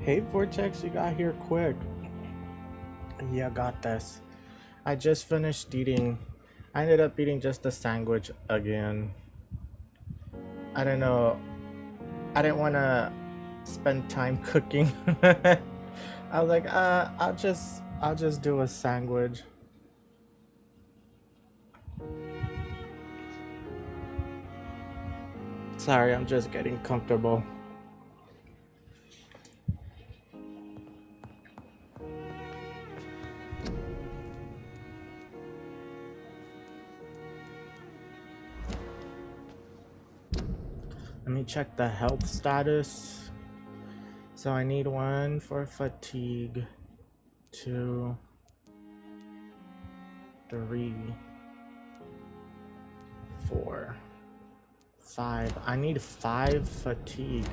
Hey Vortex, you got here quick. Yeah, got this. I just finished eating. I ended up eating just a sandwich again. I don't know. I didn't want to spend time cooking. I was like, I'll just do a sandwich. Sorry, I'm just getting comfortable. Let me check the health status. So I need one for fatigue, 2, 3, 4, 5. I need 5 fatigue.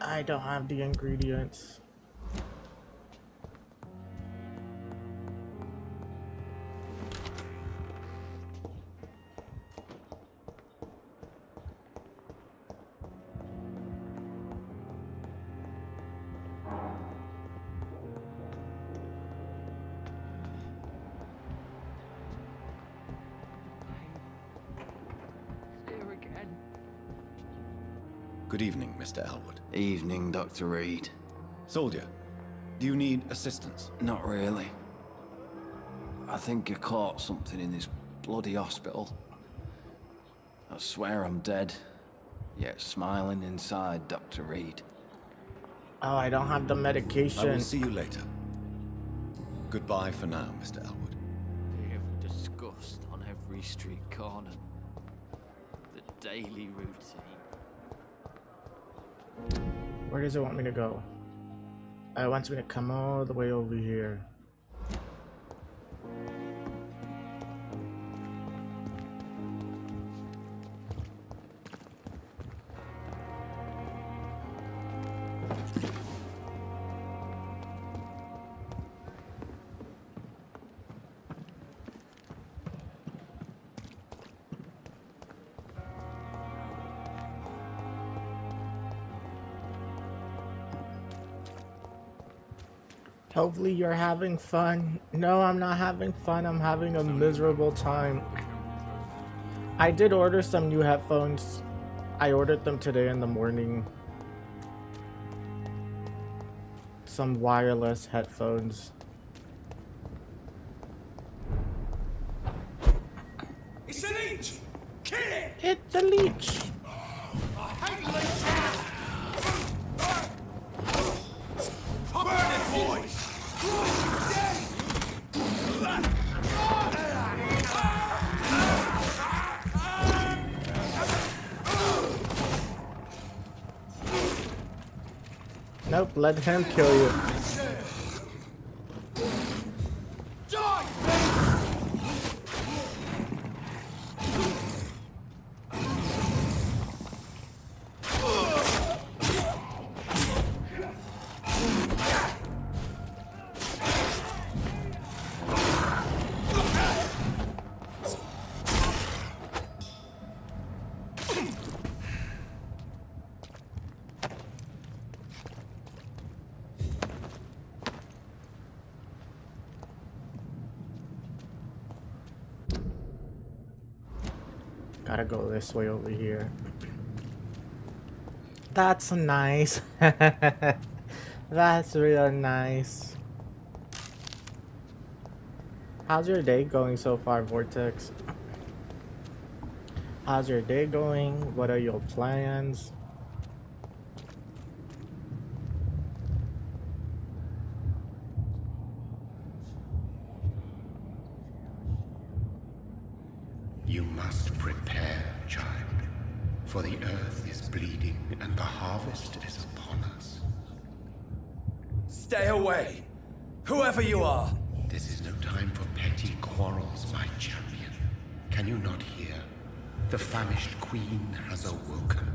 I don't have the ingredients. Here again. Good evening, Mr. Elwood. Evening, Dr. Reed. Soldier, do you need assistance? Not really. I think I caught something in this bloody hospital. I swear I'm dead, yet smiling inside, Dr. Reed. Oh, I don't have the I medication. will see you later. Goodbye for now, Mr. Elwood. We have discussed on every street corner the daily routine. Where does it want me to go? It wants me to come all the way over here. Hopefully you're having fun. No, I'm not having fun. I'm having a miserable time. I did order some new headphones. I ordered them today in the morning. Some wireless headphones. It's a leech! Kill it! Hit the leech. I hate leeches! Burn it, boys! Nope, let him kill you. Die! Gotta go this way over here. That's nice. That's real nice. How's your day going so far, Vortex? How's your day going? What are your plans? You must prepare, child, for the earth is bleeding and the harvest is upon us. Stay away! Whoever you are! This is no time for petty quarrels, my champion. Can you not hear? The famished queen has awoken.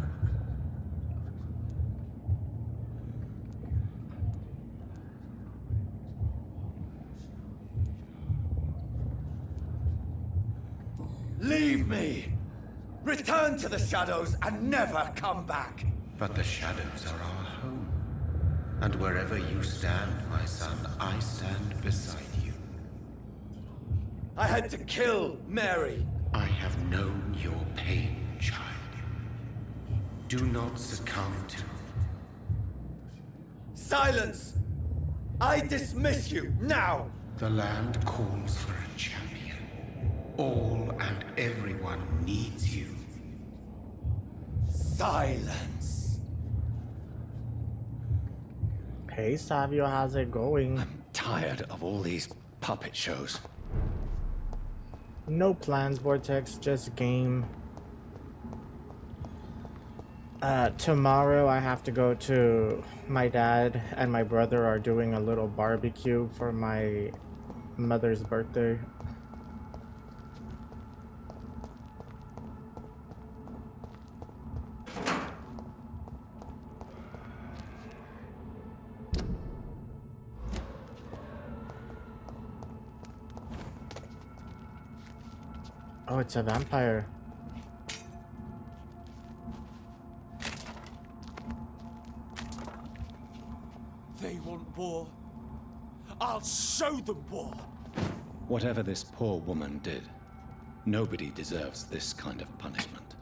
Leave me! Return to the shadows and never come back. But the shadows are our home. And wherever you stand, my son, I stand beside you. I had to kill Mary. I have known your pain, child. Do not succumb to... Silence! I dismiss you now! The land calls for a champion. All and everyone needs you. Silence! Hey Savio, how's it going? Tired of all these puppet shows. No plans, Vortex, just game. Tomorrow I have to go to... My dad and my brother are doing a little barbecue for my mother's birthday. Oh, it's a vampire. They want war. I'll show them war. Whatever this poor woman did, nobody deserves this kind of punishment.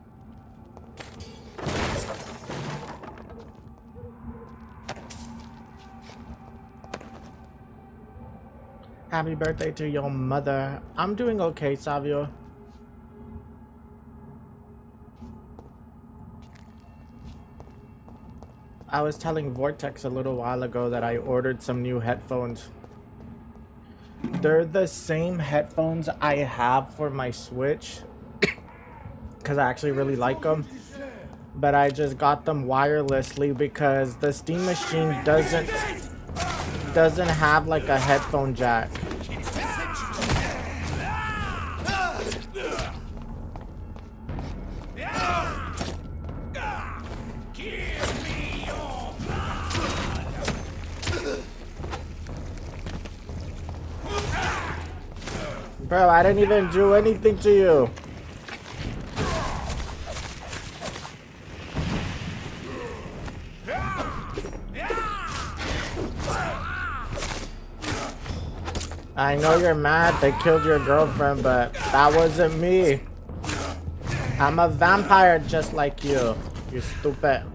Happy birthday to your mother. I'm doing okay, Savio. I was telling Vortex a little while ago that I ordered some new headphones. They're the same headphones I have for my Switch, because I actually really like them. But I just got them wirelessly because the Steam Machine doesn't have like a headphone jack. Bro, I didn't even do anything to you. I know you're mad they killed your girlfriend, but that wasn't me. I'm a vampire just like you, you stupid.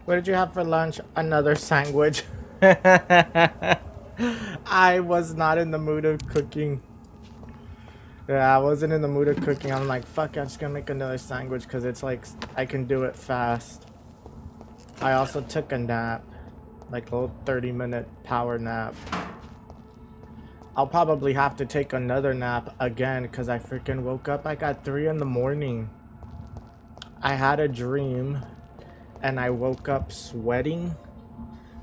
What did you have for lunch? Another sandwich. I was not in the mood of cooking. Yeah, I wasn't in the mood of cooking. I'm like, fuck, I'm just gonna make another sandwich because it's like, I can do it fast. I also took a nap. Like a little 30-minute power nap. I'll probably have to take another nap again because I freaking woke up like at 3 in the morning. I had a dream. And I woke up sweating.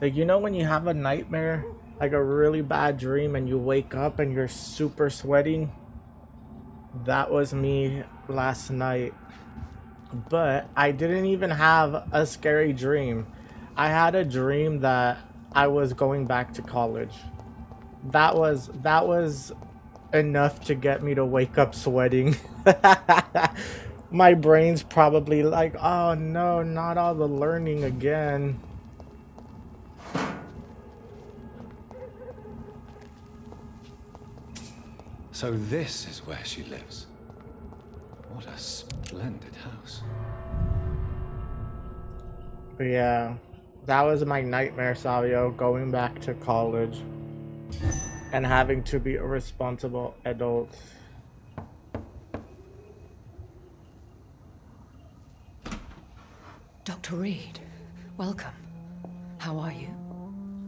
Like, you know when you have a nightmare, like a really bad dream, and you wake up and you're super sweating? That was me last night. But I didn't even have a scary dream. I had a dream that I was going back to college. That was enough to get me to wake up sweating. My brain's probably like, oh no, not all the learning again. So this is where she lives. What a splendid house. But yeah, that was my nightmare, Savio, going back to college and having to be a responsible adult. Dr. Reed, welcome. How are you?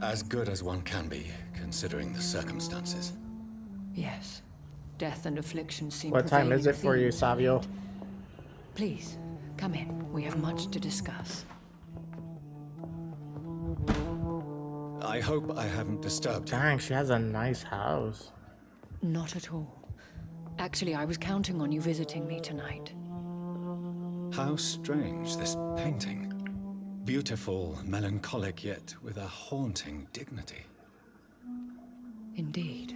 As good as one can be, considering the circumstances. Yes. Death and affliction seem What time is it for you, prevailing Savio? themes. Please, come in. We have much to discuss. I hope I haven't disturbed you. Dang, she has a nice house. Not at all. Actually, I was counting on you visiting me tonight. How strange, this painting. Beautiful, melancholic, yet with a haunting dignity. Indeed.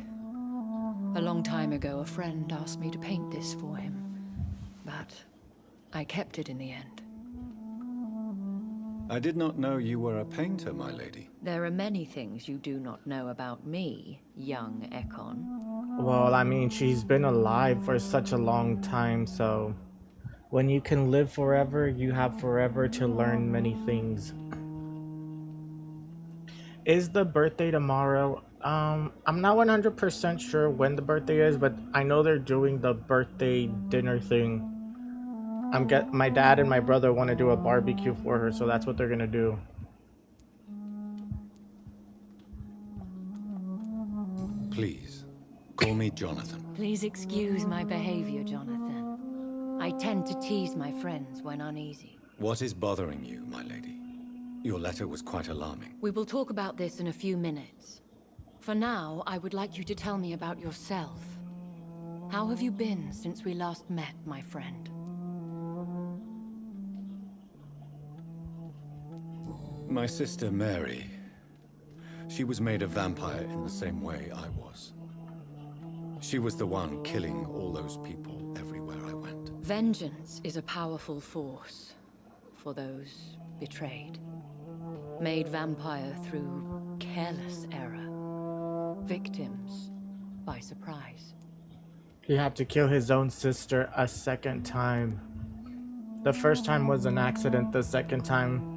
A long time ago, a friend asked me to paint this for him. But I kept it in the end. I did not know you were a painter, my lady. There are many things you do not know about me, young Ekon. Well, I mean, she's been alive for such a long time, so when you can live forever, you have forever to learn many things. Is the birthday tomorrow? I'm not 100% sure when the birthday is, but I know they're doing the birthday dinner thing. My dad and my brother want to do a barbecue for her, so that's what they're gonna do. Please, call me Jonathan. Please excuse my behavior, Jonathan. I tend to tease my friends when uneasy. What is bothering you, my lady? Your letter was quite alarming. We will talk about this in a few minutes. For now, I would like you to tell me about yourself. How have you been since we last met, my friend? My sister Mary. She was made a vampire in the same way I was. She was the one killing all those people everywhere I went. Vengeance is a powerful force for those betrayed. Made vampire through careless error. Victims by surprise. He had to kill his own sister a second time. The first time was an accident, the second time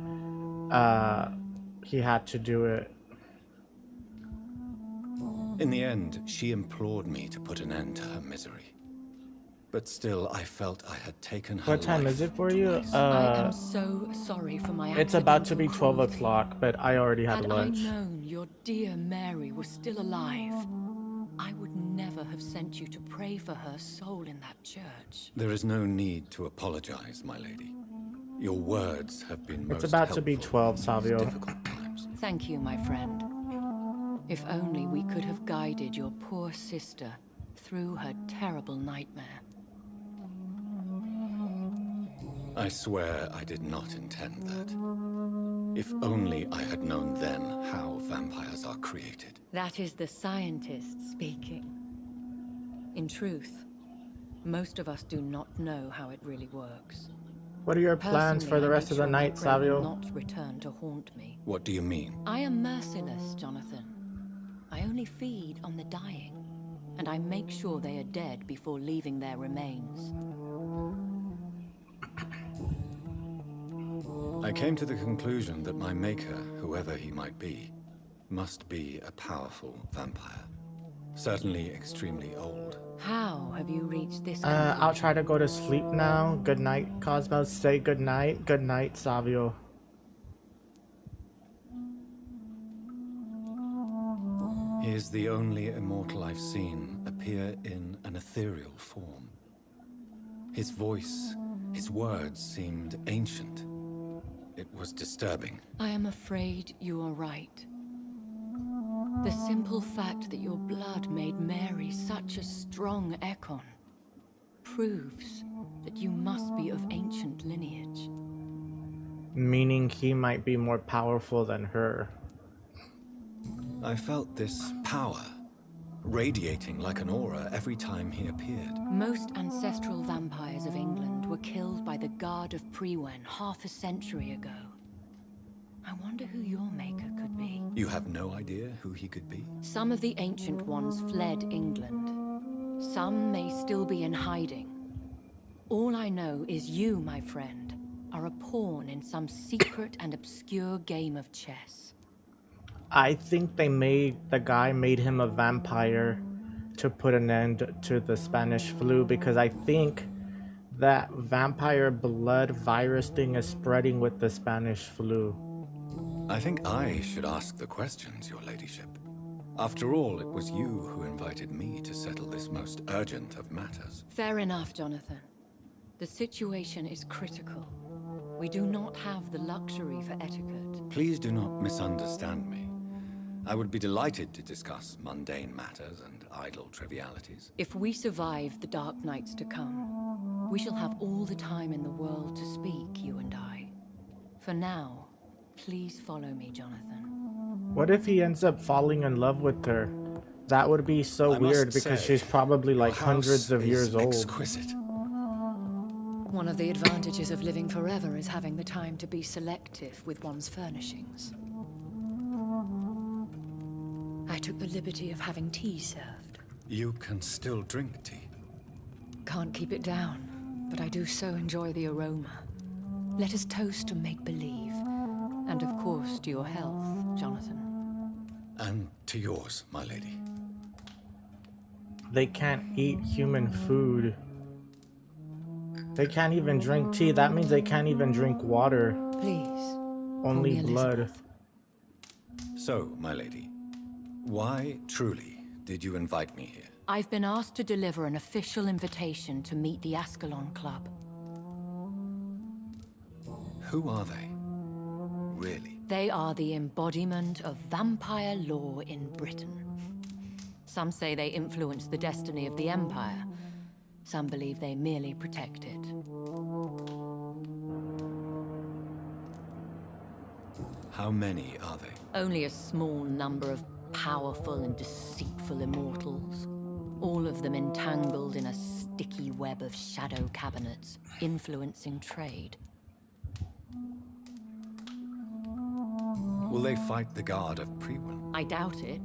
he had to do it. In the end, she implored me to put an end to her misery. But still, I felt I had taken her What time life is it for you? twice. I am so sorry for my It's about to be accidental 12 cruelty. o'clock, but I already had Had lunch. I known your dear Mary was still alive, I would never have sent you to pray for her soul in that church. There is no need to apologize, my lady. Your words have been most It's about to be helpful 12, in these Savio. difficult times. Thank you, my friend. If only we could have guided your poor sister through her terrible nightmare. I swear I did not intend that. If only I had known then how vampires are created. That is the scientist speaking. In truth, most of us do not know how it really works. What are your plans for the Personally, I rest of make the sure my night, prey will Savio? not return to haunt me. What do you mean? I am merciless, Jonathan. I only feed on the dying, and I make sure they are dead before leaving their remains. I came to the conclusion that my maker, whoever he might be, must be a powerful vampire. Certainly extremely old. How have you reached this I'll conclusion? try to go to sleep now. Good night, Cosmos. Say good night. Good night, Savio. He is the only immortal I've seen appear in an ethereal form. His voice, his words seemed ancient. It was disturbing. I am afraid you are right. The simple fact that your blood made Mary such a strong Ekon proves that you must be of ancient lineage. Meaning he might be more powerful than her. I felt this power radiating like an aura every time he appeared. Most ancestral vampires of England were killed by the Guard of Priwen half a century ago. I wonder who your maker could be. You have no idea who he could be? Some of the ancient ones fled England. Some may still be in hiding. All I know is you, my friend, are a pawn in some secret and obscure game of chess. I think the guy made him a vampire to put an end to the Spanish flu, because I think that vampire blood virus thing is spreading with the Spanish flu. I think I should ask the questions, your ladyship. After all, it was you who invited me to settle this most urgent of matters. Fair enough, Jonathan. The situation is critical. We do not have the luxury for etiquette. Please do not misunderstand me. I would be delighted to discuss mundane matters and idle trivialities. If we survive the dark nights to come, We shall have all the time in the world to speak, you and I. For now, please follow me, Jonathan. What if he ends up falling in love with her? That would be so I weird must because say, she's probably your like hundreds house of is years old. Exquisite. One of the advantages of living forever is having the time to be selective with one's furnishings. I took the liberty of having tea served. You can still drink tea. Can't keep it down, but I do so enjoy the aroma. Let us toast to make-believe. And of course, to your health, Jonathan. And to yours, my lady. They can't eat human food. They can't even drink tea. That means they can't even drink water. Please. Only call me blood. Elizabeth. So, my lady, why truly did you invite me here? I've been asked to deliver an official invitation to meet the Ascalon Club. Who are they? Really? They are the embodiment of vampire law in Britain. Some say they influence the destiny of the Empire. Some believe they merely protect it. How many are they? Only a small number of powerful and deceitful immortals. All of them entangled in a sticky web of shadow cabinets, influencing trade. Will they fight the guard of Priwen? I doubt it.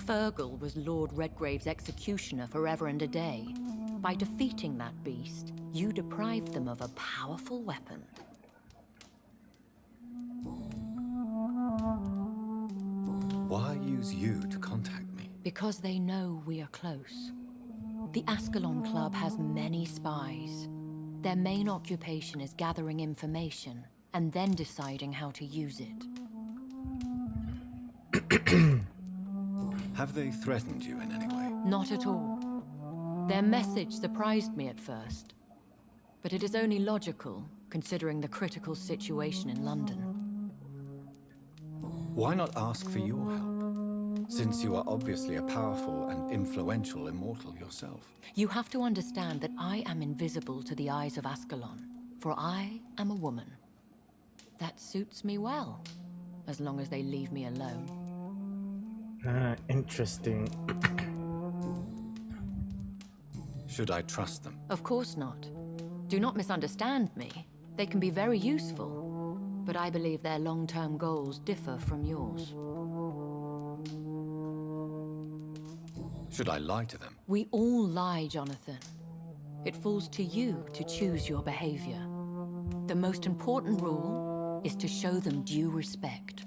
Fergal was Lord Redgrave's executioner forever and a day. By defeating that beast, you deprived them of a powerful weapon. Why use you to contact me? Because they know we are close. The Ascalon Club has many spies. Their main occupation is gathering information and then deciding how to use it. Have they threatened you in any way? Not at all. Their message surprised me at first, but it is only logical, considering the critical situation in London. Why not ask for your help? Since you are obviously a powerful and influential immortal yourself. You have to understand that I am invisible to the eyes of Ascalon, for I am a woman. That suits me well, as long as they leave me alone. Interesting. Should I trust them? Of course not. Do not misunderstand me. They can be very useful, but I believe their long-term goals differ from yours. Should I lie to them? We all lie, Jonathan. It falls to you to choose your behavior. The most important rule is to show them due respect.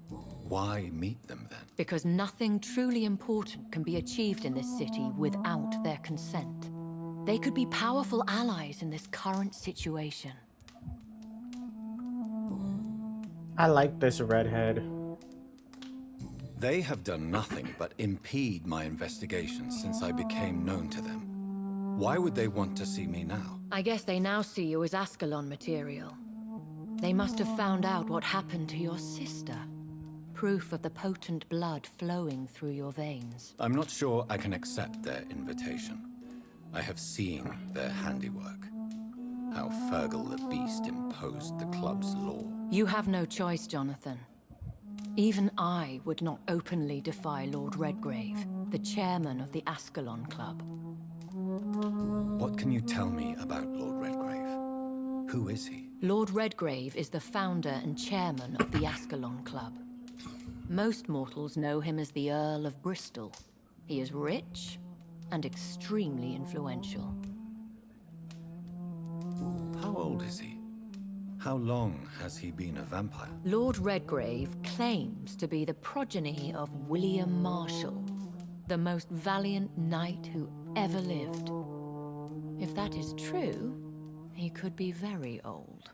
Why meet them then? Because nothing truly important can be achieved in this city without their consent. They could be powerful allies in this current situation. I like this redhead. They have done nothing but impede my investigations since I became known to them. Why would they want to see me now? I guess they now see you as Ascalon material. They must have found out what happened to your sister. Proof of the potent blood flowing through your veins. I'm not sure I can accept their invitation. I have seen their handiwork. How Fergal the Beast imposed the club's law. You have no choice, Jonathan. Even I would not openly defy Lord Redgrave, the chairman of the Ascalon Club. What can you tell me about Lord Redgrave? Who is he? Lord Redgrave is the founder and chairman of the Ascalon Club. Most mortals know him as the Earl of Bristol. He is rich and extremely influential. How old is he? How long has he been a vampire? Lord Redgrave claims to be the progeny of William Marshall, the most valiant knight who ever lived. If that is true, he could be very old.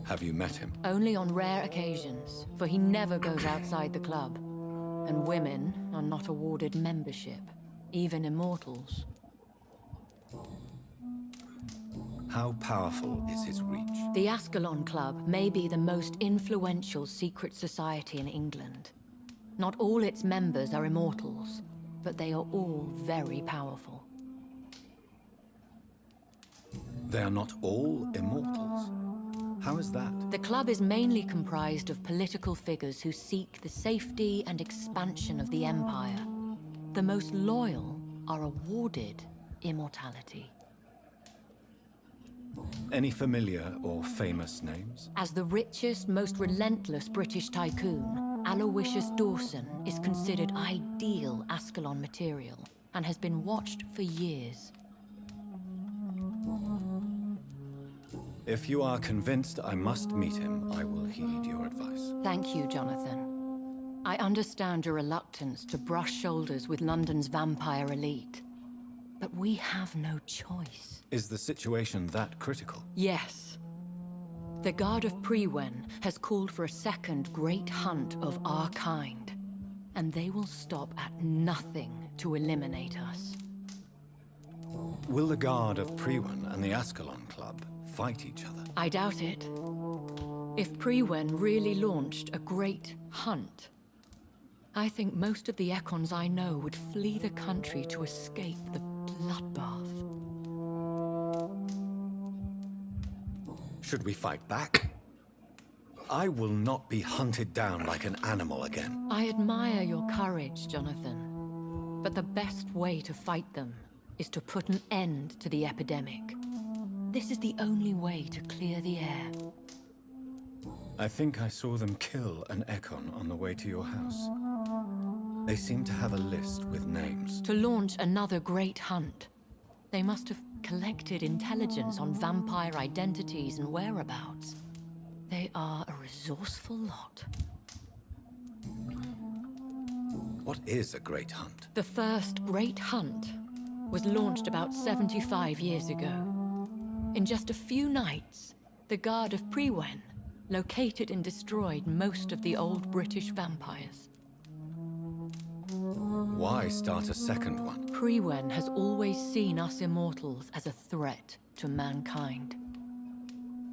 Have you met him? Only on rare occasions, for he never goes outside the club. And women are not awarded membership, even immortals. How powerful is his reach? The Ascalon Club may be the most influential secret society in England. Not all its members are immortals, but they are all very powerful. They are not all immortals. How is that? The club is mainly comprised of political figures who seek the safety and expansion of the Empire. The most loyal are awarded immortality. Any familiar or famous names? As the richest, most relentless British tycoon, Aloysius Dawson is considered ideal Ascalon material and has been watched for years. If you are convinced I must meet him, I will heed your advice. Thank you, Jonathan. I understand your reluctance to brush shoulders with London's vampire elite. But we have no choice. Is the situation that critical? Yes. The Guard of Priwen has called for a second great hunt of our kind. And they will stop at nothing to eliminate us. Will the Guard of Priwen and the Ascalon Club fight each other? I doubt it. If Priwen really launched a great hunt, I think most of the Ekons I know would flee the country to escape the bloodbath. Should we fight back? I will not be hunted down like an animal again. I admire your courage, Jonathan. But the best way to fight them is to put an end to the epidemic. This is the only way to clear the air. I think I saw them kill an Ekon on the way to your house. They seem to have a list with names. To launch another great hunt, they must have collected intelligence on vampire identities and whereabouts. They are a resourceful lot. What is a great hunt? The first great hunt was launched about 75 years ago. In just a few nights, the Guard of Priwen located and destroyed most of the old British vampires. Why start a second one? Priwen has always seen us immortals as a threat to mankind.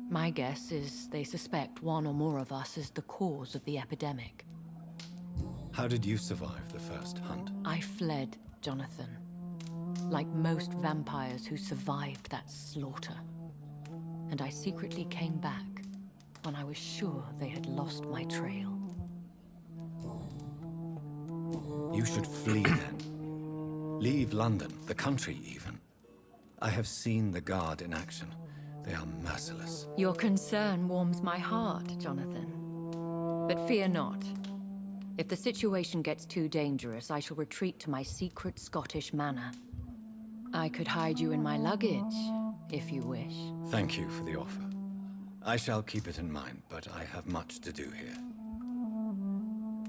My guess is they suspect one or more of us is the cause of the epidemic. How did you survive the first hunt? I fled, Jonathan. Like most vampires who survived that slaughter. And I secretly came back when I was sure they had lost my trail. You should flee then. Leave London, the country even. I have seen the Guard in action. They are merciless. Your concern warms my heart, Jonathan. But fear not. If the situation gets too dangerous, I shall retreat to my secret Scottish manor. I could hide you in my luggage, if you wish. Thank you for the offer. I shall keep it in mind, but I have much to do here.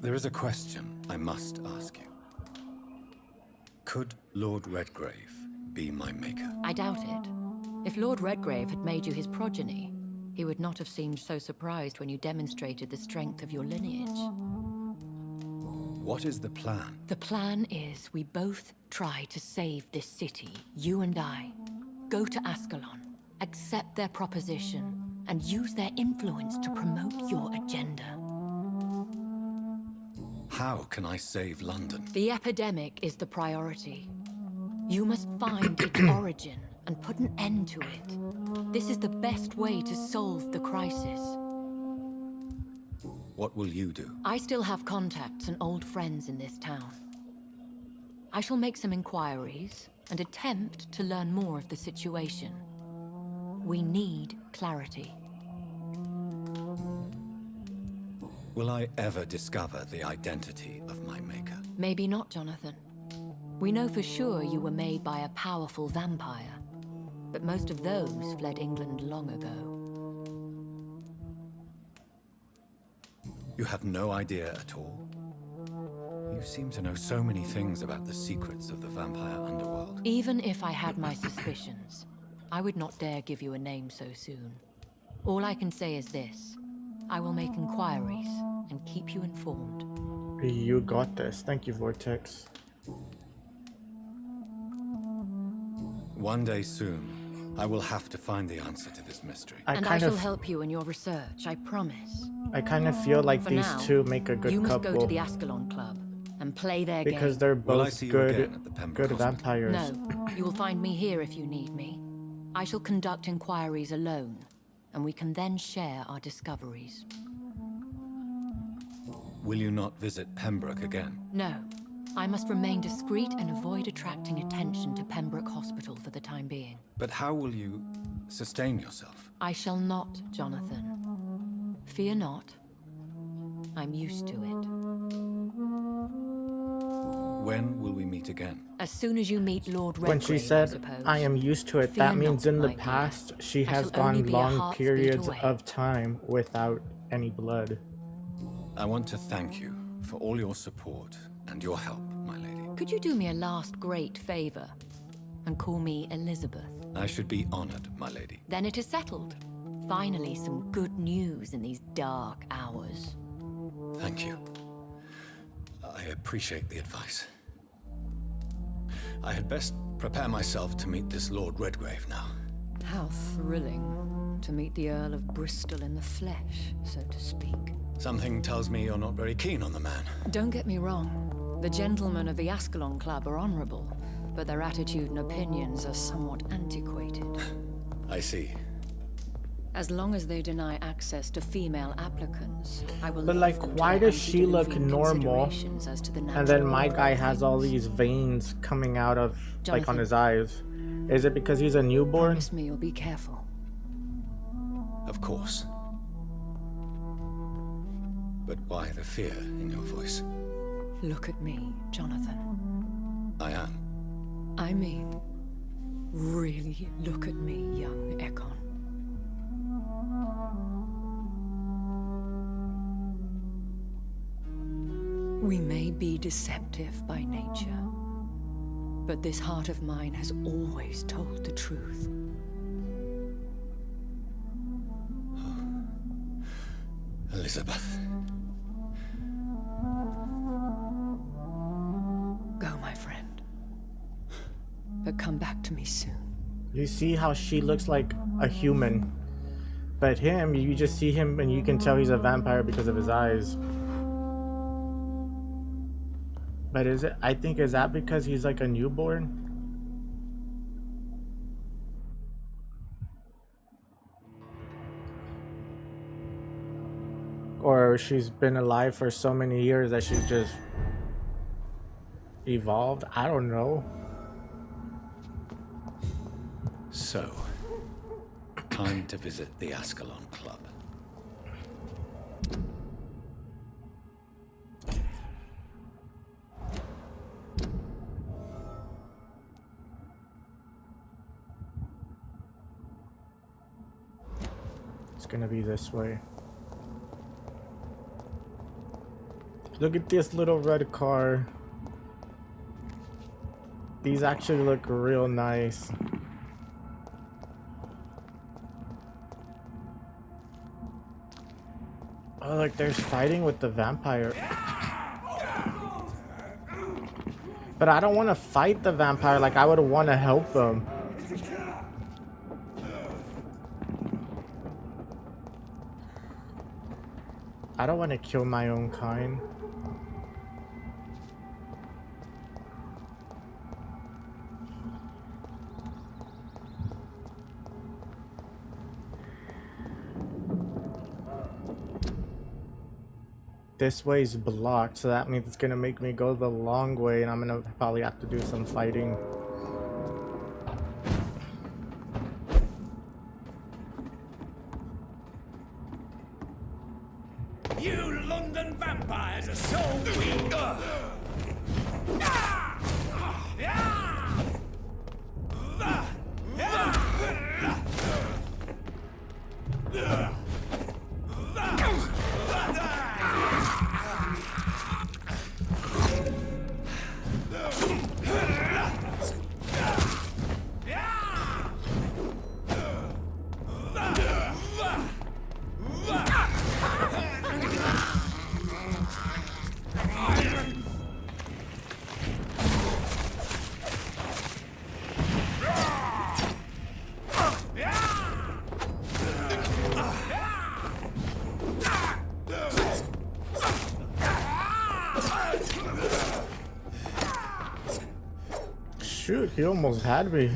There is a question I must ask you. Could Lord Redgrave be my maker? I doubt it. If Lord Redgrave had made you his progeny, he would not have seemed so surprised when you demonstrated the strength of your lineage. What is the plan? The plan is we both try to save this city, you and I. Go to Ascalon, accept their proposition, and use their influence to promote your agenda. How can I save London? The epidemic is the priority. You must find its origin and put an end to it. This is the best way to solve the crisis. What will you do? I still have contacts and old friends in this town. I shall make some inquiries and attempt to learn more of the situation. We need clarity. Will I ever discover the identity of my maker? Maybe not, Jonathan. We know for sure you were made by a powerful vampire, but most of those fled England long ago. You have no idea at all? You seem to know so many things about the secrets of the vampire underworld. Even if I had my suspicions, I would not dare give you a name so soon. All I can say is this. I will make inquiries and keep you informed. You got this. Thank you, Vortex. One day soon, I will have to find the answer to this mystery. And I shall help you in your research, I promise. I kind of feel like For these now, two make a good you must couple go to the Ascalon Club and play their because game. they're Will I both see you good, again at the Pembroke good Hospital? vampires. No, you will find me here if you need me. I shall conduct inquiries alone, and we can then share our discoveries. Will you not visit Pembroke again? No. I must remain discreet and avoid attracting attention to Pembroke Hospital for the time being. But how will you sustain yourself? I shall not, Jonathan. Fear not. I'm used to it. When will we meet again? As soon as you meet Lord Redgrave, When she I said, suppose. I am used to it, Fear that means not, in the my dear. past, she I has shall only gone be a long heart's beat periods away. of time without any blood. I want to thank you for all your support and your help, my lady. Could you do me a last great favor and call me Elizabeth? I should be honored, my lady. Then it is settled. Finally, some good news in these dark hours. Thank you. I appreciate the advice. I had best prepare myself to meet this Lord Redgrave now. How thrilling to meet the Earl of Bristol in the flesh, so to speak. Something tells me you're not very keen on the man. Don't get me wrong. The gentlemen of the Ascalon Club are honorable, but their attitude and opinions are somewhat antiquated. I see. As long as they deny access to female applicants, I will But leave like, them to why their does she look antediluvian normal? considerations as to the And natural then my order guy of has all things. these veins coming out of, like, on Jonathan. his eyes. Is it because he's a newborn? Promise me you'll be careful. Of course. But why the fear in your voice? Look at me, Jonathan. I am. I mean, really look at me, young Ekon. We may be deceptive by nature, but this heart of mine has always told the truth. Elizabeth. Go, my friend. But come back to me soon. You see how she looks like a human. But him, you just see him and you can tell he's a vampire because of his eyes. But is it, I think, is that because he's like a newborn? Or she's been alive for so many years that she's just evolved? I don't know. So, time to visit the Ascalon Club. It's gonna be this way. Look at this little red car. These actually look real nice. Oh, like there's fighting with the vampire. But I don't want to fight the vampire, like I would want to help them. I don't want to kill my own kind. This way's blocked, so that means it's gonna make me go the long way, and I'm gonna probably have to do some fighting. You London vampires are so weak! Shoot, he almost had me.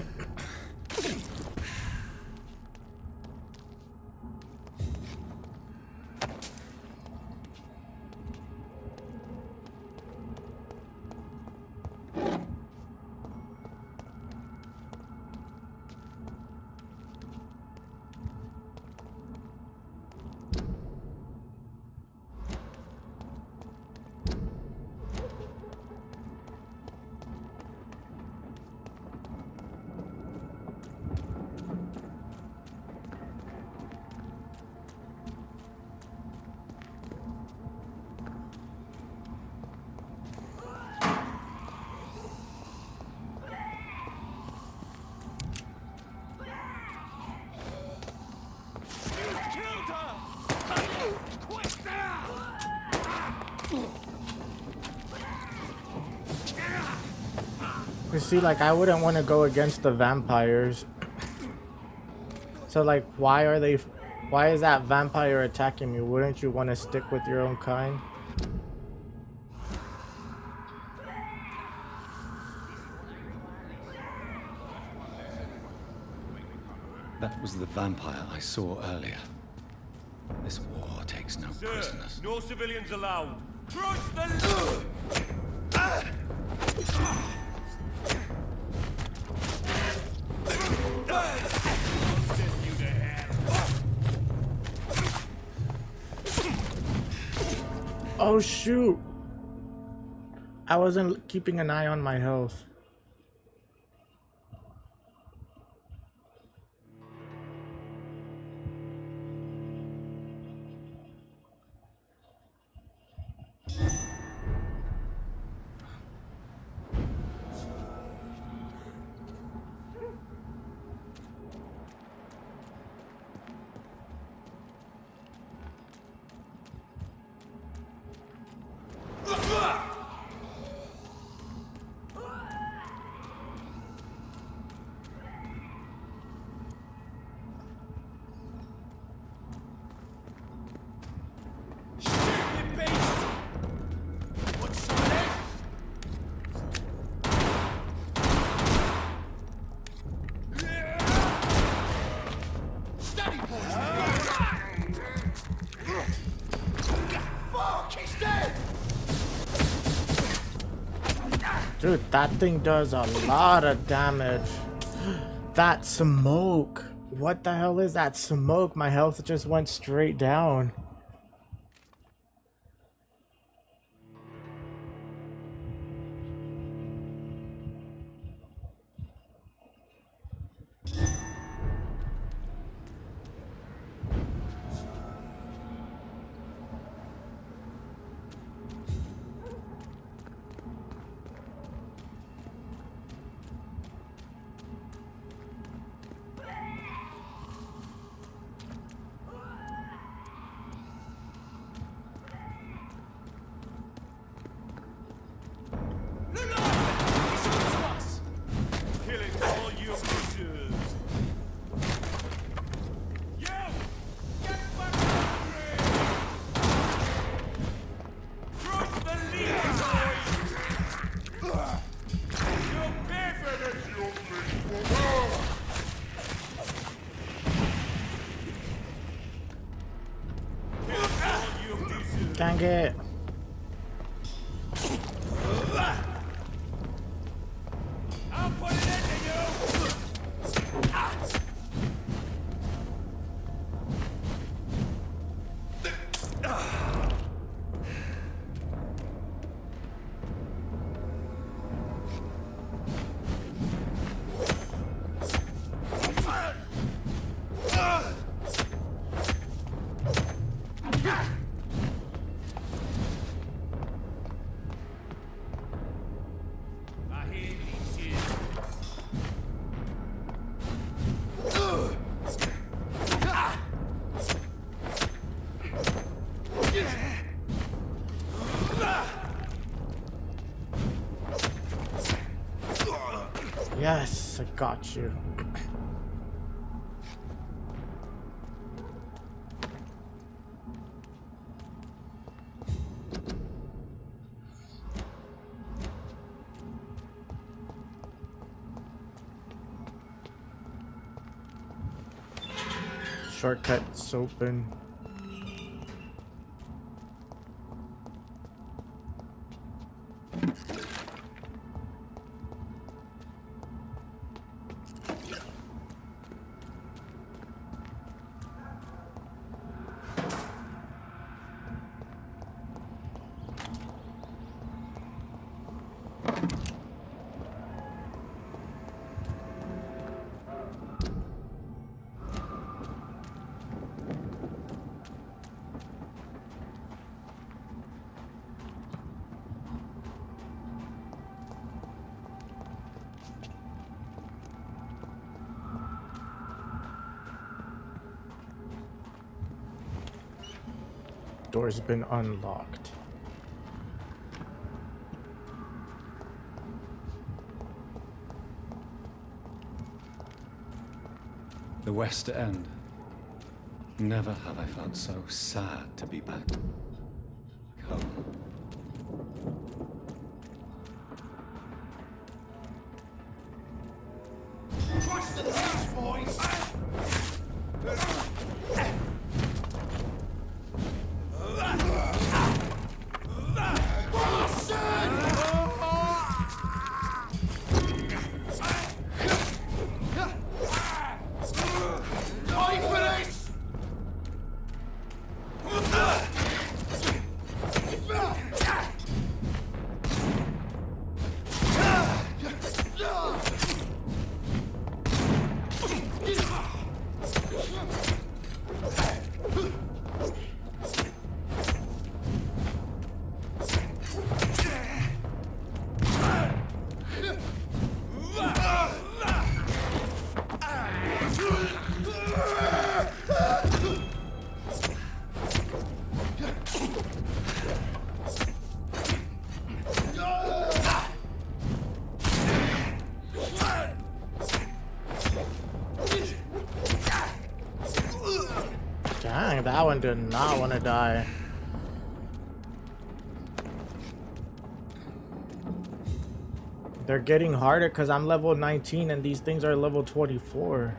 You see, like, I wouldn't want to go against the vampires. So, like, why is that vampire attacking me? Wouldn't you want to stick with your own kind? That was the vampire I saw earlier. This war takes no prisoners. No civilians allowed. Trust the Oh shoot! I wasn't keeping an eye on my health. Dude, that thing does a lot of damage. That smoke. What the hell is that smoke? My health just went straight down. Dang it. I'll put it into you! Yes, I got you. Shortcut's open. Door's been unlocked. The West End. Never have I felt so sad to be back home. Trust the house, boys! Ready for this? Dang, that one did not want to die. They're getting harder because I'm level 19 and these things are level 24.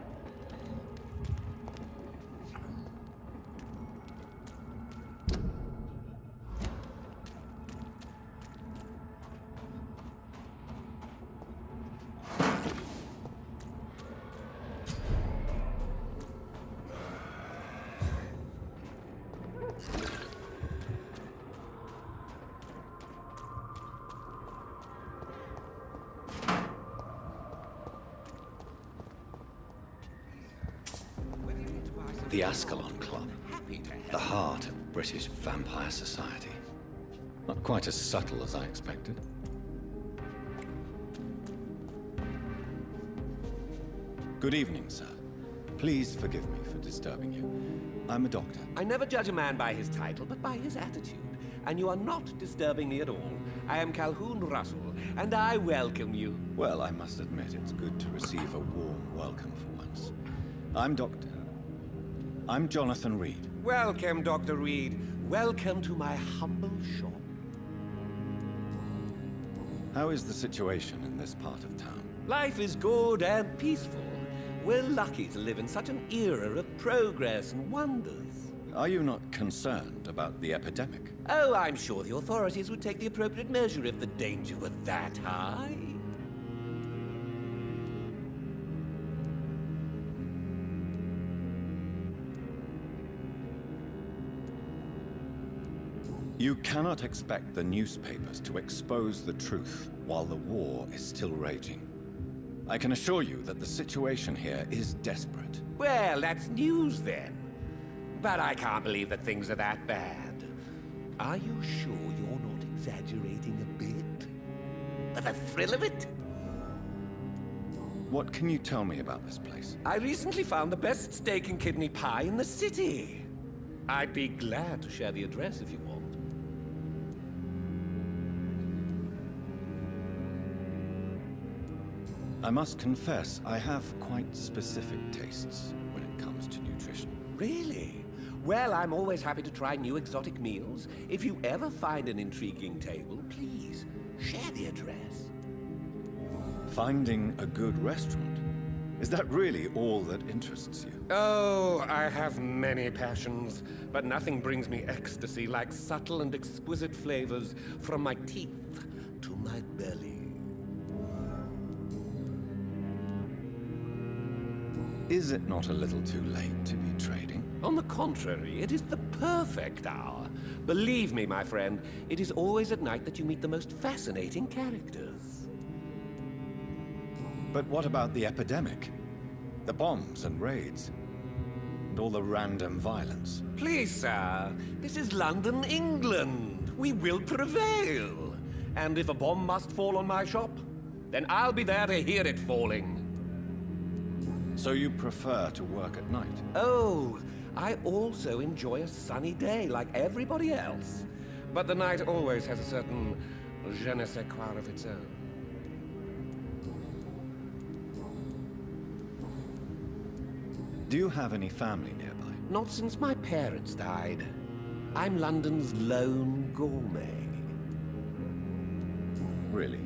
The Ascalon Club. The heart of British vampire society. Not quite as subtle as I expected. Good evening, sir. Please forgive me for disturbing you. I'm a doctor. I never judge a man by his title, but by his attitude. And you are not disturbing me at all. I am Calhoun Russell, and I welcome you. Well, I must admit it's good to receive a warm welcome for once. I'm Jonathan Reed. Welcome, Dr. Reed. Welcome to my humble shop. How is the situation in this part of town? Life is good and peaceful. We're lucky to live in such an era of progress and wonders. Are you not concerned about the epidemic? Oh, I'm sure the authorities would take the appropriate measure if the danger were that high. You cannot expect the newspapers to expose the truth while the war is still raging. I can assure you that the situation here is desperate. Well, that's news then. But I can't believe that things are that bad. Are you sure you're not exaggerating a bit? For the thrill of it? What can you tell me about this place? I recently found the best steak and kidney pie in the city. I'd be glad to share the address if you want. I must confess, I have quite specific tastes when it comes to nutrition. Really? Well, I'm always happy to try new exotic meals. If you ever find an intriguing table, please share the address. Finding a good restaurant? Is that really all that interests you? Oh, I have many passions, but nothing brings me ecstasy like subtle and exquisite flavors from my teeth to my belly. Is it not a little too late to be trading? On the contrary, it is the perfect hour. Believe me, my friend, it is always at night that you meet the most fascinating characters. But what about the epidemic? The bombs and raids? And all the random violence? Please, sir, this is London, England. We will prevail. And if a bomb must fall on my shop, then I'll be there to hear it falling. So you prefer to work at night? Oh, I also enjoy a sunny day like everybody else. But the night always has a certain je ne sais quoi of its own. Do you have any family nearby? Not since my parents died. I'm London's lone gourmet. Really?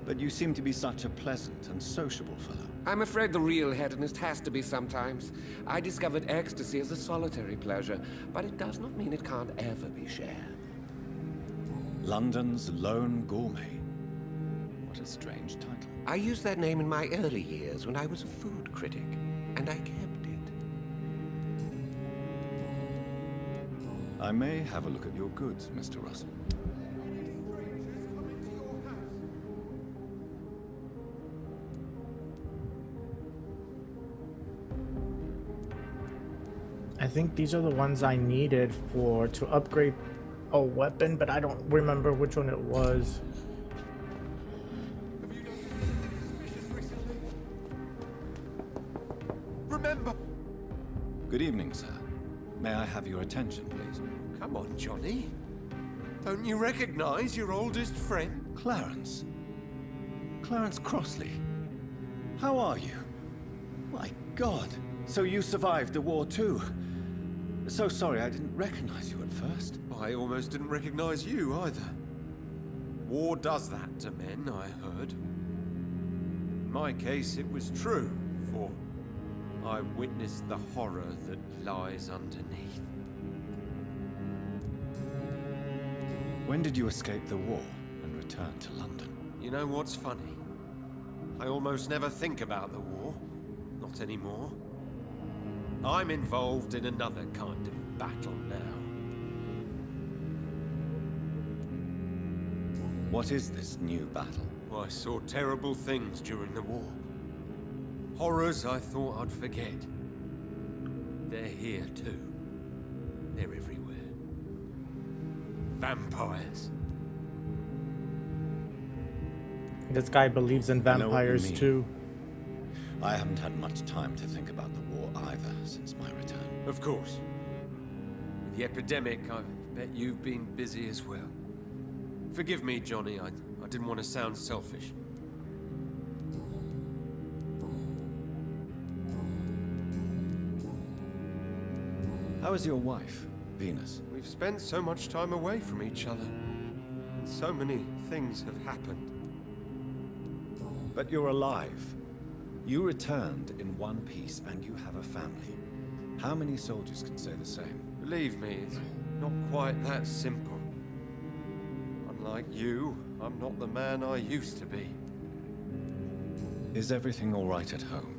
But you seem to be such a pleasant and sociable fellow. I'm afraid the real hedonist has to be sometimes. I discovered ecstasy as a solitary pleasure, but it does not mean it can't ever be shared. London's lone gourmet. What a strange title. I used that name in my early years when I was a food critic, and I kept it. I may have a look at your goods, Mr. Russell. I think these are the ones I needed to upgrade a weapon, but I don't remember which one it was. Remember. Good evening, sir. May I have your attention, please? Come on, Johnny. Don't you recognize your oldest friend? Clarence. Clarence Crossley. How are you? My God. So you survived the war too. So sorry I didn't recognize you at first. I almost didn't recognize you either. War does that to men, I heard. In my case, it was true, for I witnessed the horror that lies underneath. When did you escape the war and return to London? You know what's funny? I almost never think about the war. Not anymore. I'm involved in another kind of battle now. What is this new battle? I saw terrible things during the war. Horrors I thought I'd forget. They're here too. They're everywhere. Vampires. This guy believes in I know what you vampires mean. too. I haven't had much time to think about the war either since my return. Of course. With the epidemic, I bet you've been busy as well. Forgive me, Johnny. I didn't want to sound selfish. How is your wife, Venus? We've spent so much time away from each other. And so many things have happened. But you're alive. You returned in one piece and you have a family. How many soldiers can say the same? Believe me, it's not quite that simple. Unlike you, I'm not the man I used to be. Is everything all right at home?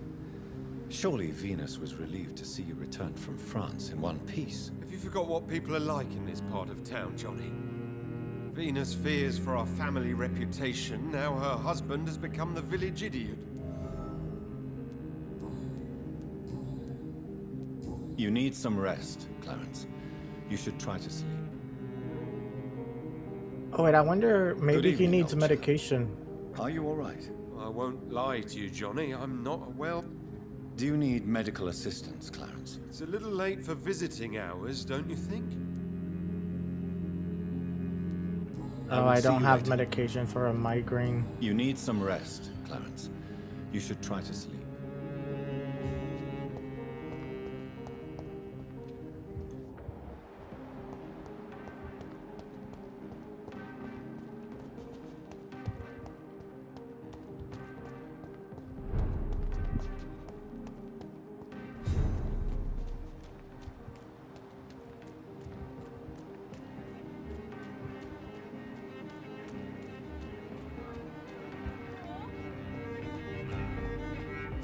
Surely Venus was relieved to see you return from France in one piece. Have you forgot what people are like in this part of town, Johnny? Venus fears for our family reputation. Now her husband has become the village idiot. You need some rest, Clarence. You should try to sleep. Oh wait, I wonder maybe he evening, needs old medication. Are you all right? I won't lie to you, Johnny. I'm not well. Do you need medical assistance, Clarence? It's a little late for visiting hours, don't you think? Oh, will I see don't you have later. medication for a migraine. You need some rest, Clarence. You should try to sleep.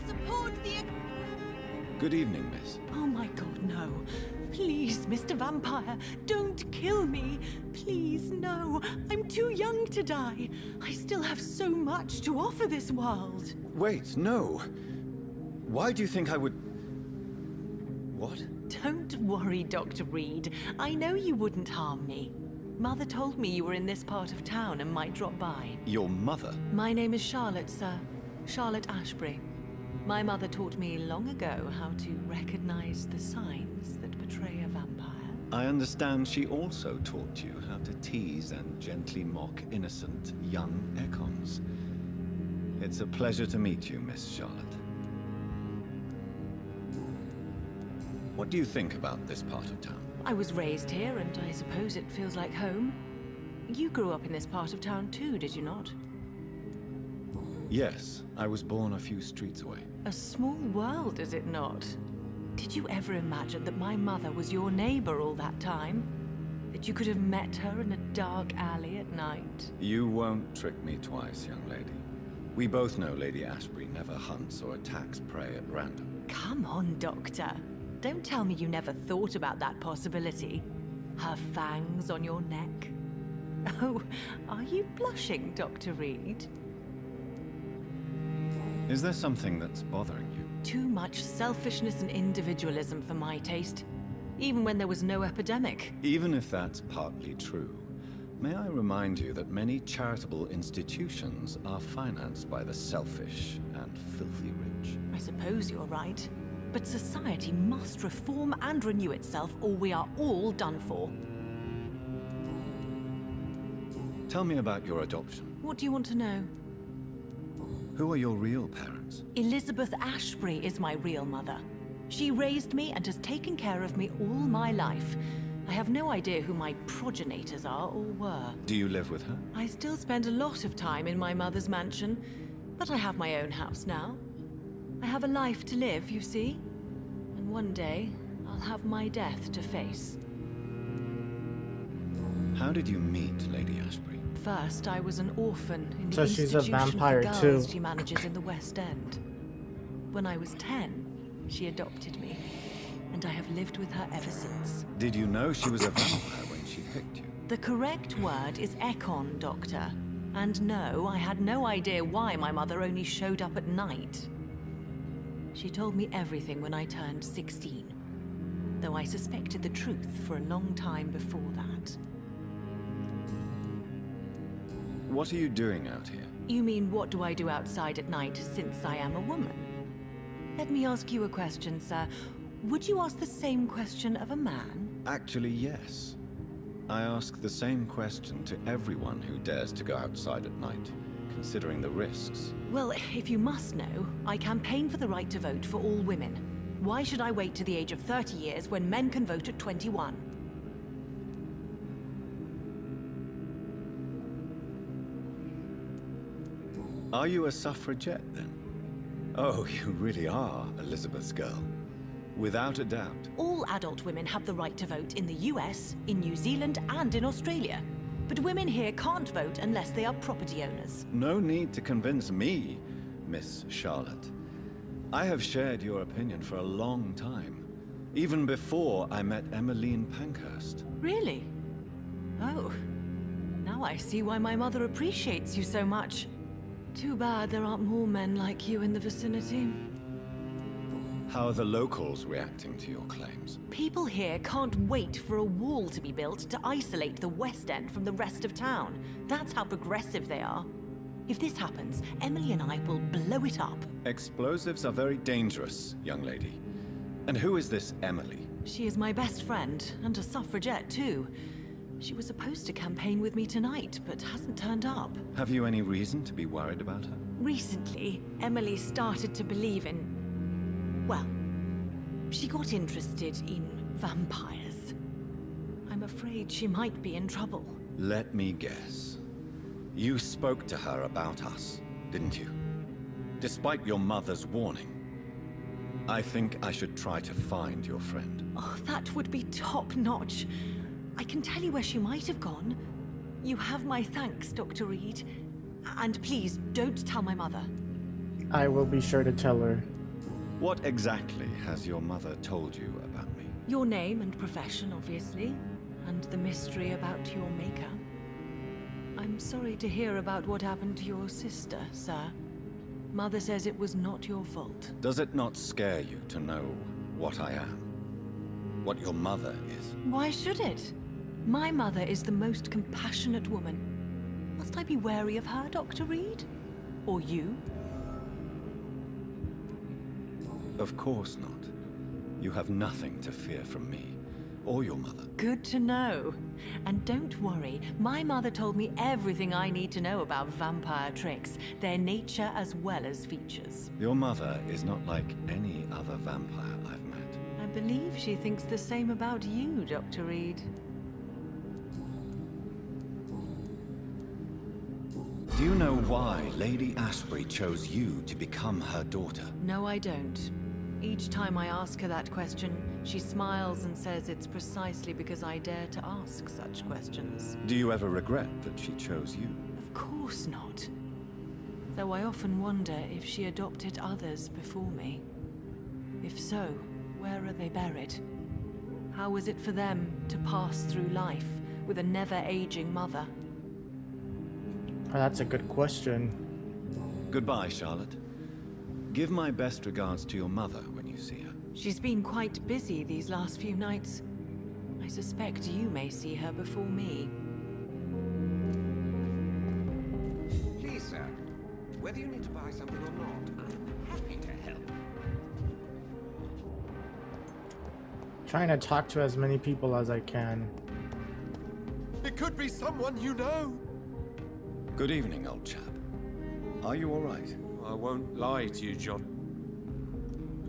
Support the... Good evening, miss. Oh my god, no. Please, Mr. Vampire, don't kill me. Please, no. I'm too young to die. I still have so much to offer this world. Wait, no. Why do you think I would... What? Don't worry, Dr. Reed. I know you wouldn't harm me. Mother told me you were in this part of town and might drop by. Your mother? My name is Charlotte, sir. Charlotte Ashbury. My mother taught me long ago how to recognize the signs that betray a vampire. I understand she also taught you how to tease and gently mock innocent young Ekons. It's a pleasure to meet you, Miss Charlotte. What do you think about this part of town? I was raised here, and I suppose it feels like home. You grew up in this part of town too, did you not? Yes, I was born a few streets away. A small world, is it not? Did you ever imagine that my mother was your neighbor all that time? That you could have met her in a dark alley at night? You won't trick me twice, young lady. We both know Lady Ashbury never hunts or attacks prey at random. Come on, Doctor. Don't tell me you never thought about that possibility. Her fangs on your neck. Oh, are you blushing, Dr. Reed? Is there something that's bothering you? Too much selfishness and individualism for my taste. Even when there was no epidemic. Even if that's partly true, may I remind you that many charitable institutions are financed by the selfish and filthy rich. I suppose you're right. But society must reform and renew itself, or we are all done for. Tell me about your adoption. What do you want to know? Who are your real parents? Elizabeth Ashbury is my real mother. She raised me and has taken care of me all my life. I have no idea who my progenitors are or were. Do you live with her? I still spend a lot of time in my mother's mansion, but I have my own house now. I have a life to live, you see. And one day, I'll have my death to face. How did you meet Lady Ashbury? First, I was an orphan in the So she's a institution vampire for too. girls she manages in the West End. When I was 10, she adopted me, and I have lived with her ever since. Did you know she was a vampire when she picked you? The correct word is Ekon, Doctor. And no, I had no idea why my mother only showed up at night. She told me everything when I turned 16, though I suspected the truth for a long time before that. What are you doing out here? You mean, what do I do outside at night since I am a woman? Let me ask you a question, sir. Would you ask the same question of a man? Actually, yes. I ask the same question to everyone who dares to go outside at night, considering the risks. Well, if you must know, I campaign for the right to vote for all women. Why should I wait to the age of 30 years when men can vote at 21? Are you a suffragette, then? Oh, you really are Elizabeth's girl. Without a doubt. All adult women have the right to vote in the US, in New Zealand, and in Australia. But women here can't vote unless they are property owners. No need to convince me, Miss Charlotte. I have shared your opinion for a long time. Even before I met Emmeline Pankhurst. Really? Oh. Now I see why my mother appreciates you so much. Too bad there aren't more men like you in the vicinity. How are the locals reacting to your claims? People here can't wait for a wall to be built to isolate the West End from the rest of town. That's how progressive they are. If this happens, Emily and I will blow it up. Explosives are very dangerous, young lady. And who is this Emily? She is my best friend, and a suffragette too. She was supposed to campaign with me tonight, but hasn't turned up. Have you any reason to be worried about her? Recently, Emily started to believe in... well, she got interested in vampires. I'm afraid she might be in trouble. Let me guess. You spoke to her about us, didn't you? Despite your mother's warning. I think I should try to find your friend. Oh, that would be top-notch. I can tell you where she might have gone. You have my thanks, Dr. Reed. And please, don't tell my mother. I will be sure to tell her. What exactly has your mother told you about me? Your name and profession, obviously. And the mystery about your maker. I'm sorry to hear about what happened to your sister, sir. Mother says it was not your fault. Does it not scare you to know what I am? What your mother is? Why should it? My mother is the most compassionate woman. Must I be wary of her, Dr. Reed? Or you? Of course not. You have nothing to fear from me, or your mother. Good to know. And don't worry, my mother told me everything I need to know about vampire tricks, their nature as well as features. Your mother is not like any other vampire I've met. I'm believe she thinks the same about you, Dr. Reed. Do you know why Lady Ashbury chose you to become her daughter? No, I don't. Each time I ask her that question, she smiles and says it's precisely because I dare to ask such questions. Do you ever regret that she chose you? Of course not. Though I often wonder if she adopted others before me. If so, where are they buried? How was it for them to pass through life with a never-aging mother? Oh, that's a good question. Goodbye, Charlotte. Give my best regards to your mother when you see her. She's been quite busy these last few nights. I suspect you may see her before me. Please, sir, whether you need to buy something or not, I'm happy to help. Trying to talk to as many people as I can. It could be someone you know. Good evening, old chap. Are you all right? I won't lie to you, John.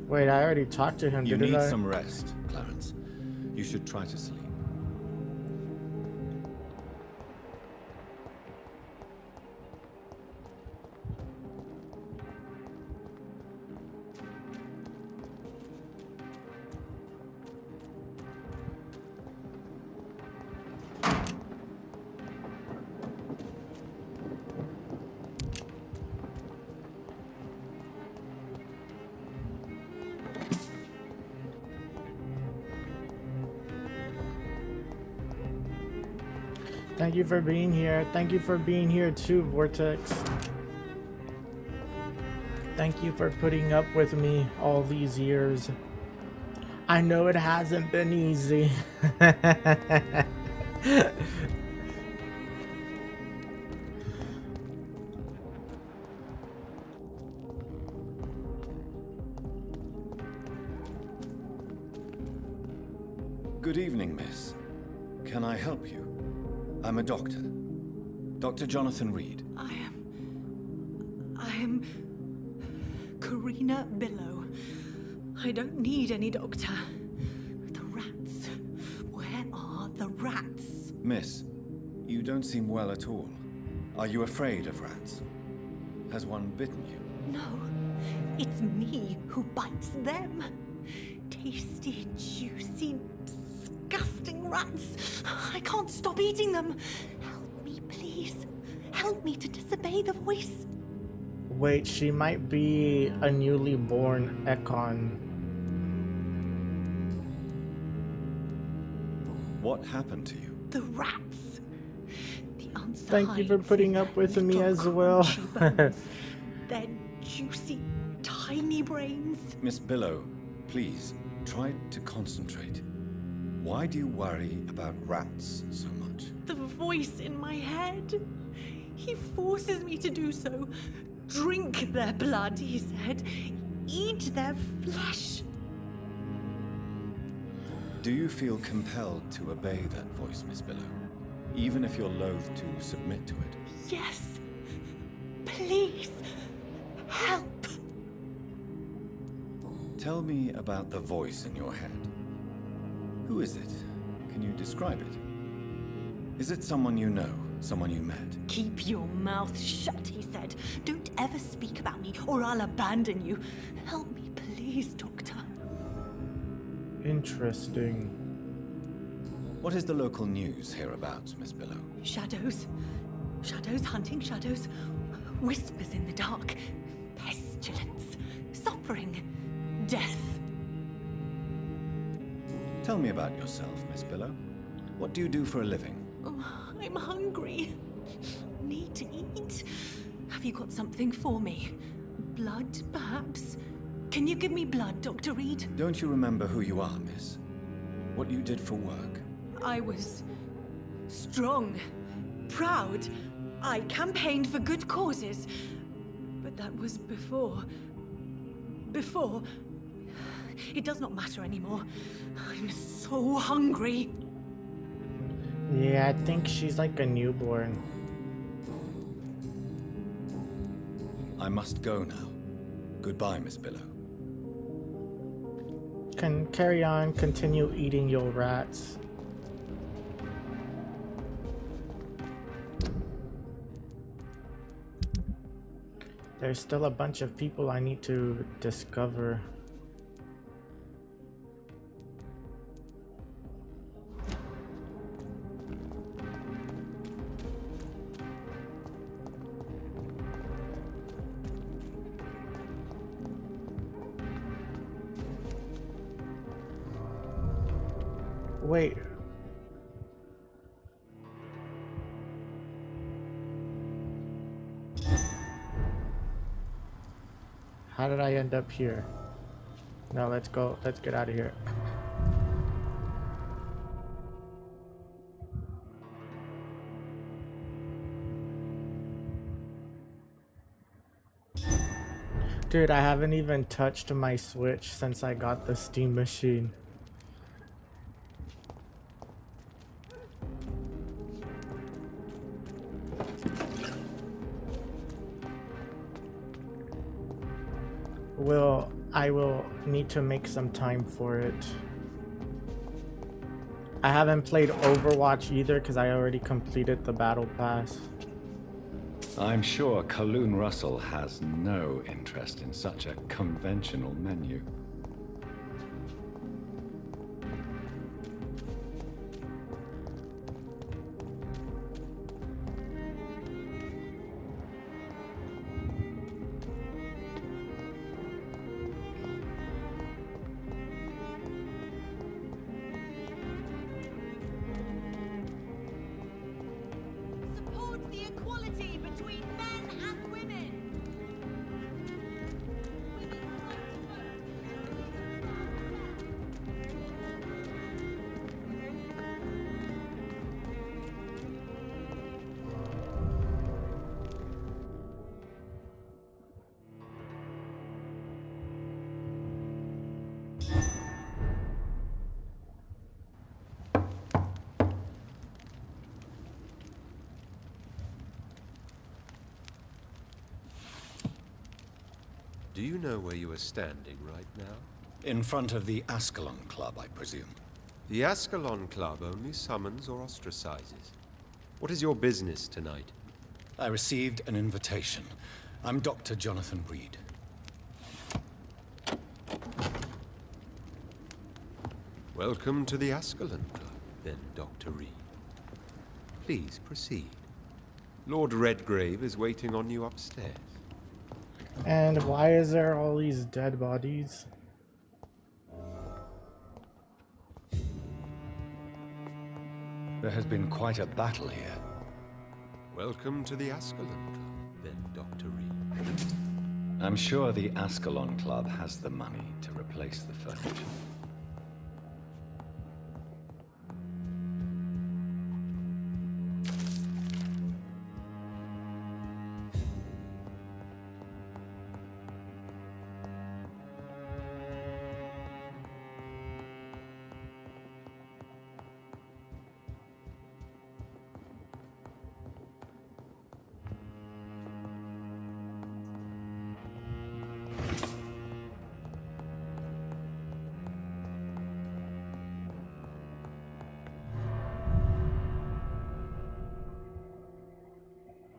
Wait, I already talked to him, You didn't need I? some rest, Clarence. You should try to sleep. Thank you for being here. Thank you for being here too, Vortex. Thank you for putting up with me all these years. I know it hasn't been easy. Good evening, miss. Can I help you? I'm a doctor. Dr. Jonathan Reed. I am Karina Billow. I don't need any doctor. The rats. Where are the rats? Miss, you don't seem well at all. Are you afraid of rats? Has one bitten you? No, it's me who bites them. Tasty, juicy, disgusting rats. I can't stop eating them. Help me, please. Help me to disobey the voice. Wait, she might be a newly born Ekon. What happened to you? The rats. The Thank you for putting up with me little as well. crunchy bones. Their juicy, tiny brains. Miss Billow, please, try to concentrate. Why do you worry about rats so much? The voice in my head. He forces me to do so. Drink their blood, he said. Eat their flesh. Do you feel compelled to obey that voice, Miss Billow? Even if you're loath to submit to it? Yes. Please. Help. Tell me about the voice in your head. Who is it? Can you describe it? Is it someone you know? Someone you met? Keep your mouth shut, he said. Don't ever speak about me, or I'll abandon you. Help me, please, Doctor. Interesting. What is the local news hereabouts, Miss Billow? Shadows. Shadows hunting shadows. Whispers in the dark. Pestilence. Suffering. Death. Tell me about yourself, Miss Billow. What do you do for a living? Oh, I'm hungry. Need to eat. Have you got something for me? Blood, perhaps? Can you give me blood, Dr. Reed? Don't you remember who you are, miss? What you did for work? I was strong, proud. I campaigned for good causes. But that was before. Before. It does not matter anymore. I'm so hungry. Yeah, I think she's like a newborn. I must go now. Goodbye, Miss Billow. can carry on, continue eating your rats. There's still a bunch of people I need to discover. Wait. How did I end up here? No, let's go. Let's get out of here. Dude, I haven't even touched my Switch since I got the Steam machine. I will need to make some time for it. I haven't played Overwatch either because I already completed the battle pass. I'm sure Kaloon Russell has no interest in such a conventional menu. Support the equality between men and women. Women's right to vote. Do you know where you are standing right now? In front of the Ascalon Club, I presume. The Ascalon Club only summons or ostracizes. What is your business tonight? I received an invitation. I'm Dr. Jonathan Reed. Welcome to the Ascalon Club, then, Dr. Reed. Please proceed. Lord Redgrave is waiting on you upstairs. And why is there all these dead bodies? There has been quite a battle here. Welcome to the Ascalon Club, then, Dr. Reed. I'm sure the Ascalon Club has the money to replace the furniture.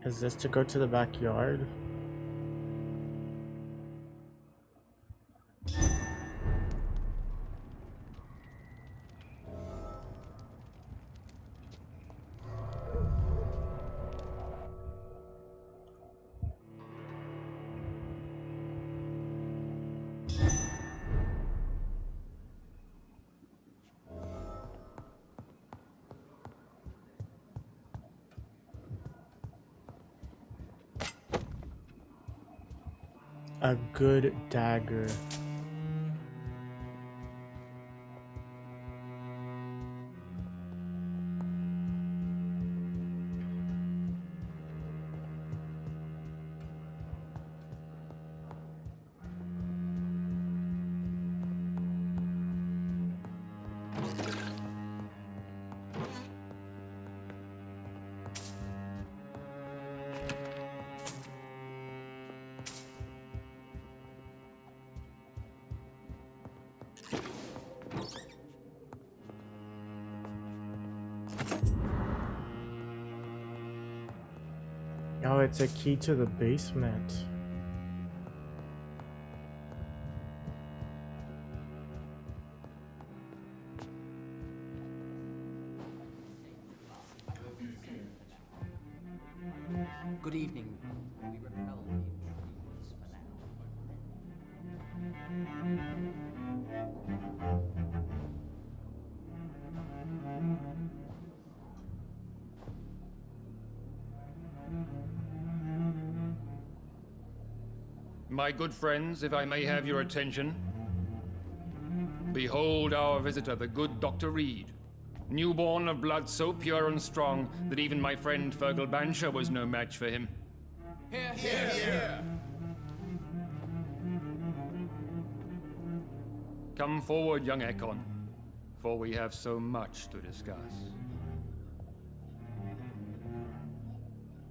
Is this to go to the backyard? A good dagger. Oh, it's a key to the basement. Good evening. We repel the intruders for now. My good friends, if I may have your attention. Behold our visitor, the good Dr. Reed. Newborn of blood so pure and strong that even my friend Fergal Bansher was no match for him. Here, here, here. Come forward, young Ekon, for we have so much to discuss.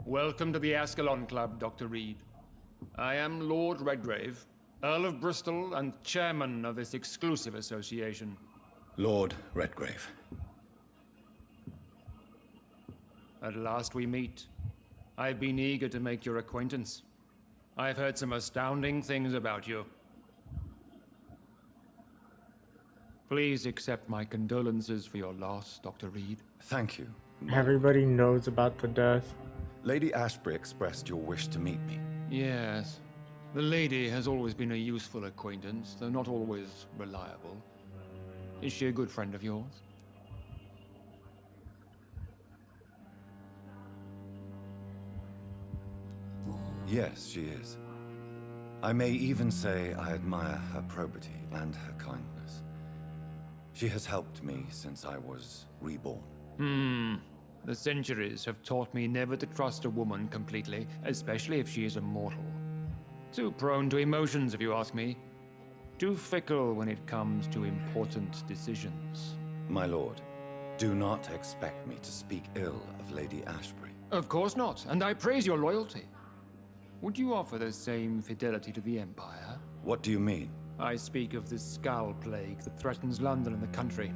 Welcome to the Ascalon Club, Dr. Reed. I am Lord Redgrave, Earl of Bristol and chairman of this exclusive association. Lord Redgrave. At last we meet. I've been eager to make your acquaintance. I've heard some astounding things about you. Please accept my condolences for your loss, Dr. Reed. Thank you. Everybody knows about the death. Lady Ashbury expressed your wish to meet me. Yes. The lady has always been a useful acquaintance, though not always reliable. Is she a good friend of yours? Yes, she is. I may even say I admire her probity and her kindness. She has helped me since I was reborn. The centuries have taught me never to trust a woman completely, especially if she is a mortal. Too prone to emotions, if you ask me. Too fickle when it comes to important decisions. My lord, do not expect me to speak ill of Lady Ashbury. Of course not, and I praise your loyalty. Would you offer the same fidelity to the Empire? What do you mean? I speak of the Skull Plague that threatens London and the country.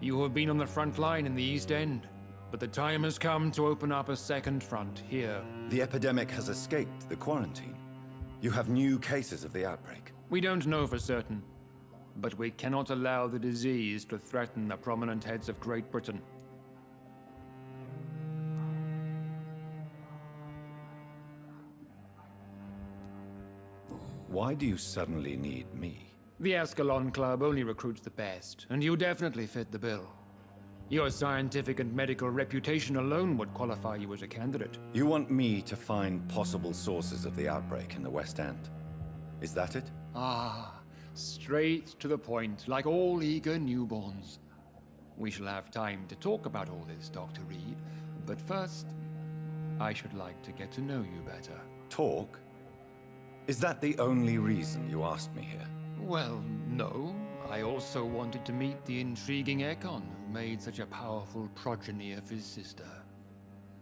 You have been on the front line in the East End, but the time has come to open up a second front here. The epidemic has escaped the quarantine. You have new cases of the outbreak. We don't know for certain, but we cannot allow the disease to threaten the prominent heads of Great Britain. Why do you suddenly need me? The Ascalon Club only recruits the best, and you definitely fit the bill. Your scientific and medical reputation alone would qualify you as a candidate. You want me to find possible sources of the outbreak in the West End. Is that it? Ah, straight to the point, like all eager newborns. We shall have time to talk about all this, Dr. Reed, but first, I should like to get to know you better. Talk? Is that the only reason you asked me here? Well, no. I also wanted to meet the intriguing Ekon, who made such a powerful progeny of his sister.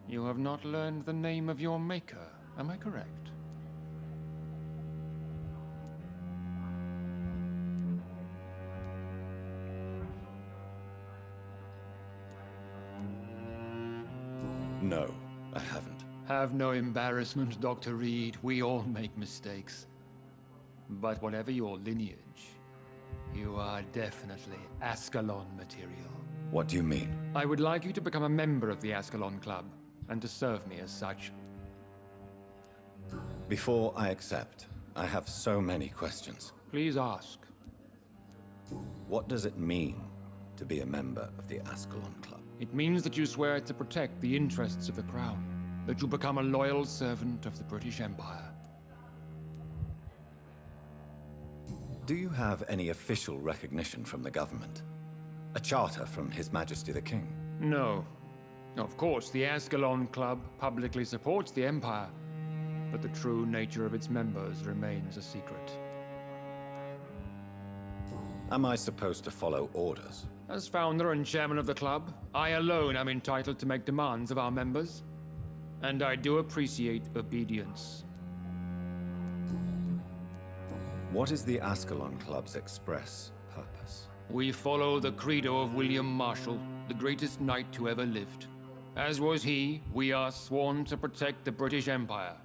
You have not learned the name of your maker, am I correct? No, I haven't. Have no embarrassment, Dr. Reed. We all make mistakes. But whatever your lineage, you are definitely Ascalon material. What do you mean? I would like you to become a member of the Ascalon Club, and to serve me as such. Before I accept, I have so many questions. Please ask. What does it mean to be a member of the Ascalon Club? It means that you swear to protect the interests of the Crown, that you become a loyal servant of the British Empire. Do you have any official recognition from the government? A charter from His Majesty the King? No. Of course, the Ascalon Club publicly supports the Empire, but the true nature of its members remains a secret. Am I supposed to follow orders? As founder and chairman of the club, I alone am entitled to make demands of our members, and I do appreciate obedience. What is the Ascalon Club's express purpose? We follow the credo of William Marshall, the greatest knight who ever lived. As was he, we are sworn to protect the British Empire.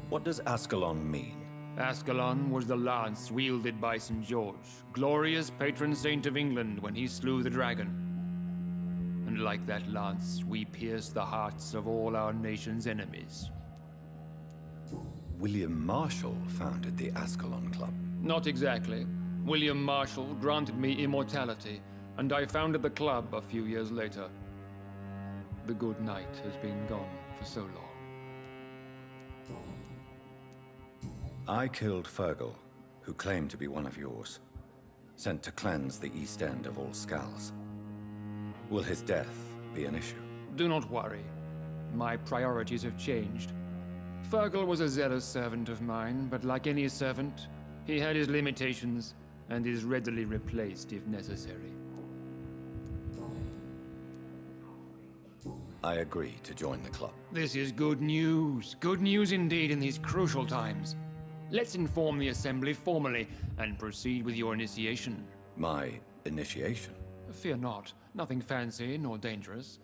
What does Ascalon mean? Ascalon was the lance wielded by St. George, glorious patron saint of England when he slew the dragon. And like that lance, we pierce the hearts of all our nation's enemies. William Marshall founded the Ascalon Club. Not exactly. William Marshall granted me immortality, and I founded the club a few years later. The good knight has been gone for so long. I killed Fergal, who claimed to be one of yours, sent to cleanse the East End of all Skulls. Will his death be an issue? Do not worry. My priorities have changed. Fergal was a zealous servant of mine, but like any servant, he had his limitations and is readily replaced if necessary. I agree to join the club. This is good news. Good news indeed in these crucial times. Let's inform the Assembly formally and proceed with your initiation. My initiation? Fear not. Nothing fancy nor dangerous.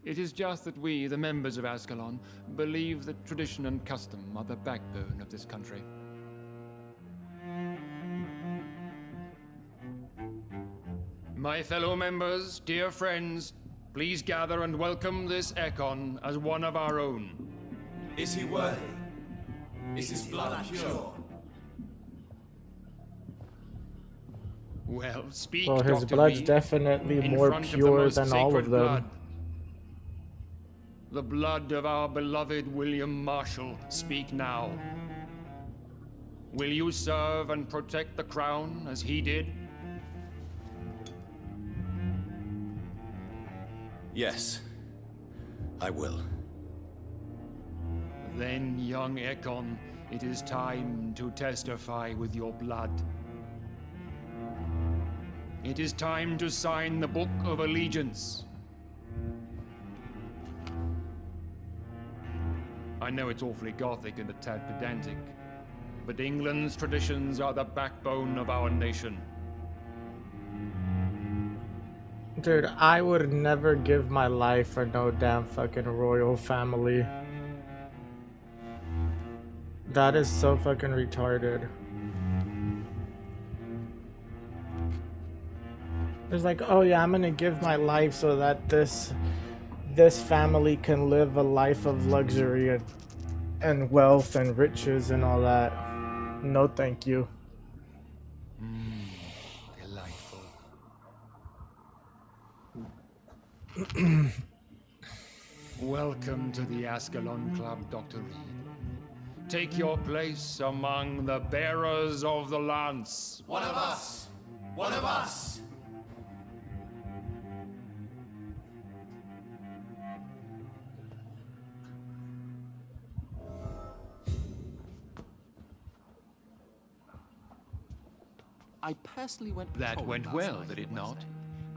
It is just that we, the members of Ascalon, believe that tradition and custom are the backbone of this country. My fellow members, dear friends, please gather and welcome this Ekon as one of our own. Is he worthy? Is his blood pure? Well, speak, Well, his Dr. blood's Reed, definitely in more front of the pure most than all sacred of them. blood. The blood of our beloved William Marshall, speak now. Will you serve and protect the crown as he did? Yes, I will. Then, young Ekon, it is time to testify with your blood. It is time to sign the Book of Allegiance. I know it's awfully gothic and a tad pedantic, but England's traditions are the backbone of our nation. Dude, I would never give my life for no damn fucking royal family. That is so fucking retarded. It's like, oh yeah, I'm gonna give my life so that this family can live a life of luxury and wealth and riches and all that. No thank you. Delightful. Welcome to the Ascalon Club, Dr. Reed. Take your place among the bearers of the lance. One of us! One of us! I personally went That patrolling went last well, night did in it West not? End,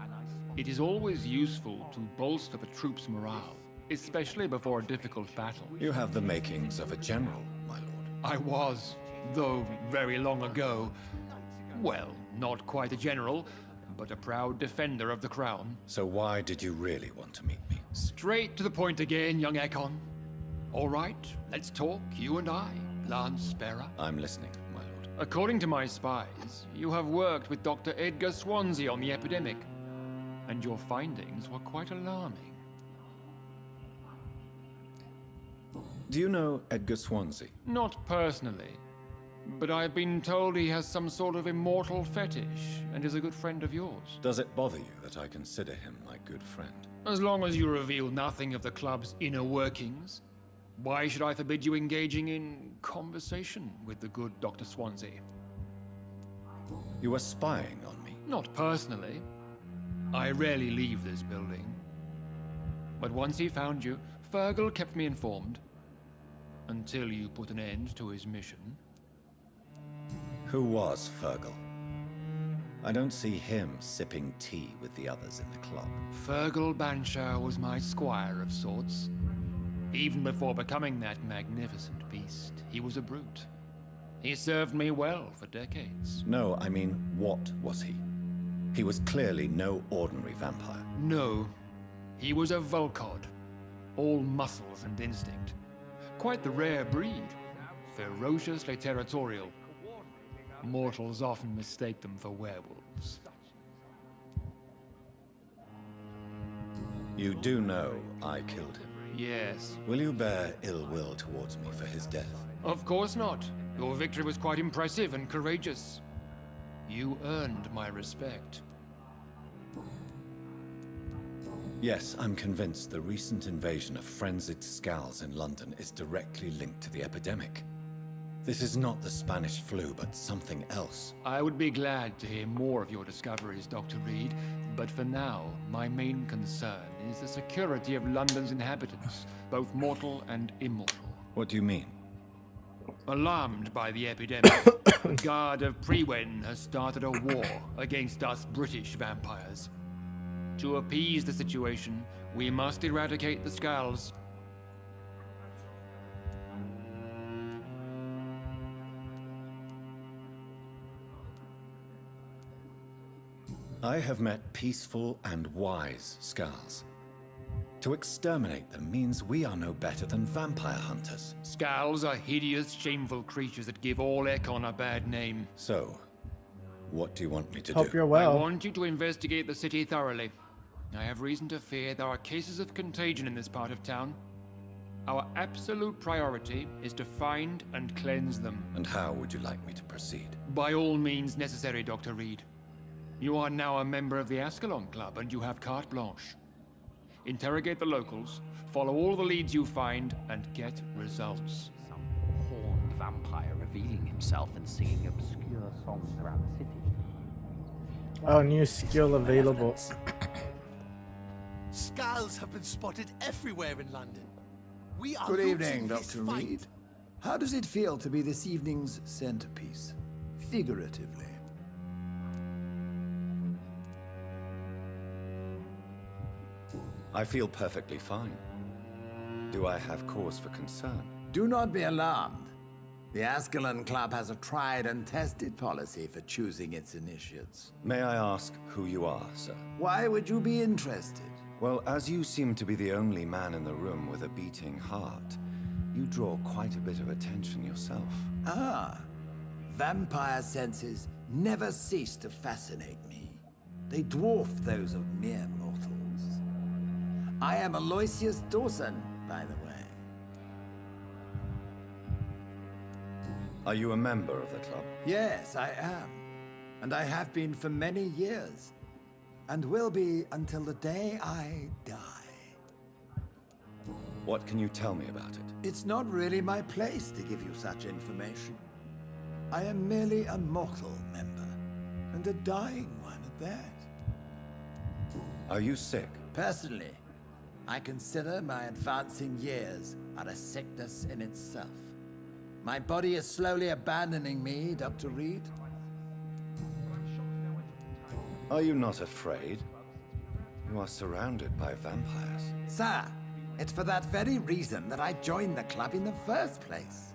and I spotted It is always useful to bolster the troops' morale, especially before a difficult battle. You have the makings of a general, my lord. I was, though very long ago. Well, not quite a general, but a proud defender of the crown. So why did you really want to meet me? Straight to the point again, young Ekon. All right, let's talk, you and I, Lance Bearer. I'm listening, my lord. According to my spies, you have worked with Dr. Edgar Swansea on the epidemic, and your findings were quite alarming. Do you know Edgar Swansea? Not personally, but I've been told he has some sort of immortal fetish and is a good friend of yours. Does it bother you that I consider him my good friend? As long as you reveal nothing of the club's inner workings, why should I forbid you engaging in conversation with the good Dr. Swansea? You were spying on me. Not personally. I rarely leave this building. But once he found you, Fergal kept me informed. Until you put an end to his mission. Who was Fergal? I don't see him sipping tea with the others in the club. Fergal Banshire was my squire of sorts. Even before becoming that magnificent beast, he was a brute. He served me well for decades. No, I mean, what was he? He was clearly no ordinary vampire. No, He was a Volkod, all muscles and instinct. Quite the rare breed, ferociously territorial. Mortals often mistake them for werewolves. You do know I killed him. Yes. Will you bear ill will towards me for his death? Of course not. Your victory was quite impressive and courageous. You earned my respect. Yes, I'm convinced the recent invasion of frenzied Skulls in London is directly linked to the epidemic. This is not the Spanish flu, but something else. I would be glad to hear more of your discoveries, Dr. Reed, but for now, my main concern is the security of London's inhabitants, both mortal and immortal. What do you mean? Alarmed by the epidemic, the Guard of Priwen has started a war against us British vampires. To appease the situation, we must eradicate the Skulls. I have met peaceful and wise Skulls. To exterminate them means we are no better than vampire hunters. Skulls are hideous, shameful creatures that give all Ekon a bad name. So, what do you want me to Hope do? you're well. I want you to investigate the city thoroughly. I have reason to fear there are cases of contagion in this part of town. Our absolute priority is to find and cleanse them. And how would you like me to proceed? By all means necessary, Dr. Reed. You are now a member of the Ascalon Club, and you have carte blanche. Interrogate the locals, follow all the leads you find, and get results. Some horned vampire revealing himself and singing obscure songs around the city. Oh, new skill available. Skulls have been spotted everywhere in London. We are Good losing evening, this Dr. fight. Reed. How does it feel to be this evening's centerpiece? Figuratively. I feel perfectly fine. Do I have cause for concern? Do not be alarmed. The Ascalon Club has a tried and tested policy for choosing its initiates. May I ask who you are, sir? Why would you be interested? Well, as you seem to be the only man in the room with a beating heart, you draw quite a bit of attention yourself. Ah, vampire senses never cease to fascinate me. They dwarf those of mere mortals. I am Aloysius Dawson, by the way. Are you a member of the club? Yes, I am. And I have been for many years. And will be until the day I die. What can you tell me about it? It's not really my place to give you such information. I am merely a mortal member, and a dying one at that. Are you sick? Personally, I consider my advancing years are a sickness in itself. My body is slowly abandoning me, Dr. Reed. Are you not afraid? You are surrounded by vampires. Sir, it's for that very reason that I joined the club in the first place.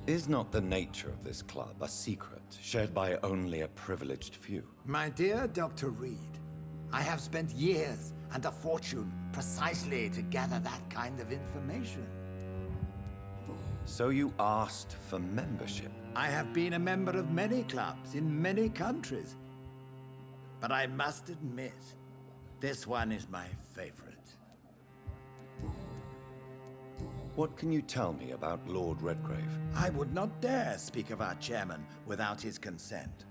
Is not the nature of this club a secret, shared by only a privileged few? My dear Dr. Reed, I have spent years and a fortune precisely to gather that kind of information. So you asked for membership? I have been a member of many clubs in many countries. But I must admit, this one is my favorite. What can you tell me about Lord Redgrave? I would not dare speak of our chairman without his consent.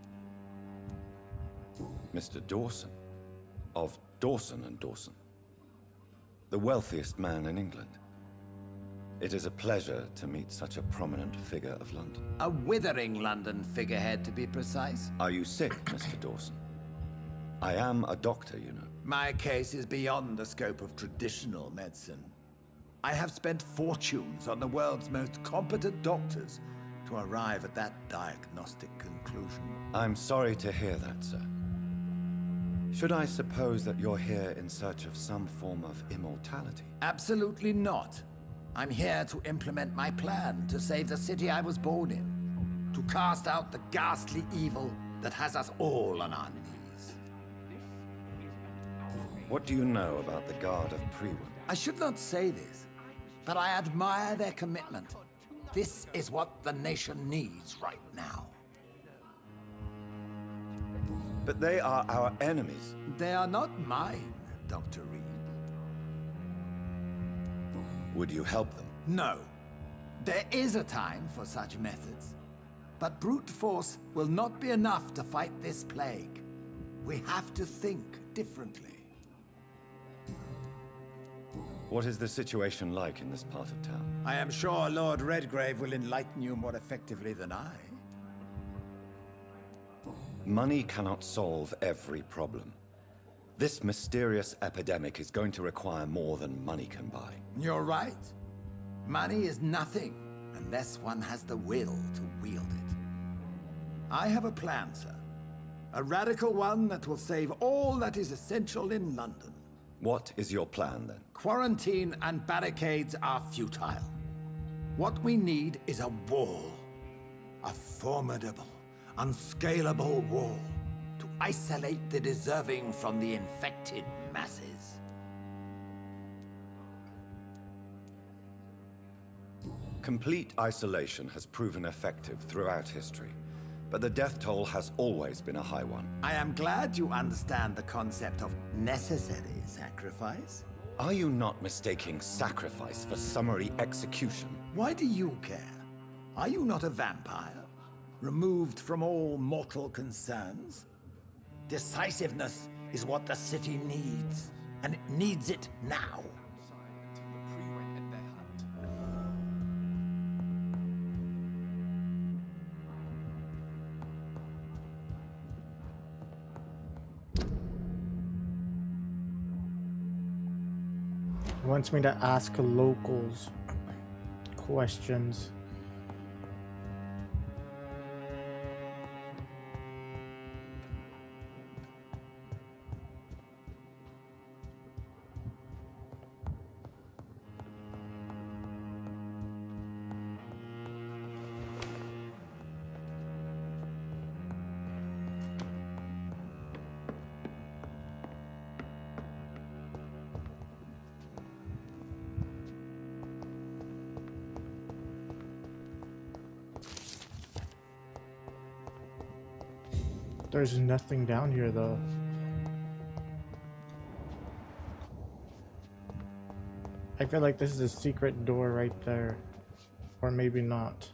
Mr. Dawson, of Dawson and Dawson, the wealthiest man in England. It is a pleasure to meet such a prominent figure of London. A withering London figurehead, to be precise. Are you sick, Mr. Dawson? I am a doctor, you know. My case is beyond the scope of traditional medicine. I have spent fortunes on the world's most competent doctors to arrive at that diagnostic conclusion. I'm sorry to hear that, sir. Should I suppose that you're here in search of some form of immortality? Absolutely not. I'm here to implement my plan to save the city I was born in. To cast out the ghastly evil that has us all on our knees. What do you know about the Guard of Priwen? I should not say this, but I admire their commitment. This is what the nation needs right now. But they are our enemies. They are not mine, Dr. Reed. Would you help them? No. There is a time for such methods. But brute force will not be enough to fight this plague. We have to think differently. What is the situation like in this part of town? I am sure Lord Redgrave will enlighten you more effectively than I. Money cannot solve every problem. This mysterious epidemic is going to require more than money can buy. You're right. Money is nothing unless one has the will to wield it. I have a plan, sir. A radical one that will save all that is essential in London. What is your plan, then? Quarantine and barricades are futile. What we need is a wall. A formidable, unscalable wall to isolate the deserving from the infected masses. Complete isolation has proven effective throughout history, but the death toll has always been a high one. I am glad you understand the concept of necessary sacrifice. Are you not mistaking sacrifice for summary execution? Why do you care? Are you not a vampire? Removed from all mortal concerns? Decisiveness is what the city needs, and it needs it now. He wants me to ask locals questions. There's nothing down here though. I feel like this is a secret door right there. Or maybe not.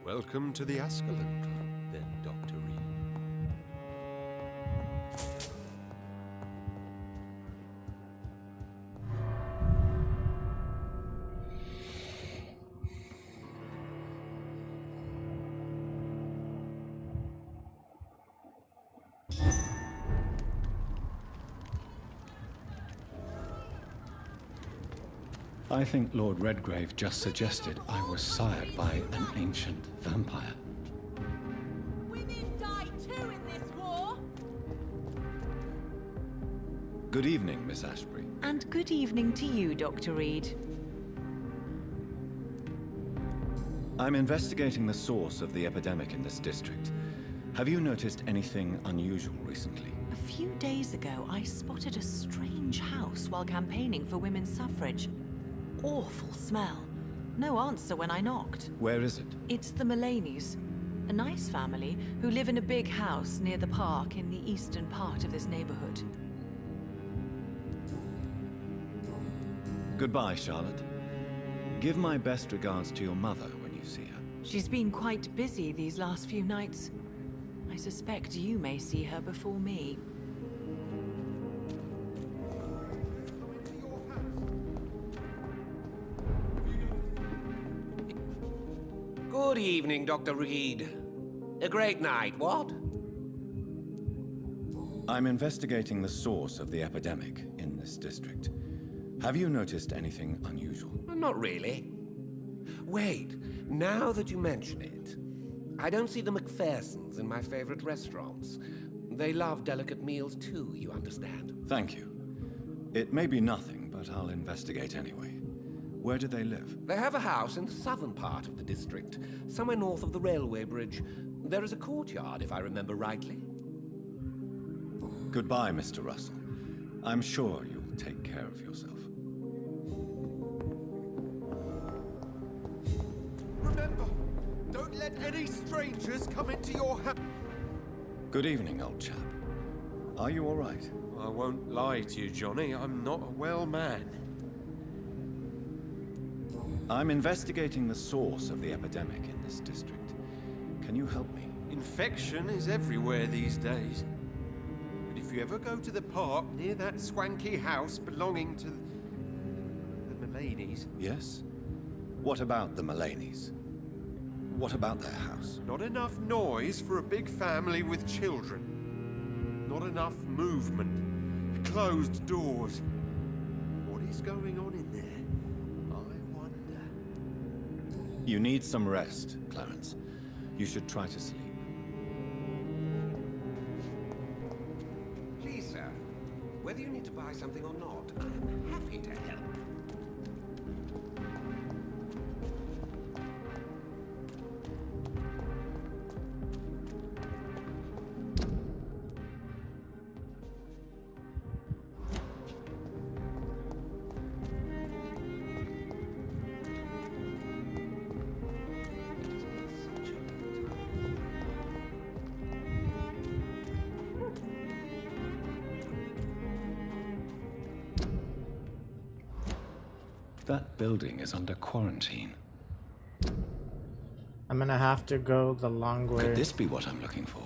Welcome to the Ascalon Club, then, Dr. Reed. I think Lord Redgrave just suggested I was sired by an ancient vampire. Women die too in this war. Good evening, Miss Ashbury. And good evening to you, Dr. Reed. I'm investigating the source of the epidemic in this district. Have you noticed anything unusual recently? A few days ago, I spotted a strange house while campaigning for women's suffrage. Awful smell. No answer when I knocked. Where is it? It's the Mullaneys, a nice family who live in a big house near the park in the eastern part of this neighborhood. Goodbye, Charlotte. Give my best regards to your mother when you see her. She's been quite busy these last few nights. I suspect you may see her before me. Good evening, Dr. Reed. A great night, what? I'm investigating the source of the epidemic in this district. Have you noticed anything unusual? Not really. Wait, now that you mention it, I don't see the McPhersons in my favorite restaurants. They love delicate meals too, you understand? Thank you. It may be nothing, but I'll investigate anyway. Where do they live? They have a house in the southern part of the district, somewhere north of the railway bridge. There is a courtyard, if I remember rightly. Goodbye, Mr. Russell. I'm sure you'll take care of yourself. Remember, don't let any strangers come into your house. Good evening, old chap. Are you all right? I won't lie to you, Johnny. I'm not a well man. I'm investigating the source of the epidemic in this district. Can you help me? Infection is everywhere these days. But if you ever go to the park near that swanky house belonging to the Mullaneys... Yes? What about the Mullaneys? What about their house? Not enough noise for a big family with children. Not enough movement. Closed doors. What is going on in there? I wonder. You need some rest, Clarence. You should try to sleep. Please, sir, whether you need to buy something or not, I'm happy to help. That building is under quarantine. I'm gonna have to go the long way. Could this be what I'm looking for?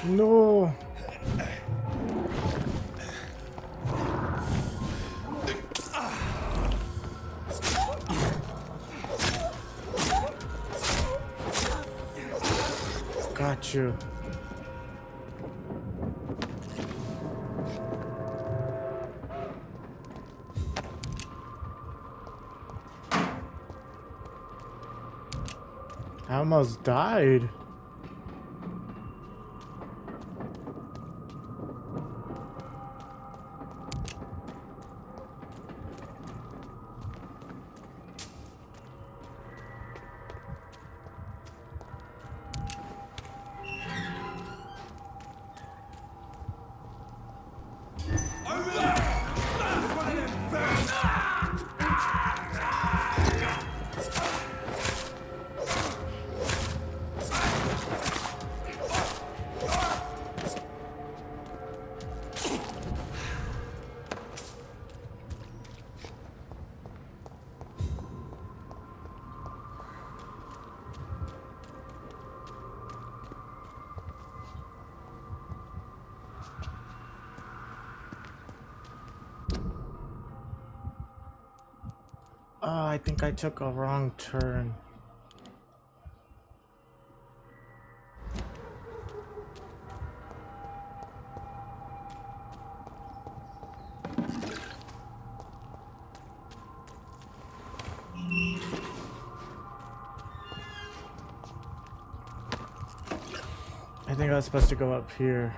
No. Got you. I almost died. Oh, I think I took a wrong turn. I think I was supposed to go up here.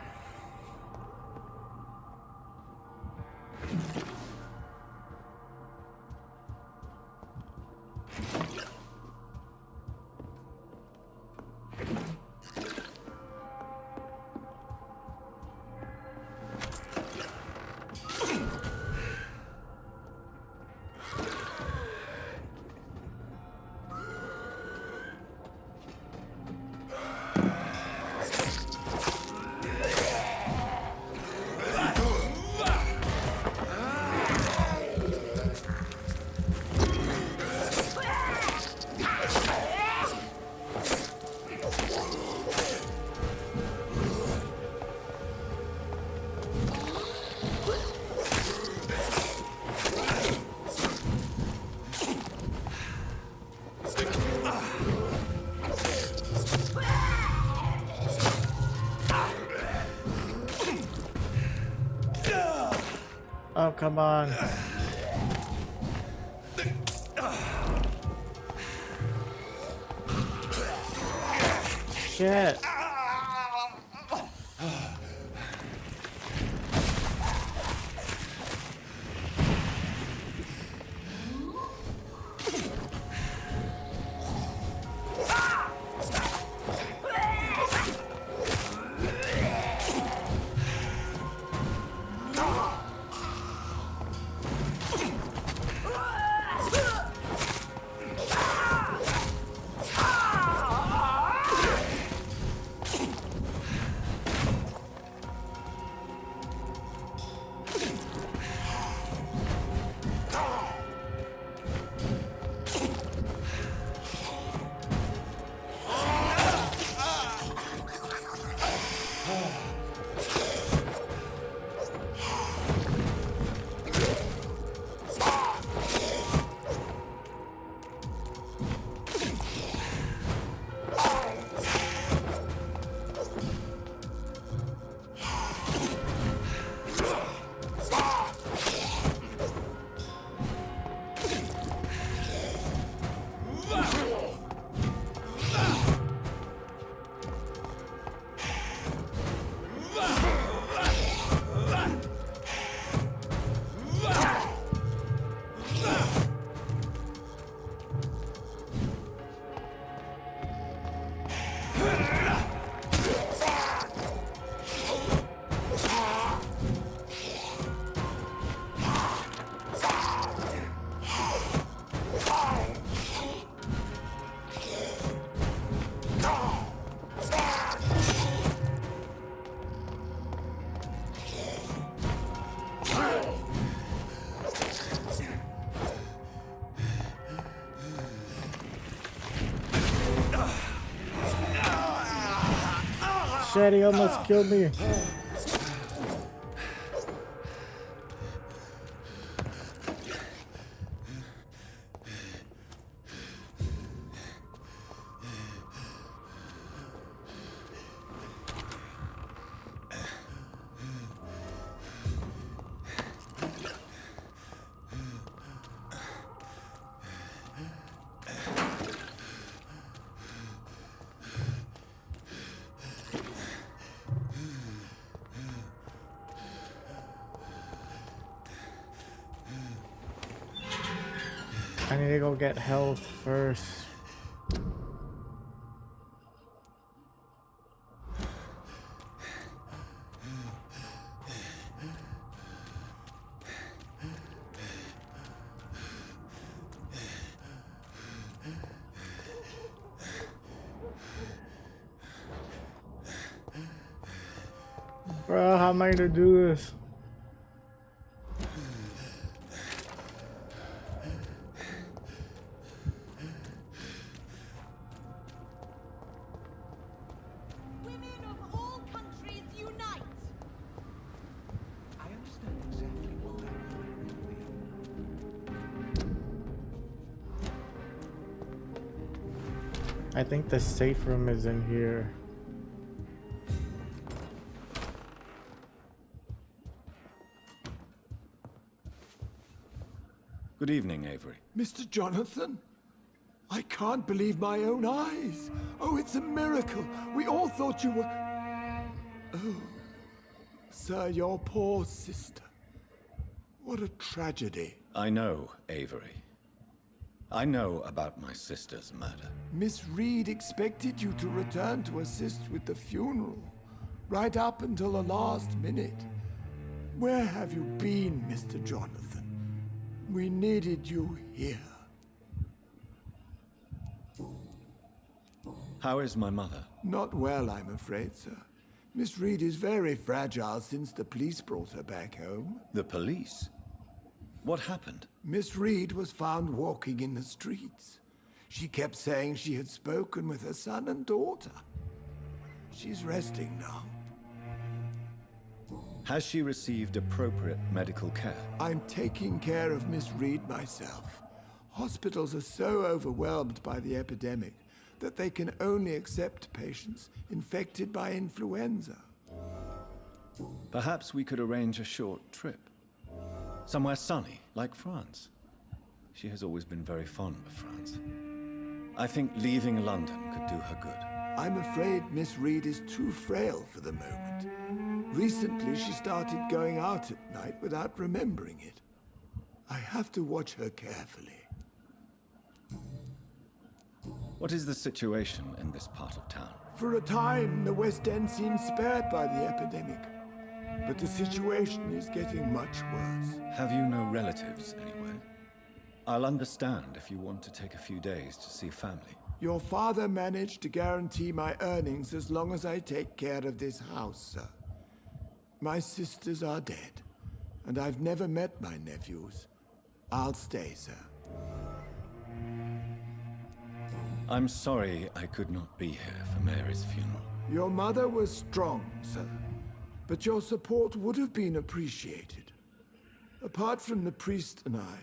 Oh, come on. Shit. Shit, he almost killed me. I need to go get health first. Bro, how am I gonna do this? Women of all countries unite! I understand exactly what that will be. I think the safe room is in here. Good evening, Avery. Mr. Jonathan? I can't believe my own eyes. Oh, it's a miracle. We all thought you were... Oh, sir, your poor sister. What a tragedy. I know, Avery. I know about my sister's murder. Miss Reed expected you to return to assist with the funeral, right up until the last minute. Where have you been, Mr. Jonathan? We needed you here. How is my mother? Not well, I'm afraid, sir. Miss Reed is very fragile since the police brought her back home. The police? What happened? Miss Reed was found walking in the streets. She kept saying she had spoken with her son and daughter. She's resting now. Has she received appropriate medical care? I'm taking care of Miss Reed myself. Hospitals are so overwhelmed by the epidemic that they can only accept patients infected by influenza. Perhaps we could arrange a short trip. Somewhere sunny, like France. She has always been very fond of France. I think leaving London could do her good. I'm afraid Miss Reed is too frail for the moment. Recently, she started going out at night without remembering it. I have to watch her carefully. What is the situation in this part of town? For a time, the West End seemed spared by the epidemic. But the situation is getting much worse. Have you no relatives anywhere? I'll understand if you want to take a few days to see family. Your father managed to guarantee my earnings as long as I take care of this house, sir. My sisters are dead, and I've never met my nephews. I'll stay, sir. I'm sorry I could not be here for Mary's funeral. Your mother was strong, sir, but your support would have been appreciated. Apart from the priest and I,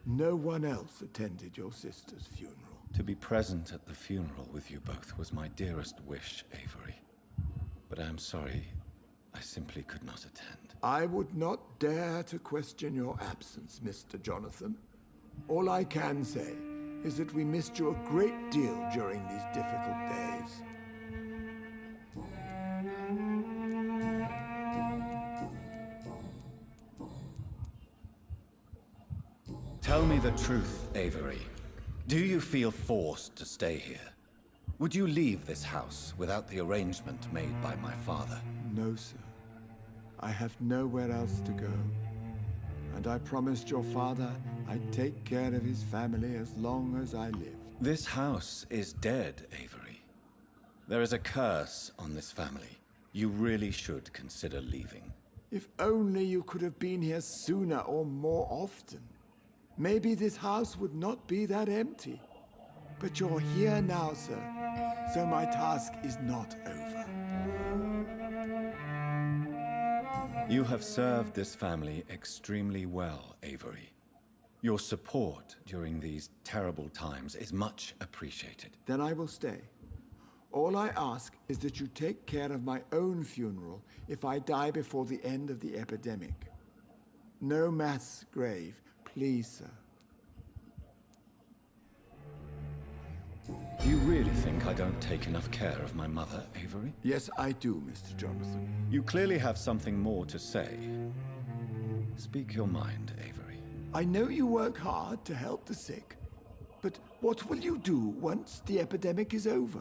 no one else attended your sister's funeral. To be present at the funeral with you both was my dearest wish, Avery. But I am sorry, I simply could not attend. I would not dare to question your absence, Mr. Jonathan. All I can say is that we missed you a great deal during these difficult days. Tell me the truth, Avery. Do you feel forced to stay here? Would you leave this house without the arrangement made by my father? No, sir. I have nowhere else to go. And I promised your father I'd take care of his family as long as I live. This house is dead, Avery. There is a curse on this family. You really should consider leaving. If only you could have been here sooner or more often. Maybe this house would not be that empty. But you're here now, sir, so my task is not over. You have served this family extremely well, Avery. Your support during these terrible times is much appreciated. Then I will stay. All I ask is that you take care of my own funeral if I die before the end of the epidemic. No mass grave, please, sir. You really think I don't take enough care of my mother, Avery? Yes, I do, Mr. Jonathan. You clearly have something more to say. Speak your mind, Avery. I know you work hard to help the sick, but what will you do once the epidemic is over?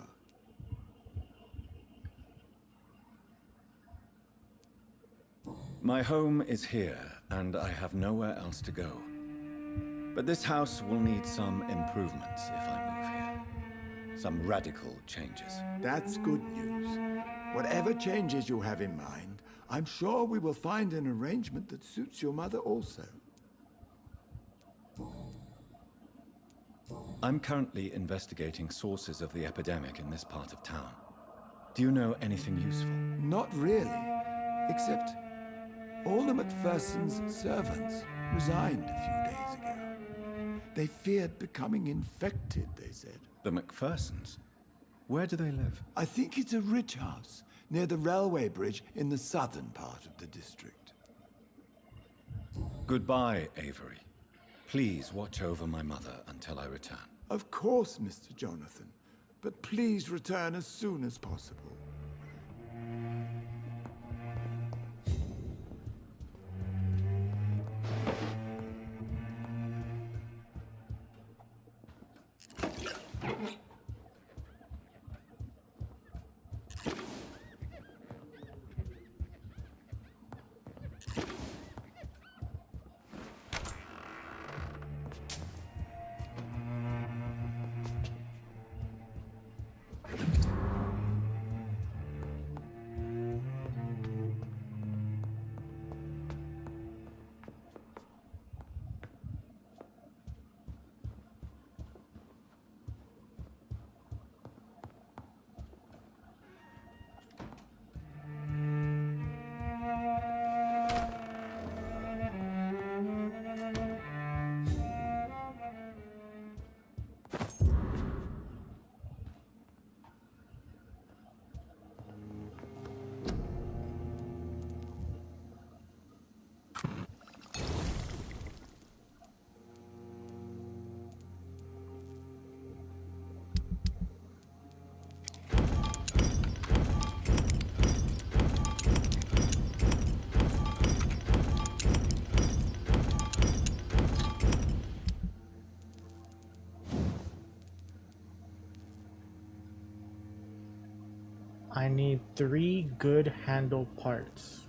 My home is here, and I have nowhere else to go. But this house will need some improvements if I move here. Some radical changes. That's good news. Whatever changes you have in mind, I'm sure we will find an arrangement that suits your mother also. I'm currently investigating sources of the epidemic in this part of town. Do you know anything useful? Not really, except all the Macpherson's servants resigned a few days ago. They feared becoming infected, they said. The Macphersons? Where do they live? I think it's a rich house near the railway bridge in the southern part of the district. Goodbye, Avery. Please watch over my mother until I return. Of course, Mr. Jonathan. But please return as soon as possible. I need 3 good handle parts.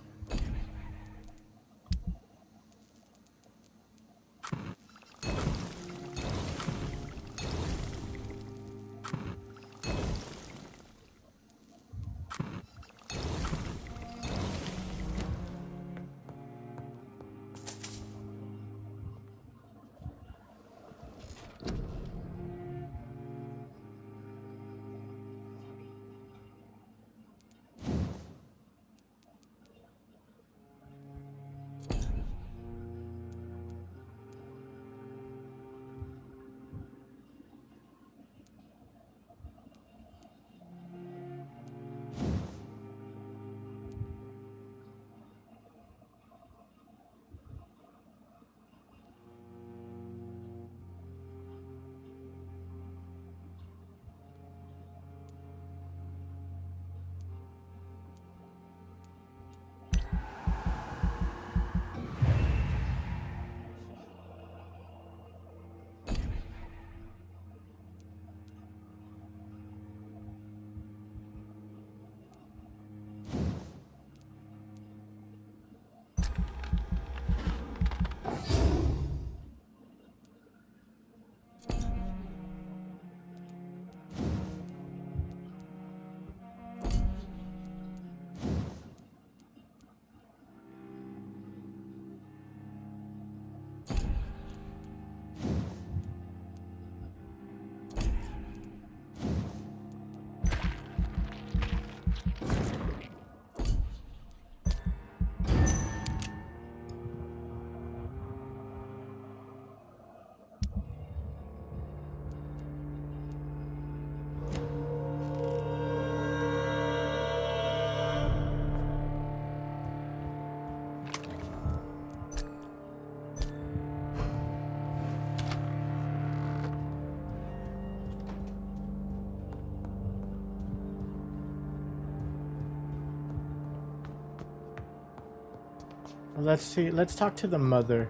Let's see. Let's talk to the mother.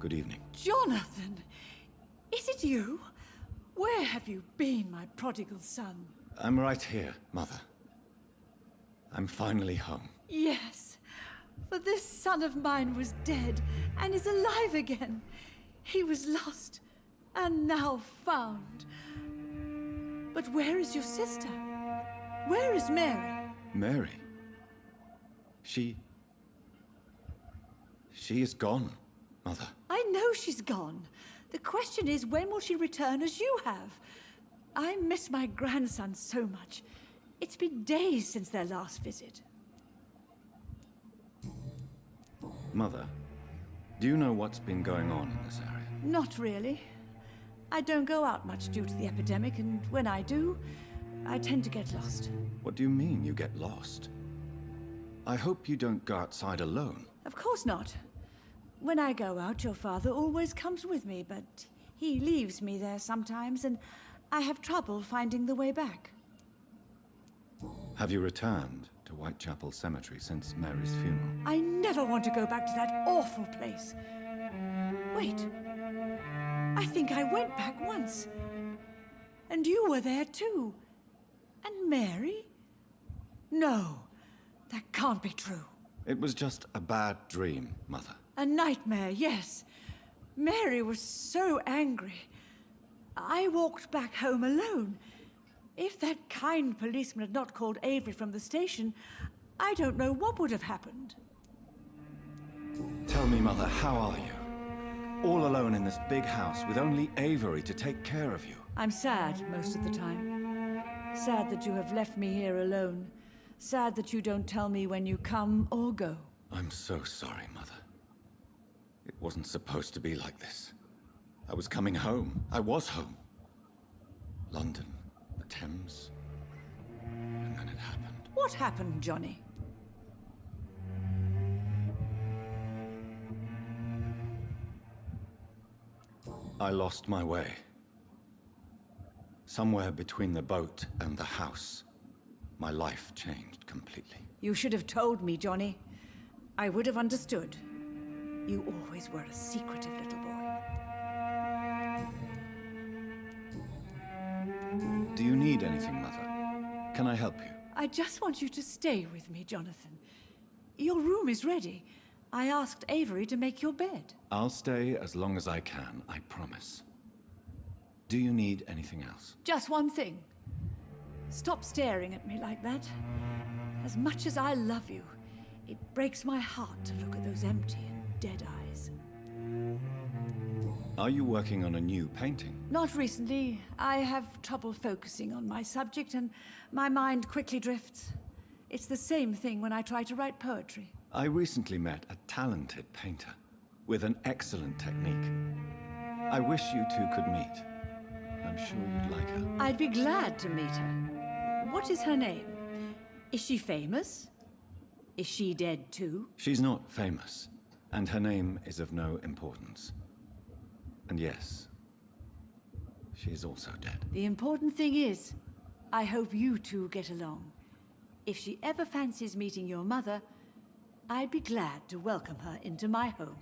Good evening. Jonathan! Is it you? Where have you been, my prodigal son? I'm right here, Mother. I'm finally home. Yes, for this son of mine was dead and is alive again. He was lost and now found. But where is your sister? Where is Mary? Mary? She is gone, Mother. I know she's gone. The question is, when will she return as you have? I miss my grandson so much. It's been days since their last visit. Mother, do you know what's been going on in this area? Not really. I don't go out much due to the epidemic, and when I do, I tend to get lost. What do you mean you get lost? I hope you don't go outside alone. Of course not. When I go out, your father always comes with me, but he leaves me there sometimes, and I have trouble finding the way back. Have you returned to Whitechapel Cemetery since Mary's funeral? I never want to go back to that awful place. Wait. I think I went back once. And you were there too. And Mary? No, that can't be true. It was just a bad dream, Mother. A nightmare, yes. Mary was so angry. I walked back home alone. If that kind policeman had not called Avery from the station, I don't know what would have happened. Tell me, Mother, how are you? All alone in this big house with only Avery to take care of you. I'm sad most of the time. Sad that you have left me here alone. Sad that you don't tell me when you come or go. I'm so sorry, Mother. It wasn't supposed to be like this. I was coming home. I was home. London, the Thames, and then it happened. What happened, Johnny? I lost my way. Somewhere between the boat and the house, my life changed completely. You should have told me, Johnny. I would have understood. You always were a secretive little boy. Do you need anything, Mother? Can I help you? I just want you to stay with me, Jonathan. Your room is ready. I asked Avery to make your bed. I'll stay as long as I can, I promise. Do you need anything else? Just one thing. Stop staring at me like that. As much as I love you, it breaks my heart to look at those empty and dead eyes. Are you working on a new painting? Not recently. I have trouble focusing on my subject, and my mind quickly drifts. It's the same thing when I try to write poetry. I recently met a talented painter with an excellent technique. I wish you two could meet. I'm sure you'd like her. I'd be glad to meet her. What is her name? Is she famous? Is she dead too? She's not famous, and her name is of no importance. And yes, she is also dead. The important thing is, I hope you two get along. If she ever fancies meeting your mother, I'd be glad to welcome her into my home.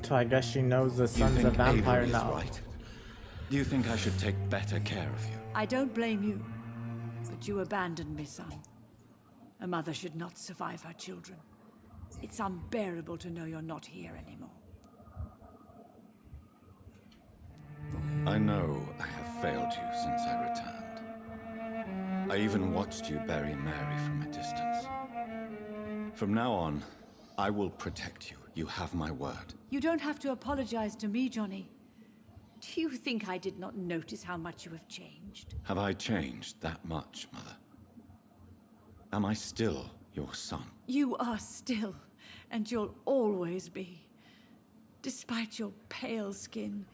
So I guess she knows the You son's think a vampire Avery is now. right? Do you think I should take better care of you? I don't blame you, but you abandoned me, son. A mother should not survive her children. It's unbearable to know you're not here anymore. I know I have failed you since I returned. I even watched you bury Mary from a distance. From now on, I will protect you. You have my word. You don't have to apologize to me, Johnny. Do you think I did not notice how much you have changed? Have I changed that much, Mother? Am I still your son? You are still, and you'll always be. Despite your pale skin,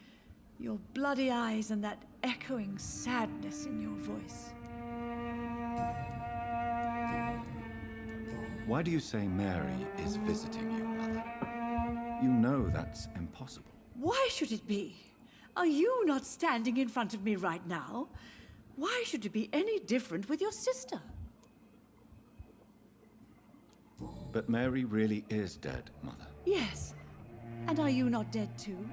your bloody eyes, and that echoing sadness in your voice. Why do you say Mary is visiting you, Mother? You know that's impossible. Why should it be? Are you not standing in front of me right now? Why should it be any different with your sister? But Mary really is dead, Mother. Yes, And are you not dead too?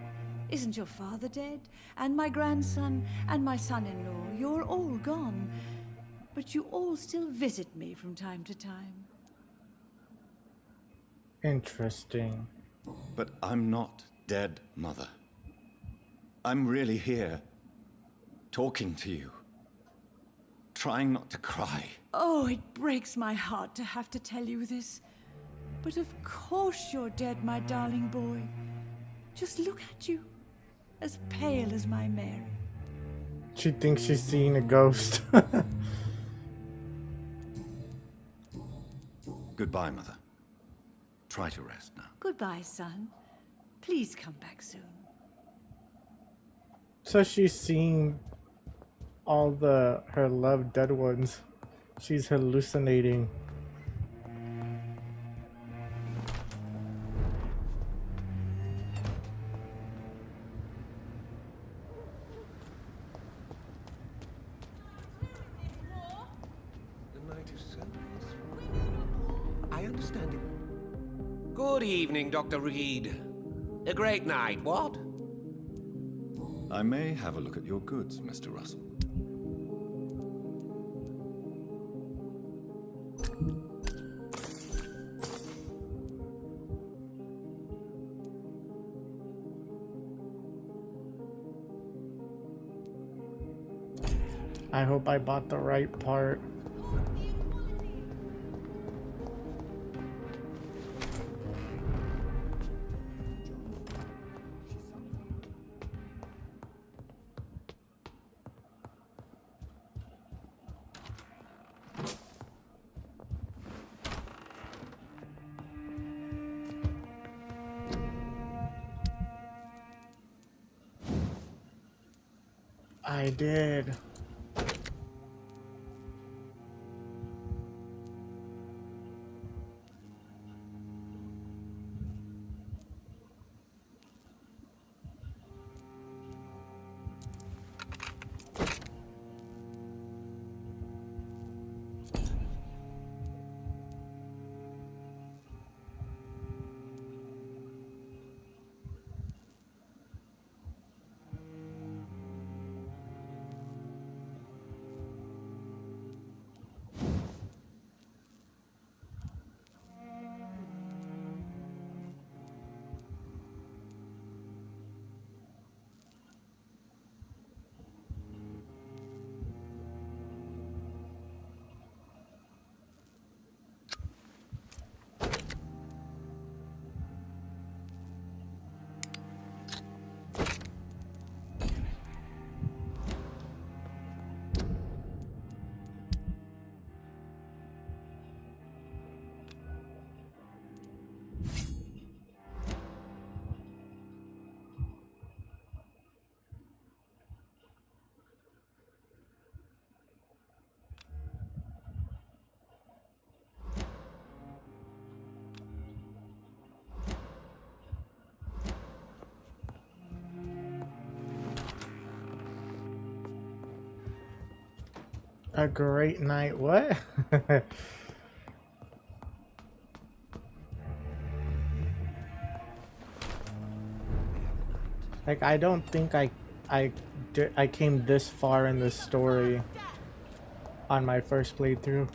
Isn't your father dead? And my grandson? And my son-in-law? You're all gone. But you all still visit me from time to time. Interesting. But I'm not dead, Mother. I'm really here, talking to you, trying not to cry. Oh, it breaks my heart to have to tell you this. But of course you're dead, my darling boy. Just look at you, as pale as my Mary. She thinks she's seeing a ghost. Goodbye, Mother. Try to rest now. Goodbye, son. Please come back soon. So she's seeing all her loved dead ones. She's hallucinating. The night is so peaceful. I understand it. Good evening, Dr. Reed. A great night, what? I may have a look at your goods, Mr. Russell. I hope I bought the right part. I did. A great night. What? Like, I don't think I came this far in this story on my first playthrough.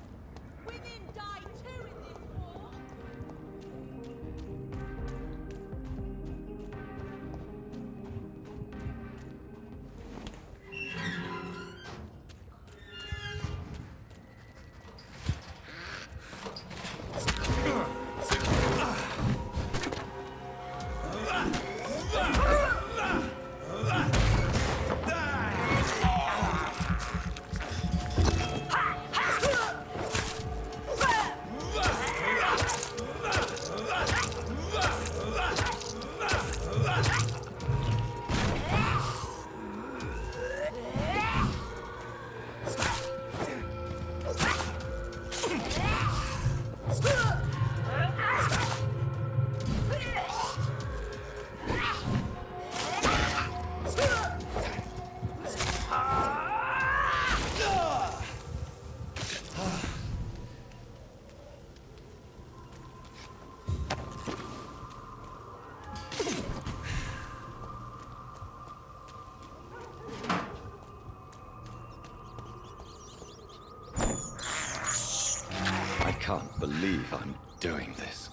believe I'm doing this.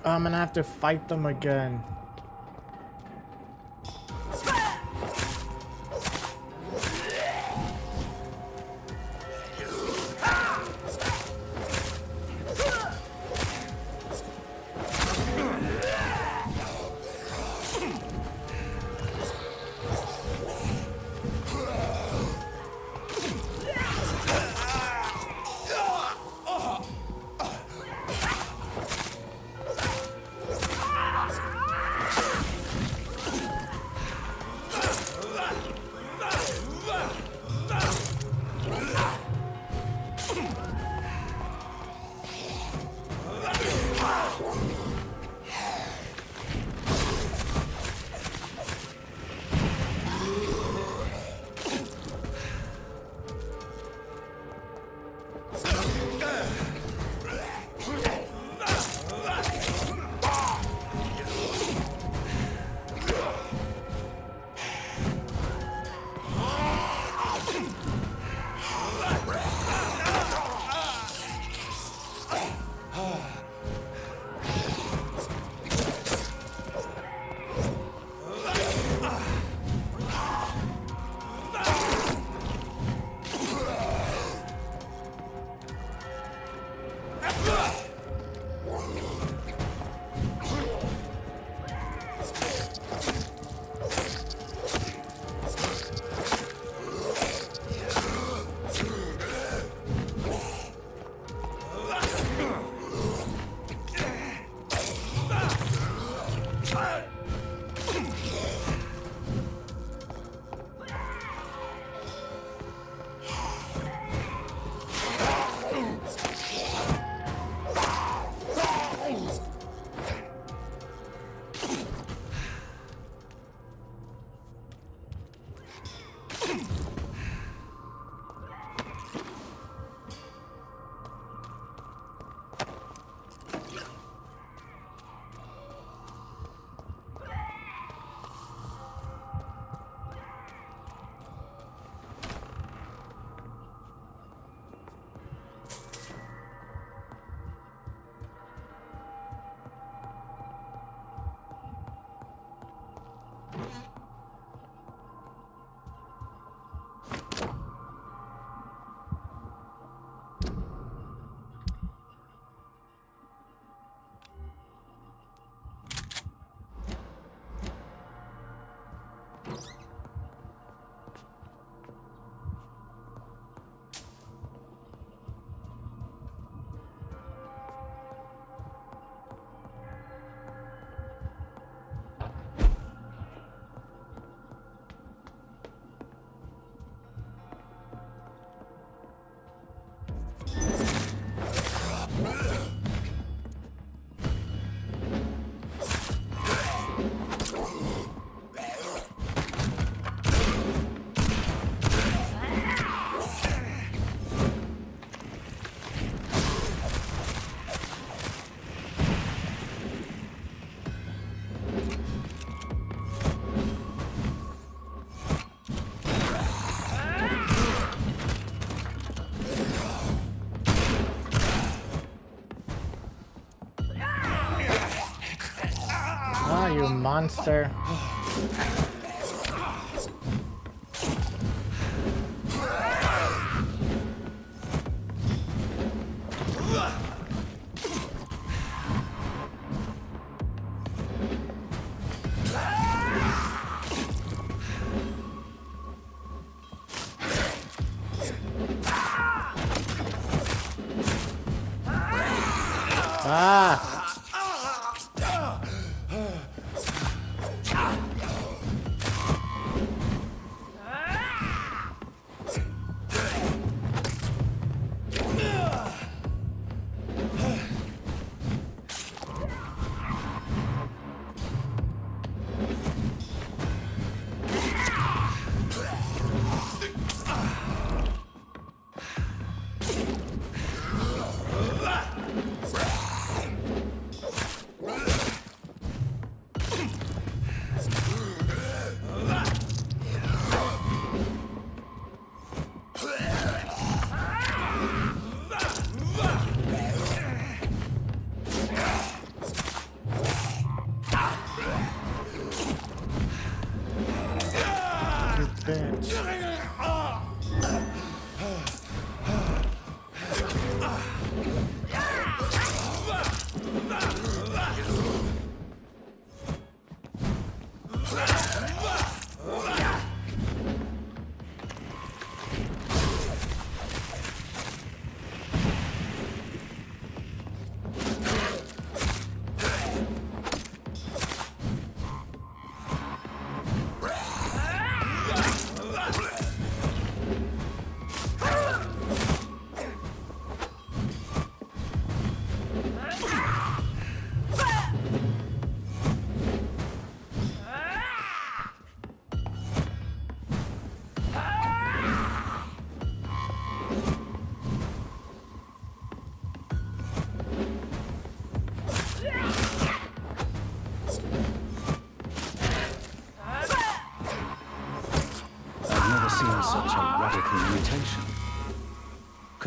I'm gonna have to fight them again. You monster. Ah!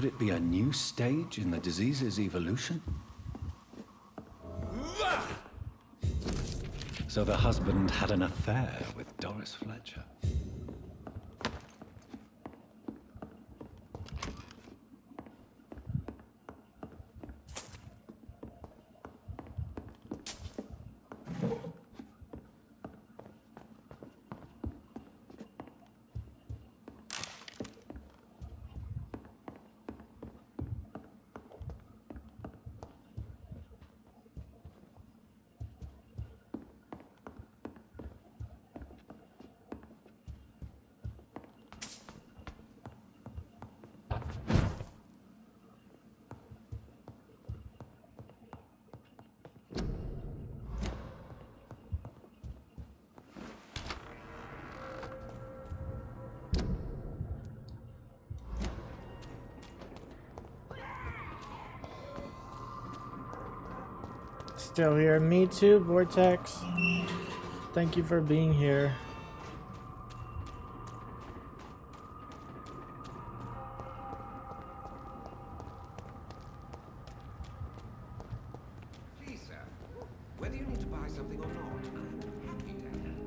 Could it be a new stage in the disease's evolution? So the husband had an affair with Doris Fletcher. Still here. Me too, Vortex. Thank you for being here. Please, sir, whether you need to buy something or not, I'm happy to help.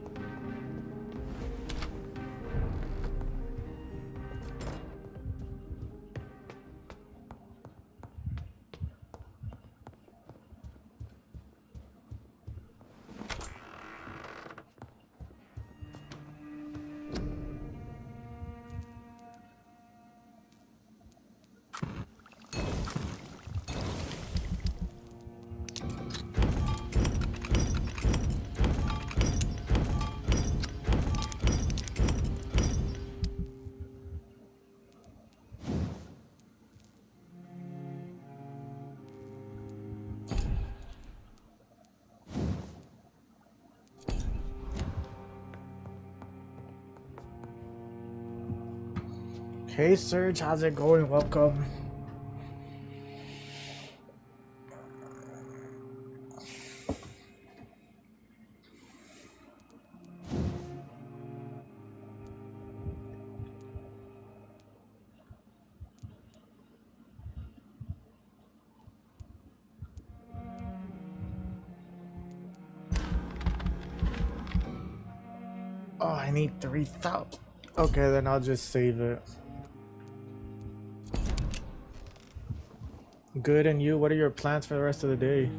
Hey Serge, how's it going? Welcome. Oh, I need 3,000. Okay, then I'll just save it. Good, and you? What are your plans for the rest of the day?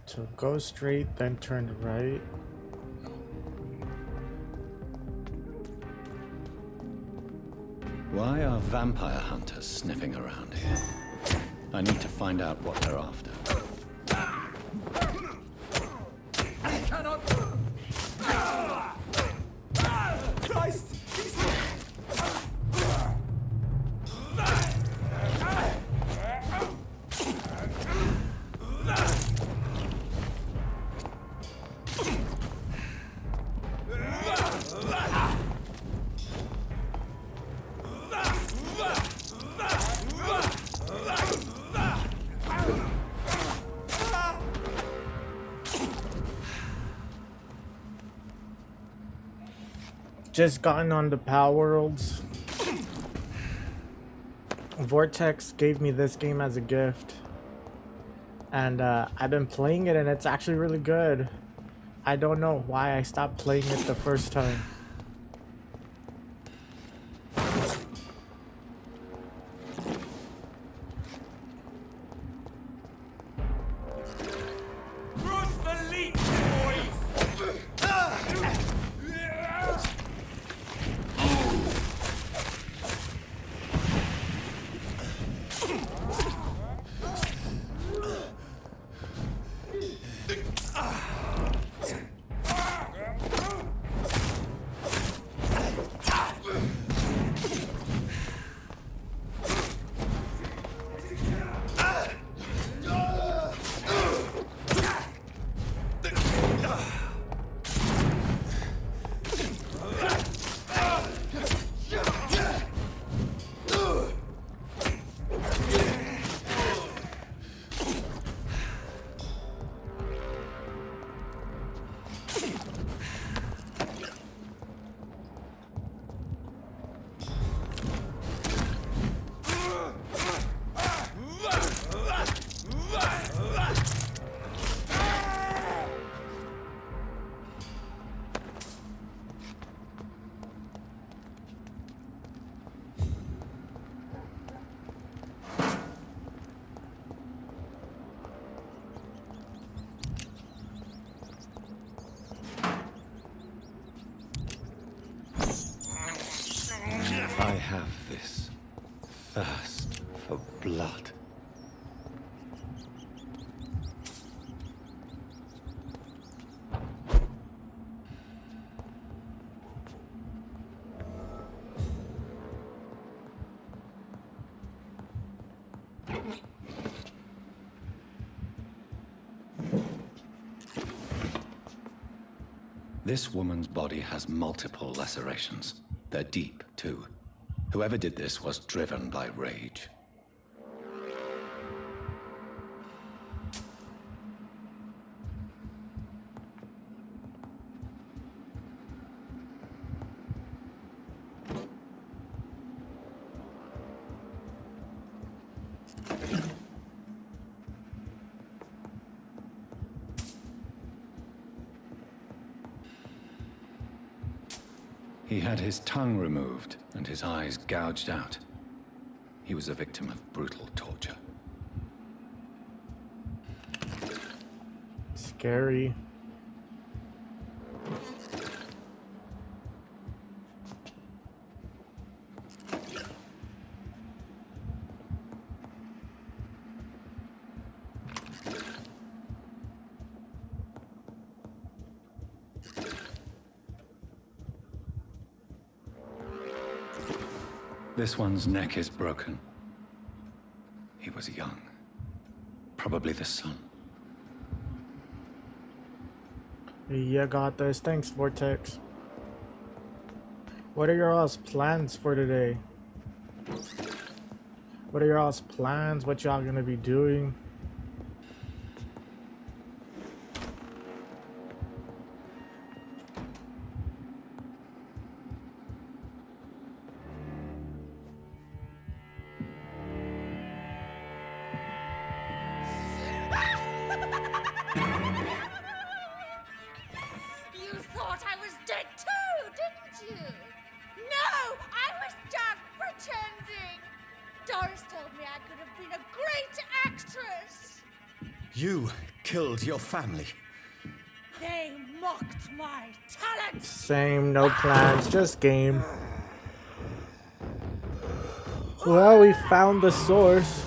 So go straight, then turn right. Why are vampire hunters sniffing around here? I need to find out what they're after. I cannot. Christ! Just gotten on the Power Worlds. Vortex gave me this game as a gift. And I've been playing it and it's actually really good. I don't know why I stopped playing it the first time. This woman's body has multiple lacerations. They're deep, too. Whoever did this was driven by rage. He had his tongue removed and his eyes gouged out. He was a victim of brutal torture. Scary. This one's neck is broken. He was young. Probably the son. Yeah, got this. Thanks, Vortex. What are your all's plans for today? What are your all's plans? What y'all gonna be doing? You thought I was dead too, didn't you? No, I was just pretending. Doris told me I could have been a great actress. You killed your family. They mocked my talent. Same, no plans, just game. Well, we found the source.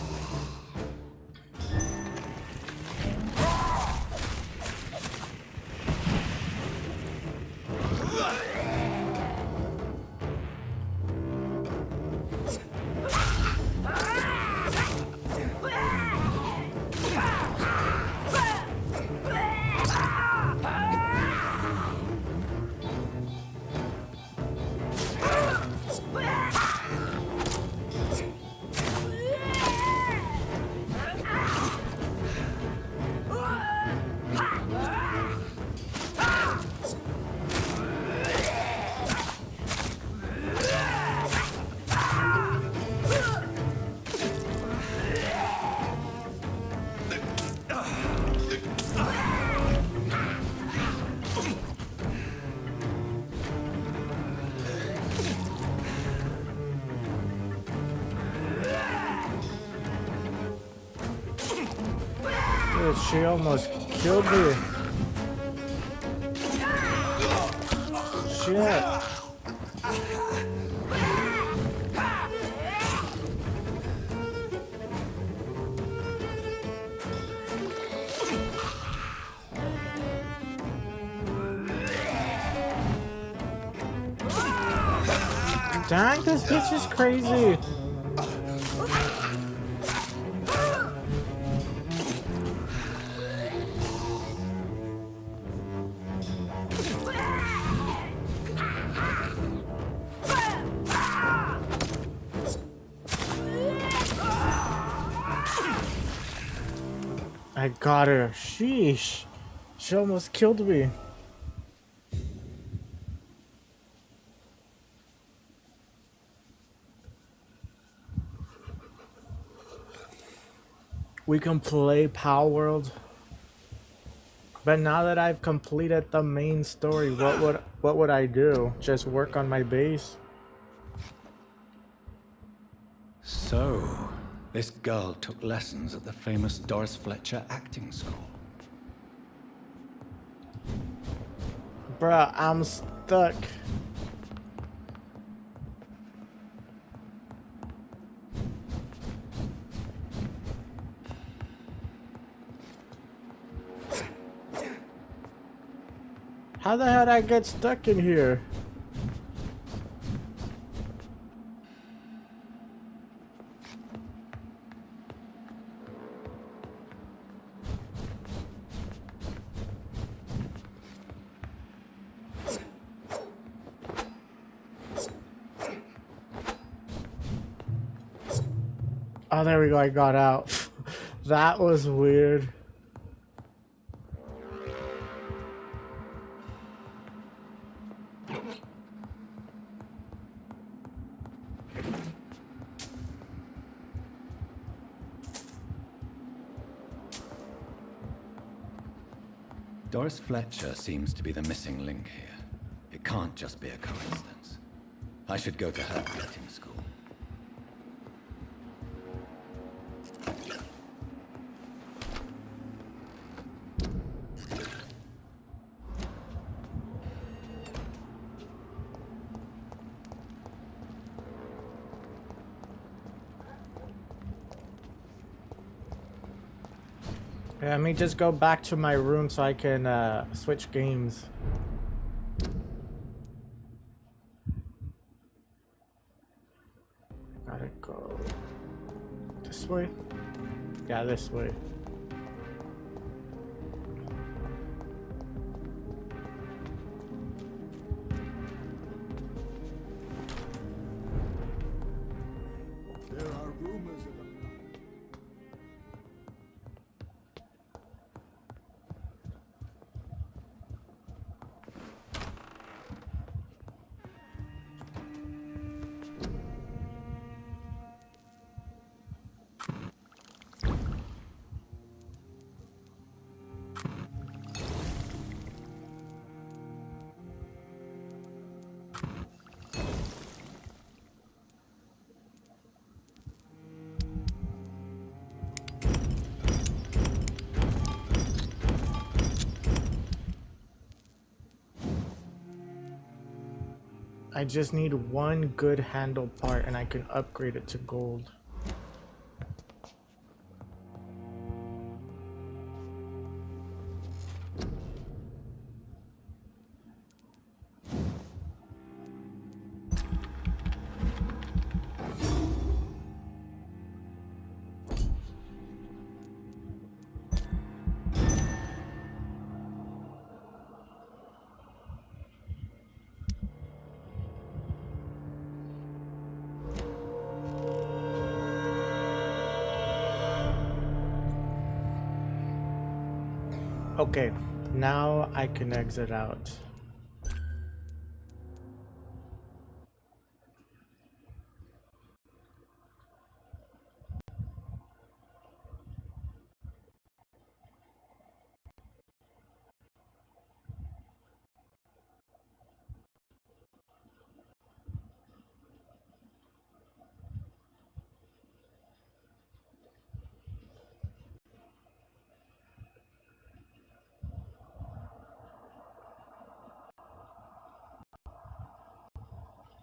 Dude, she almost killed me. Shit. Dang, this bitch is crazy. I got her. Sheesh. She almost killed me. We can play Power World. But now that I've completed the main story, what would I do? Just work on my base? So, this girl took lessons at the famous Doris Fletcher acting school. Bruh, I'm stuck. How the hell did I get stuck in here? Oh, there we go. I got out. That was weird. Doris Fletcher seems to be the missing link here. It can't just be a coincidence. I should go to her petting school. Yeah, let me just go back to my room so I can switch games. Gotta go this way? Yeah, this way. There are rumors of a... I just need one good handle part and I can upgrade it to gold. Okay, now I can exit out.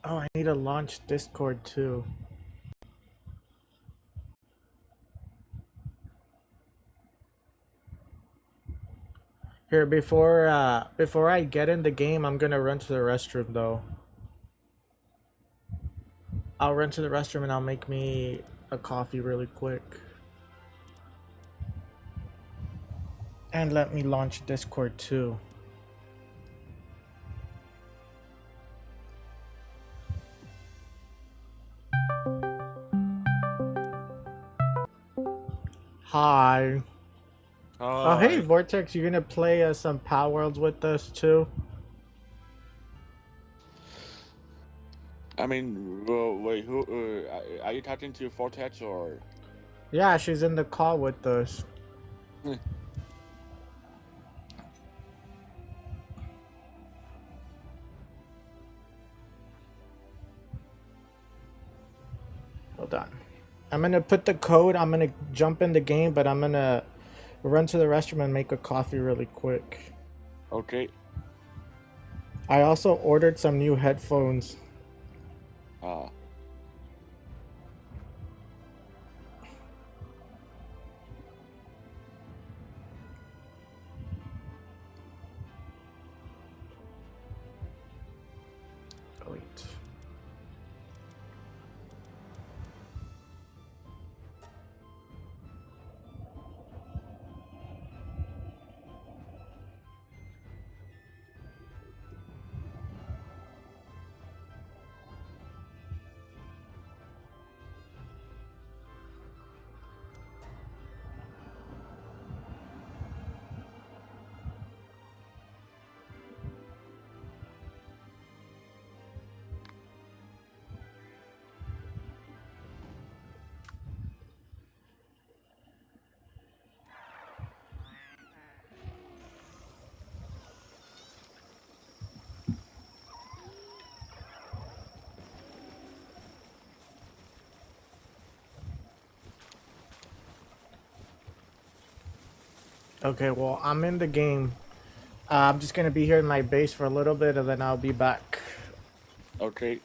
Oh, I need to launch Discord too. Here, before I get in the game, I'm gonna run to the restroom though. I'll run to the restroom and I'll make me a coffee really quick. And let me launch Discord too. Hi. Oh, hey, Vortex, you gonna play some Power Worlds with us too? I mean, wait, who, are you talking to Vortex or? Yeah, she's in the call with us. Hold on. I'm gonna put the code, I'm gonna jump in the game, but I'm gonna run to the restroom and make a coffee really quick. Okay. I also ordered some new headphones. Wait. Okay, well, I'm in the game. I'm just gonna be here in my base for a little bit, and then I'll be back. Okay.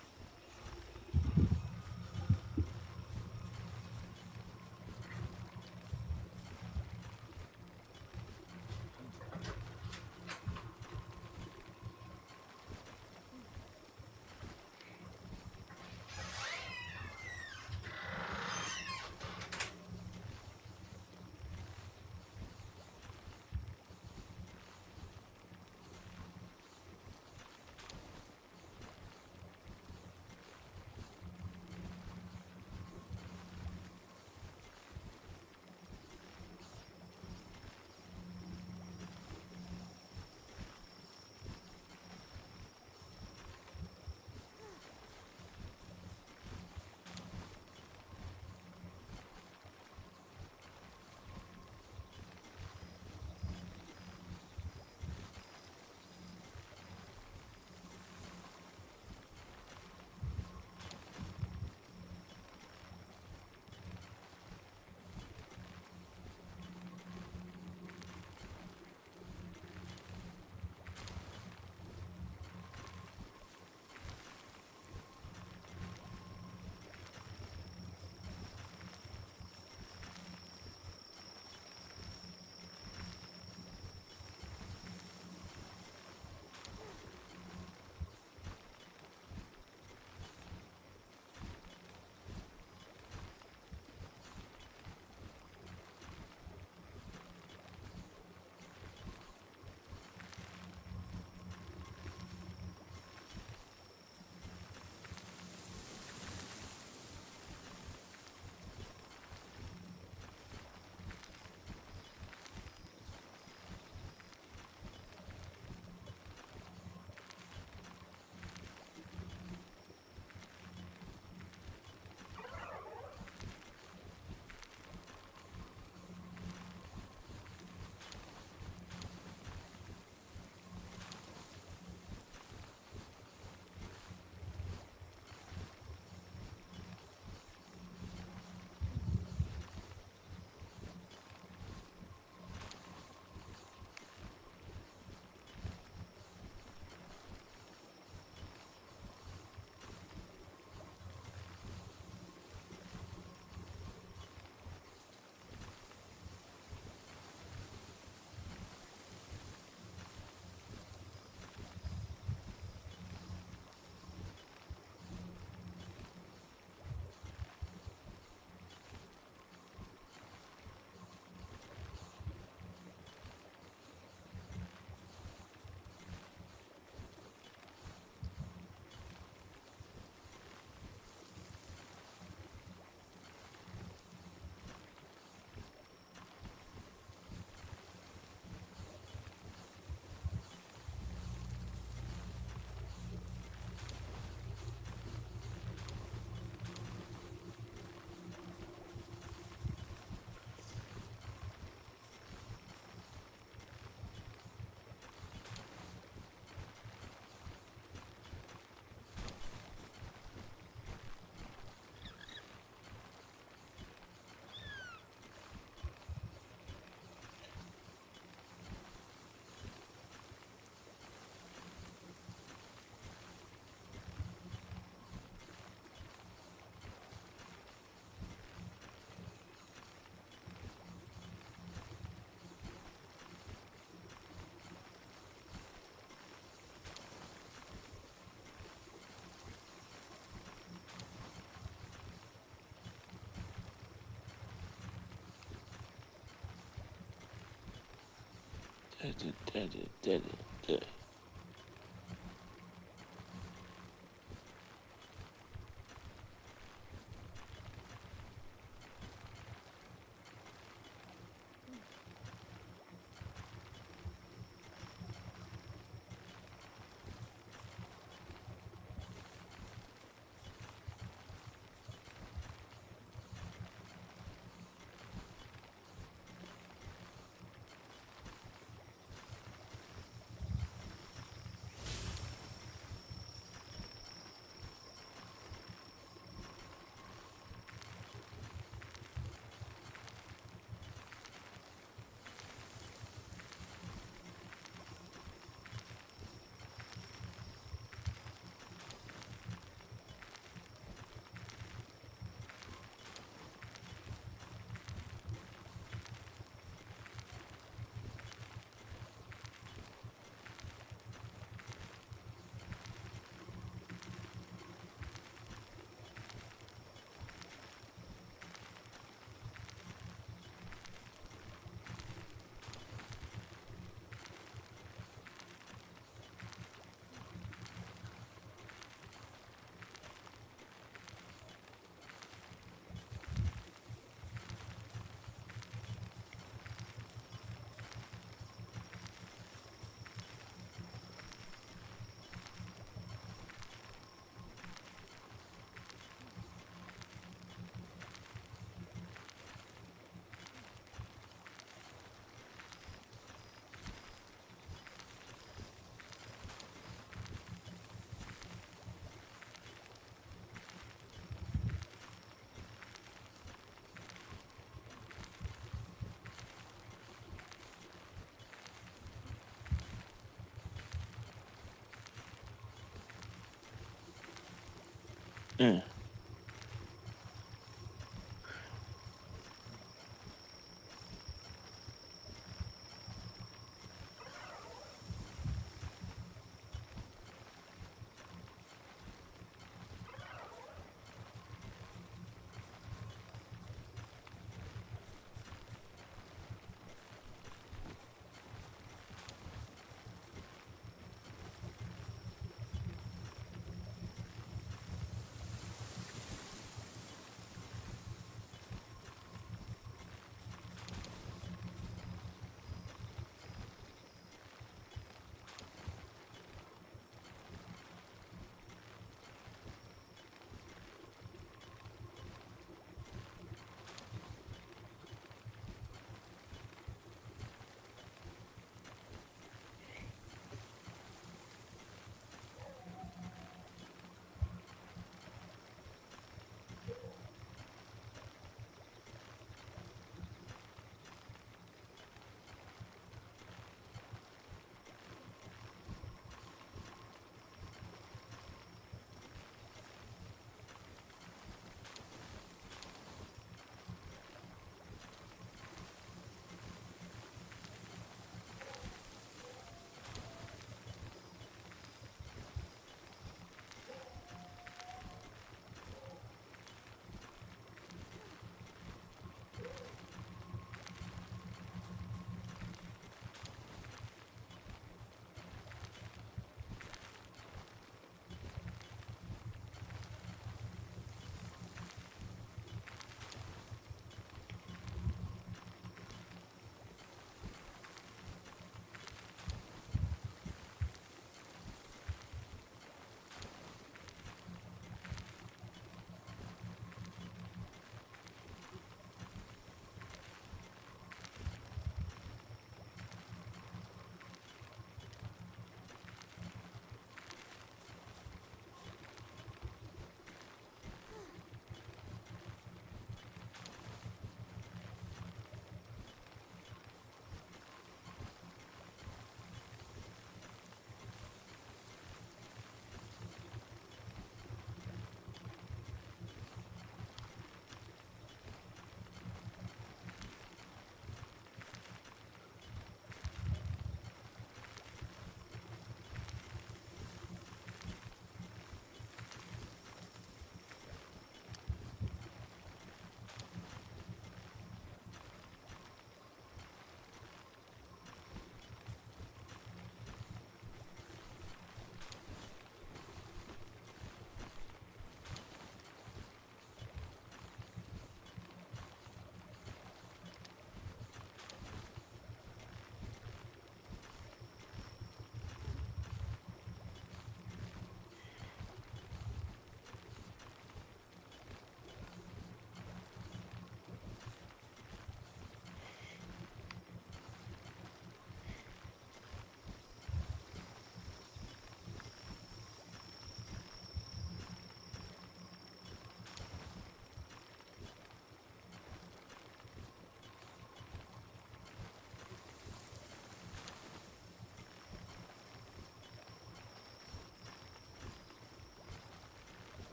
Yeah.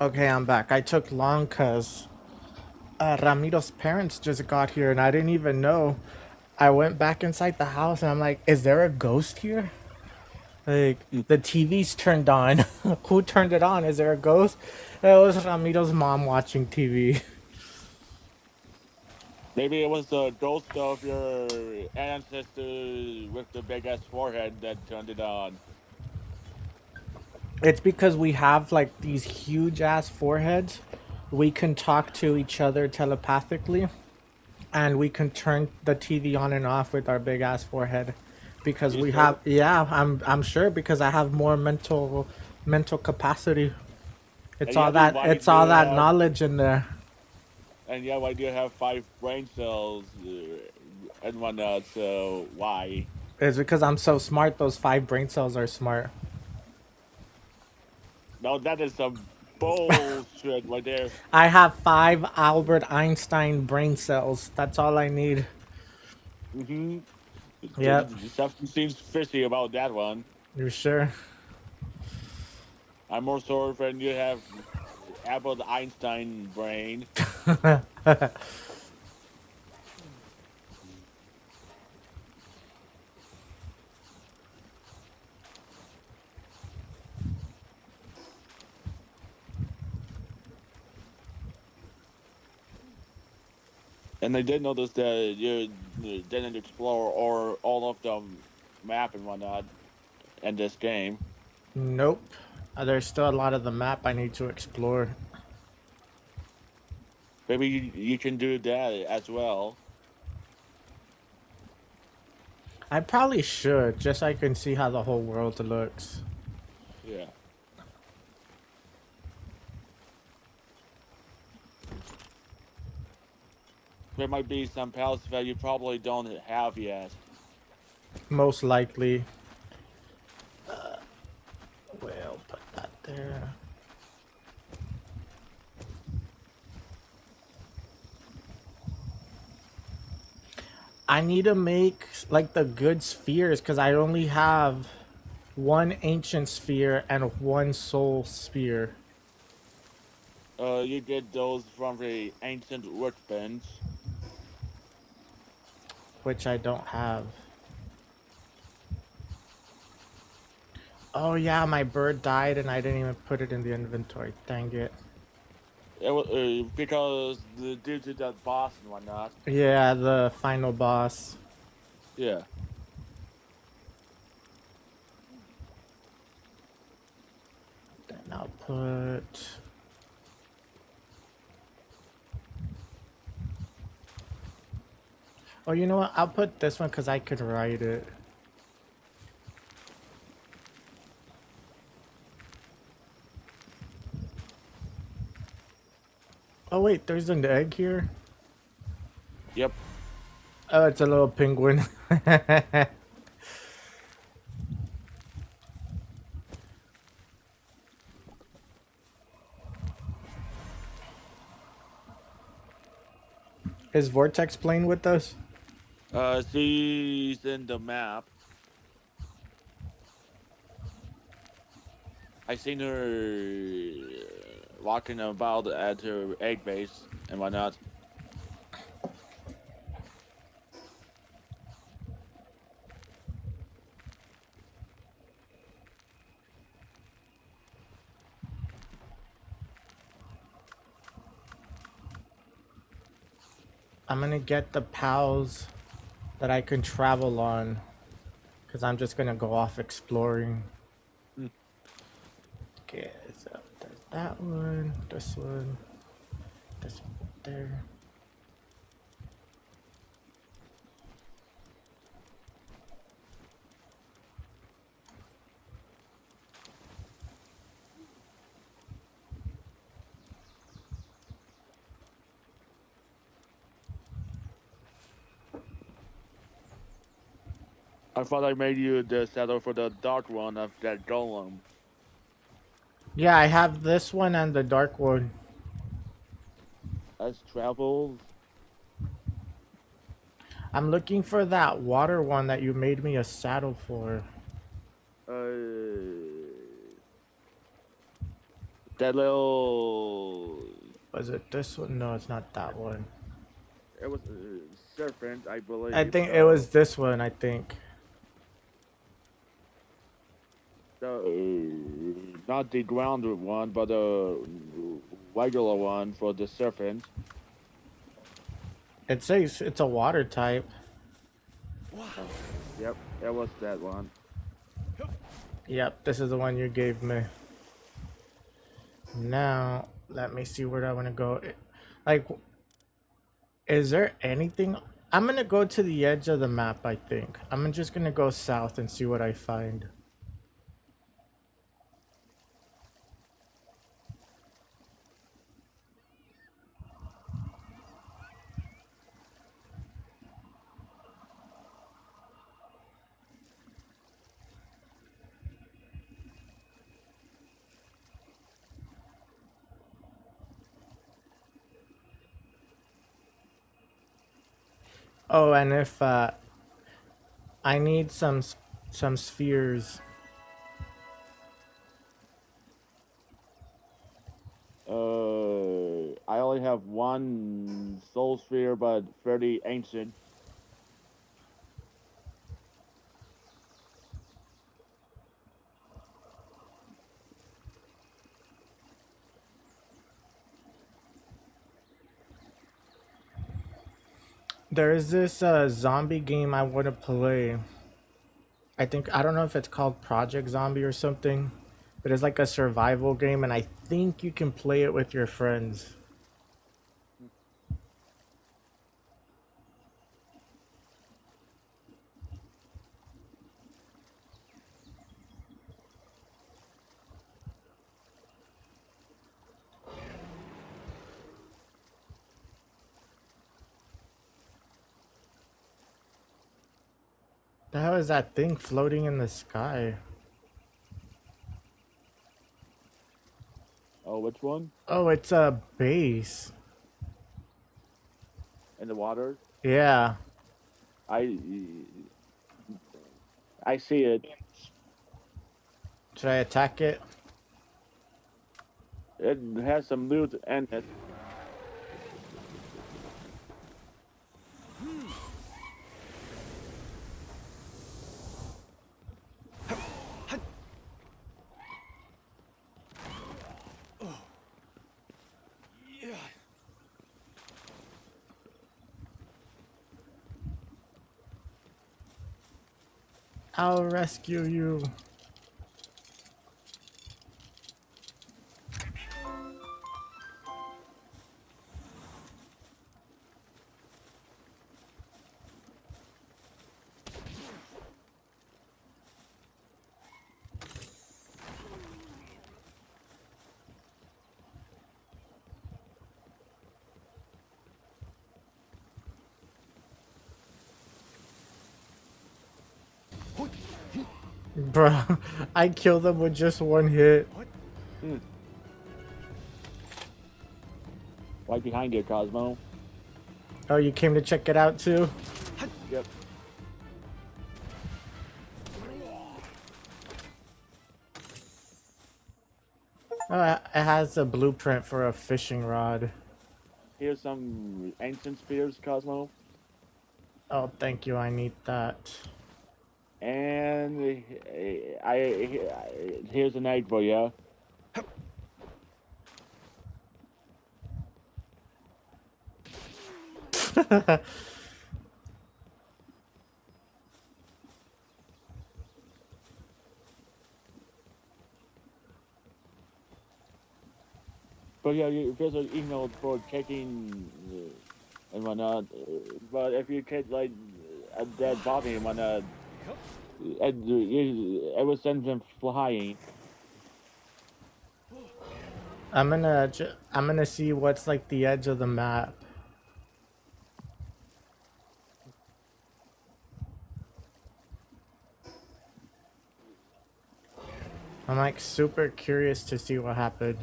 Okay, I'm back. I took long because Ramiro's parents just got here and I didn't even know. I went back inside the house and I'm like, is there a ghost here? Like, the TV's turned on. Who turned it on? Is there a ghost? It was Ramiro's mom watching TV. Maybe it was the ghost of your ancestor with the big ass forehead that turned it on. It's because we have like these huge ass foreheads. We can talk to each other telepathically. And we can turn the TV on and off with our big ass forehead. Because we have, yeah, I'm sure because I have more mental capacity. It's all that knowledge in there. And yeah, why do you have 5 brain cells and whatnot? So why? It's because I'm so smart. Those 5 brain cells are smart. No, that is some bullshit right there. I have 5 Albert Einstein brain cells. That's all I need. Mm-hmm. Yep. Something seems fishy about that one. You sure? I'm more sorry when you have Albert Einstein brain. And I did notice that you didn't explore or all of the map and whatnot in this game. Nope. There's still a lot of the map I need to explore. Maybe you can do that as well. I probably should, just so I can see how the whole world looks. Yeah. There might be some palaces that you probably don't have yet. Most likely. We'll put that there. I need to make like the good spheres because I only have 1 ancient sphere and 1 soul sphere. You get those from the ancient workbench. Which I don't have. Oh yeah, my bird died and I didn't even put it in the inventory. Dang it. It was, because due to that boss and whatnot. Yeah, the final boss. Yeah. Then I'll put... Oh, you know what? I'll put this one because I could write it. Oh wait, there's an egg here? Yep. Oh, it's a little penguin. Is Vortex playing with us? She's in the map. I seen her walking about at her egg base and whatnot. I'm gonna get the pals that I can travel on because I'm just gonna go off exploring. that one, this one there. I thought I made you the saddle for the dark one of that golem. Yeah, I have this one and the dark one. Let's travel. I'm looking for that water one that you made me a saddle for. That little. Was it this one? No, it's not that one. It was serpent, I believe. I think it was this one, I think. Not the grounded one, but the regular one for the serpent. It says it's a water type. Yep, that was that one. Yep, this is the one you gave me. Now, let me see where I want to go. Like, is there anything? I'm going to go to the edge of the map, I think. I'm just going to go south and see what I find. Oh, and if I need some spheres. I only have one soul sphere, but fairly ancient. There is this zombie game I want to play. I don't know if it's called Project Zombie or something, but it's like a survival game, and I think you can play it with your friends. The hell is that thing floating in the sky? Oh, which one? Oh, it's a base. In the water? Yeah. I see it. Should I attack it? It has some loot in it. I'll rescue you. Bruh, I killed them with just one hit. Right behind you, Cosmo. Oh, you came to check it out too? Yep. Oh, it has a blueprint for a fishing rod. Here's some ancient spears, Cosmo. Oh, thank you. I need that. And here's an egg for you. But yeah, there's an email for checking and whatnot. But if you catch like a dead body and whatnot, it would send them flying. I'm gonna see what's like the edge of the map. I'm like super curious to see what happened.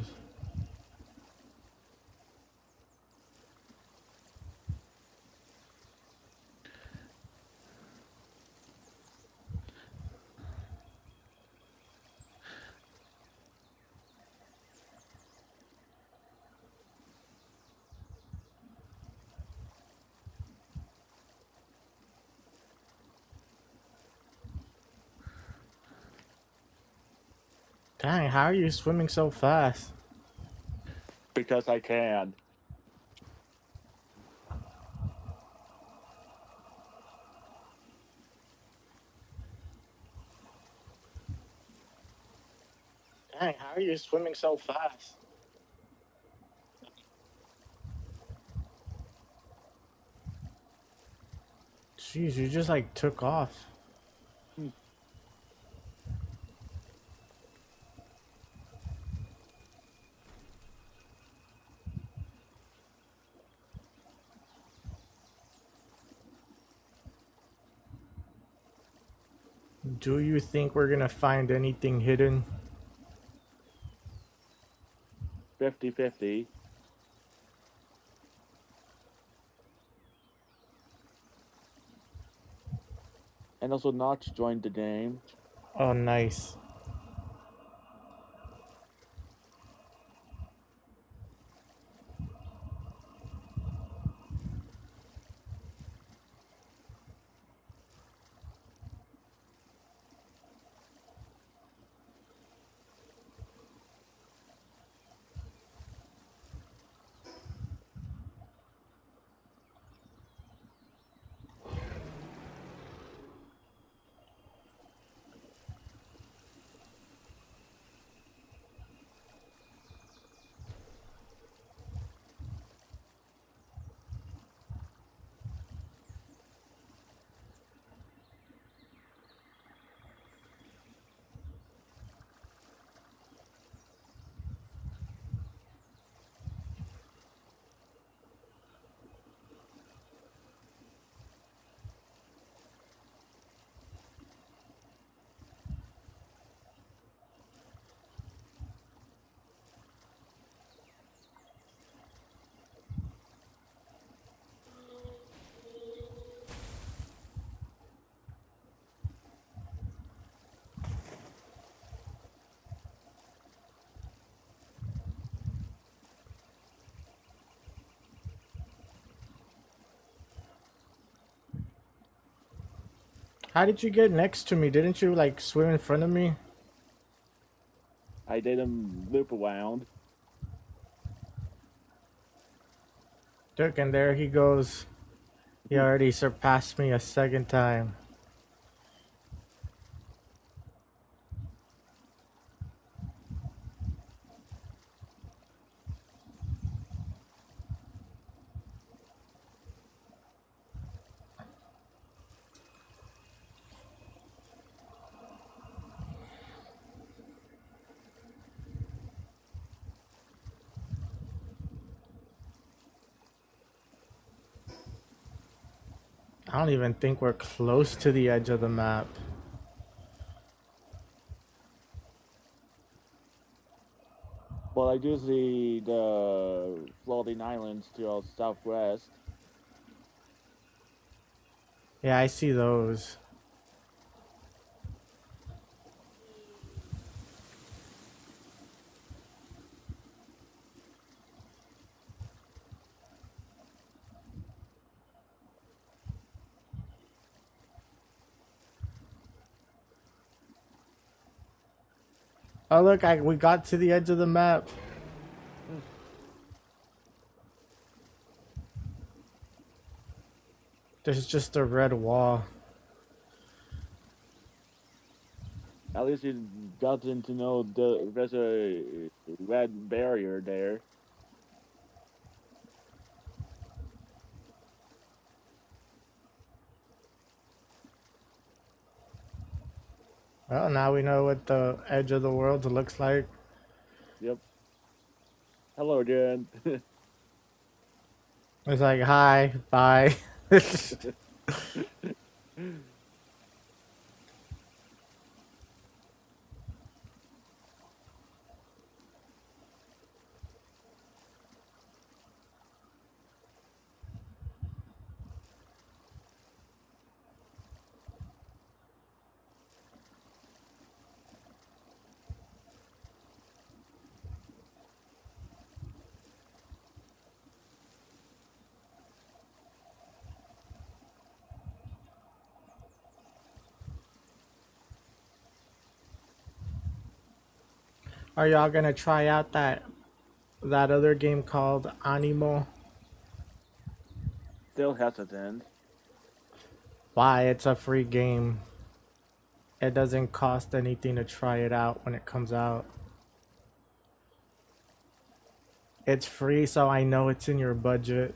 Dang, how are you swimming so fast? Because I can. Dang, how are you swimming so fast? Jeez, you just like took off. Do you think we're gonna find anything hidden? 50-50. And also Notch joined the game. Oh, nice. How did you get next to me? Didn't you like swim in front of me? I did him loop around. Look, and there he goes. He already surpassed me a second time. I don't even think we're close to the edge of the map. Well, I do see the floating islands to our southwest. Yeah, I see those. Oh look, we got to the edge of the map. There's just a red wall. At least you got to know there's a red barrier there. Well, now we know what the edge of the world looks like. Yep. Hello again. It's like, hi, bye. Are y'all gonna try out that other game called Animo? Still hesitant. Why? It's a free game. It doesn't cost anything to try it out when it comes out. It's free, so I know it's in your budget.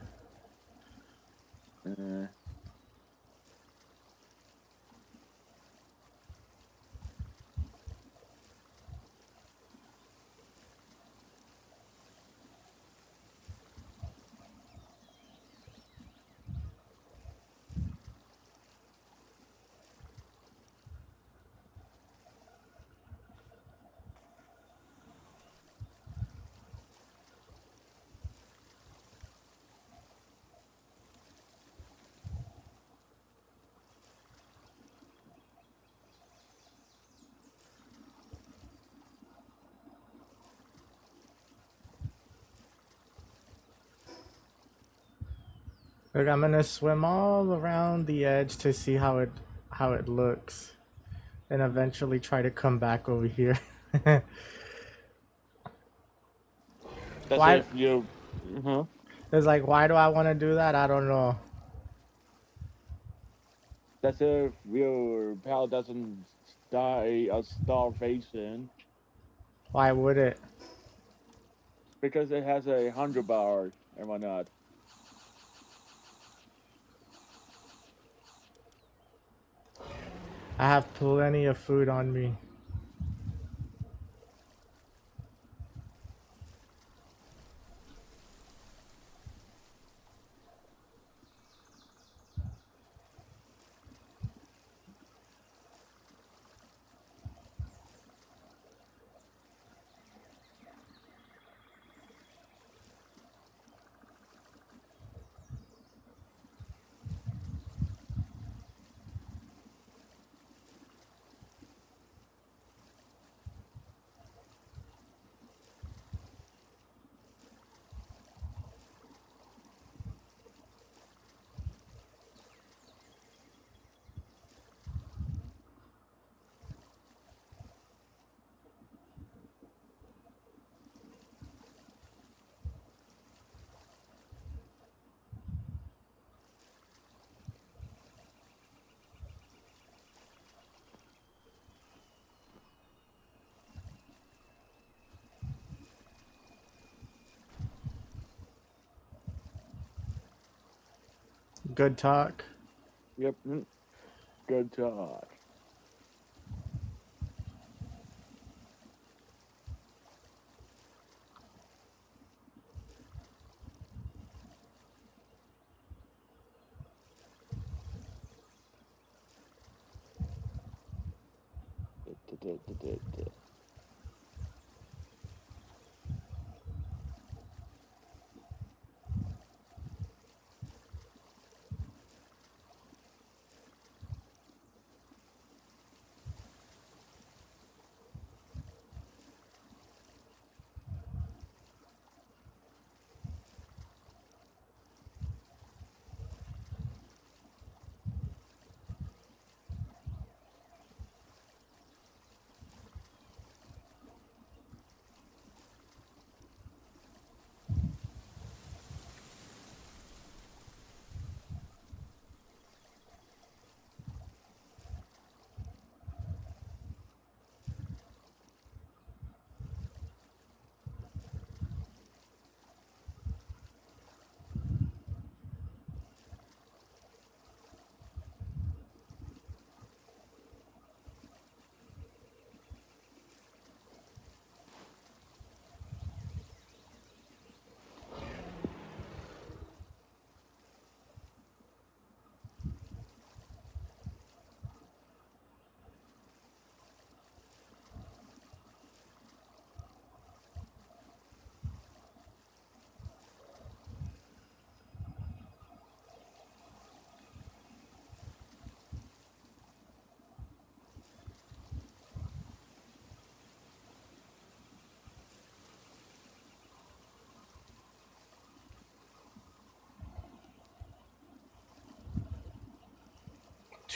Look, I'm gonna swim all around the edge to see how it looks, and eventually try to come back over here. That's Why? if you. It's like, why do I want to do that? I don't know. That's if your pal doesn't die of starvation. Why would it? Because it has 100 bar and whatnot. I have plenty of food on me. Good talk. Yep. Good talk.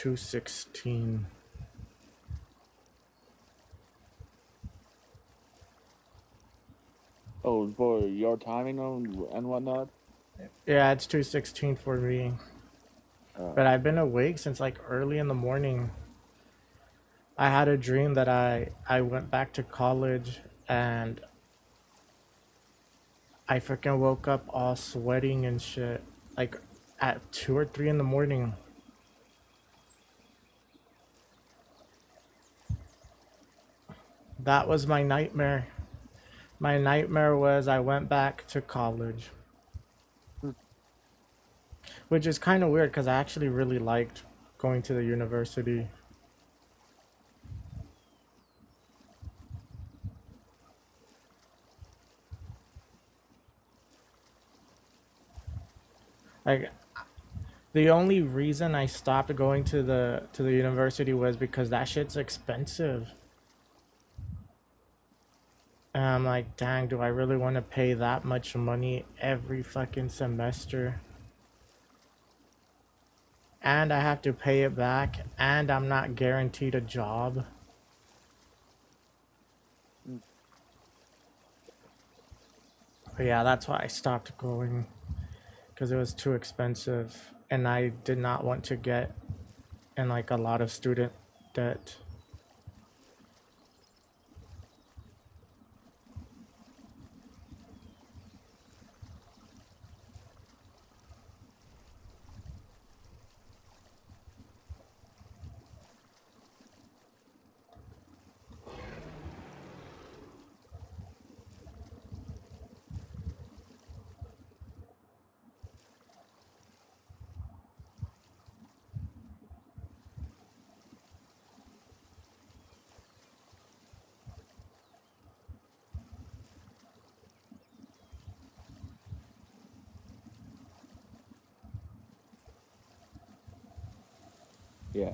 2:16. Oh, for your timing and whatnot? Yeah, it's 2:16 for me. But I've been awake since like early in the morning. I had a dream that I went back to college and I freaking woke up all sweating and shit, like at 2 or 3 in the morning. That was my nightmare. My nightmare was I went back to college. Which is kind of weird because I actually really liked going to the university. Like, the only reason I stopped going to the university was because that shit's expensive. And I'm like, dang, do I really want to pay that much money every fucking semester? And I have to pay it back, and I'm not guaranteed a job. But yeah, that's why I stopped going. Because it was too expensive. And I did not want to get in like a lot of student debt. Yeah.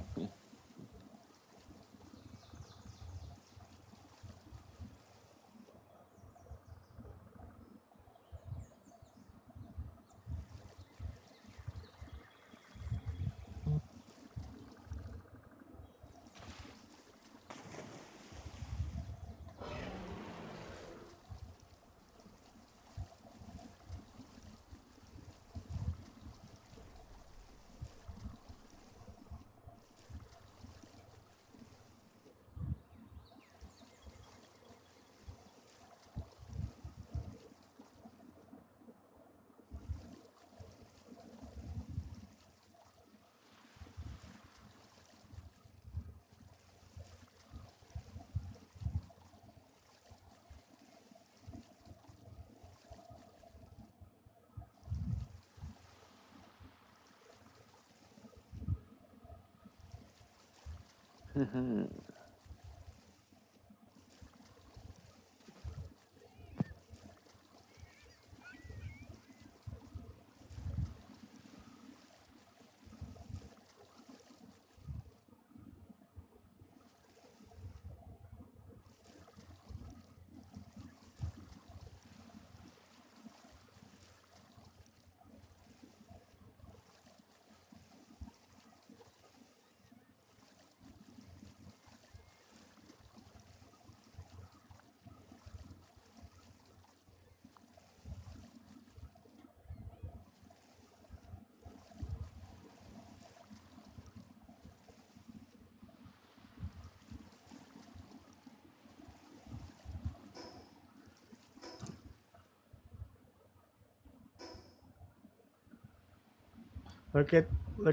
Look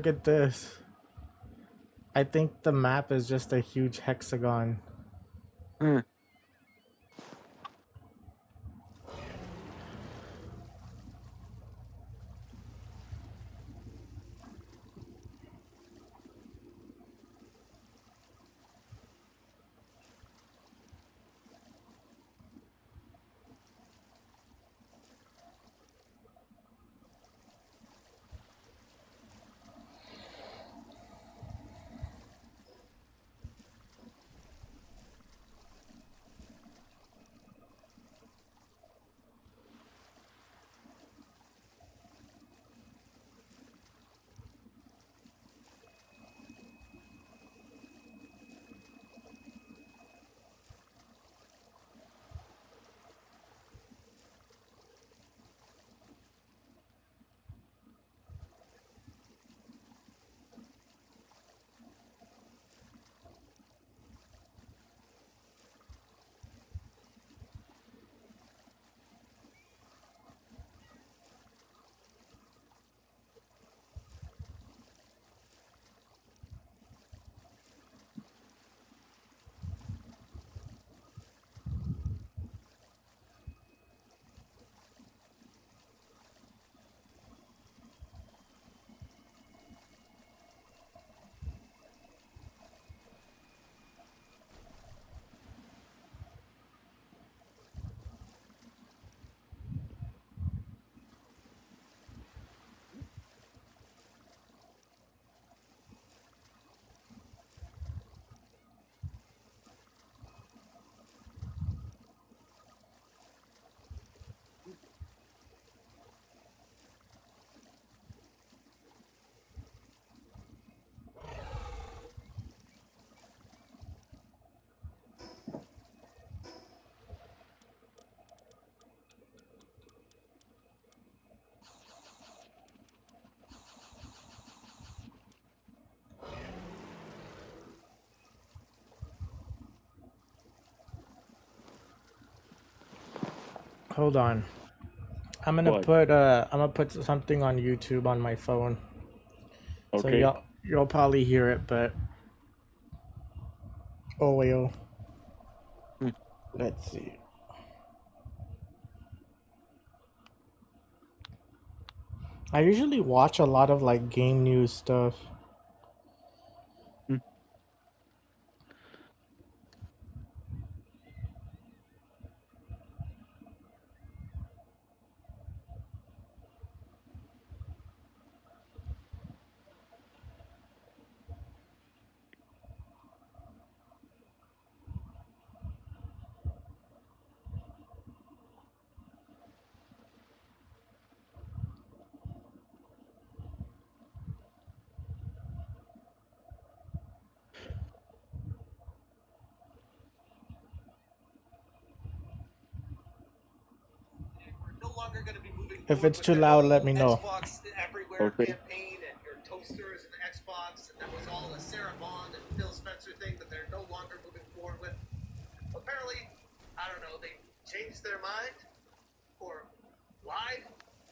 at this. I think the map is just a huge hexagon. Hold on. I'm gonna What? put something on YouTube on my phone. So Okay. you'll probably hear it, but oh well. Let's see. I usually watch a lot of like game news stuff. No longer going to be moving If forward it's with too their loud, whole let me know. Xbox Everywhere Okay. campaign and your toasters and Xbox, and that was all a Sarah Bond and Phil Spencer thing that they're no longer moving forward with. Apparently, I don't know, they changed their mind or lied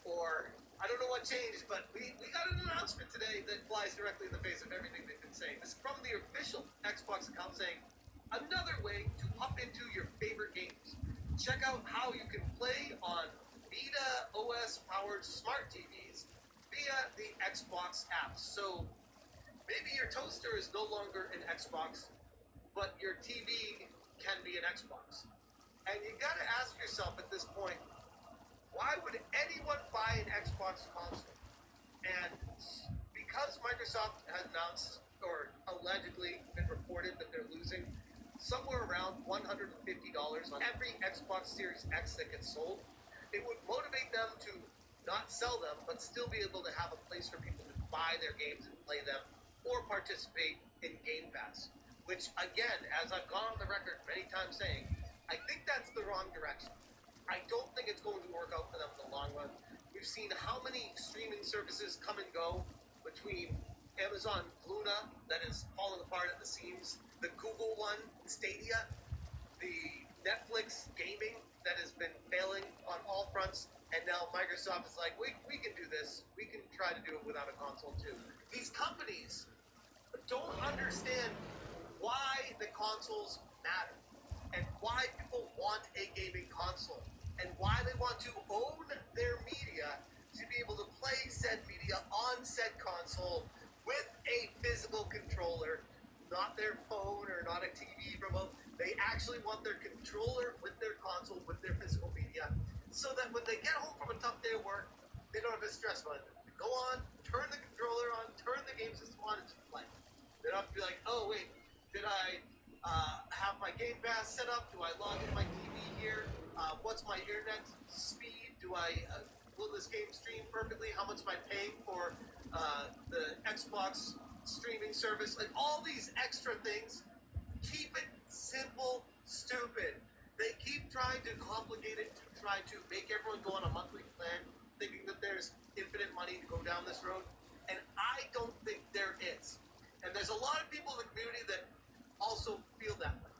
or I don't know what changed, but we got an announcement today that flies directly in the face of everything they've been saying. This is from the official Xbox account saying, another way to hop into your favorite games. Check out how you can play on Vita OS powered smart TVs via the Xbox app. So maybe your toaster is no longer an Xbox, but your TV can be an Xbox. And you gotta ask yourself at this point, why would anyone buy an Xbox console? And because Microsoft has announced, or allegedly been reported that they're losing somewhere around $150 on every Xbox Series X that gets sold, it would motivate them to not sell them, but still be able to have a place for people to buy their games and play them, or participate in Game Pass. Which, again, as I've gone on the record many times saying, I think that's the wrong direction. I don't think it's going to work out for them in the long run. We've seen how many streaming services come and go between Amazon Luna, that is falling apart at the seams, the Google one, Stadia, the Netflix gaming that has been failing on all fronts, and now Microsoft is like, we can do this. We can try to do it without a console too. These companies don't understand why the consoles matter and why people want a gaming console and why they want to own their media to be able to play said media on said console with a physical controller, not their phone or not a TV remote. They actually want their controller with their console, with their physical media, so that when they get home from a tough day of work, they don't have to stress about it. They go on, turn the controller on, turn the game system on, and just play. They don't have to be like, oh wait, did I have my Game Pass set up? Do I log in my TV here? What's my internet speed? Will this game stream perfectly? How much am I paying for the Xbox streaming service? Like all these extra things, keep it simple, stupid. They keep trying to complicate it to try to make everyone go on a monthly plan, thinking that there's infinite money to go down this road. And I don't think there is. And there's a lot of people in the community that also feel that way.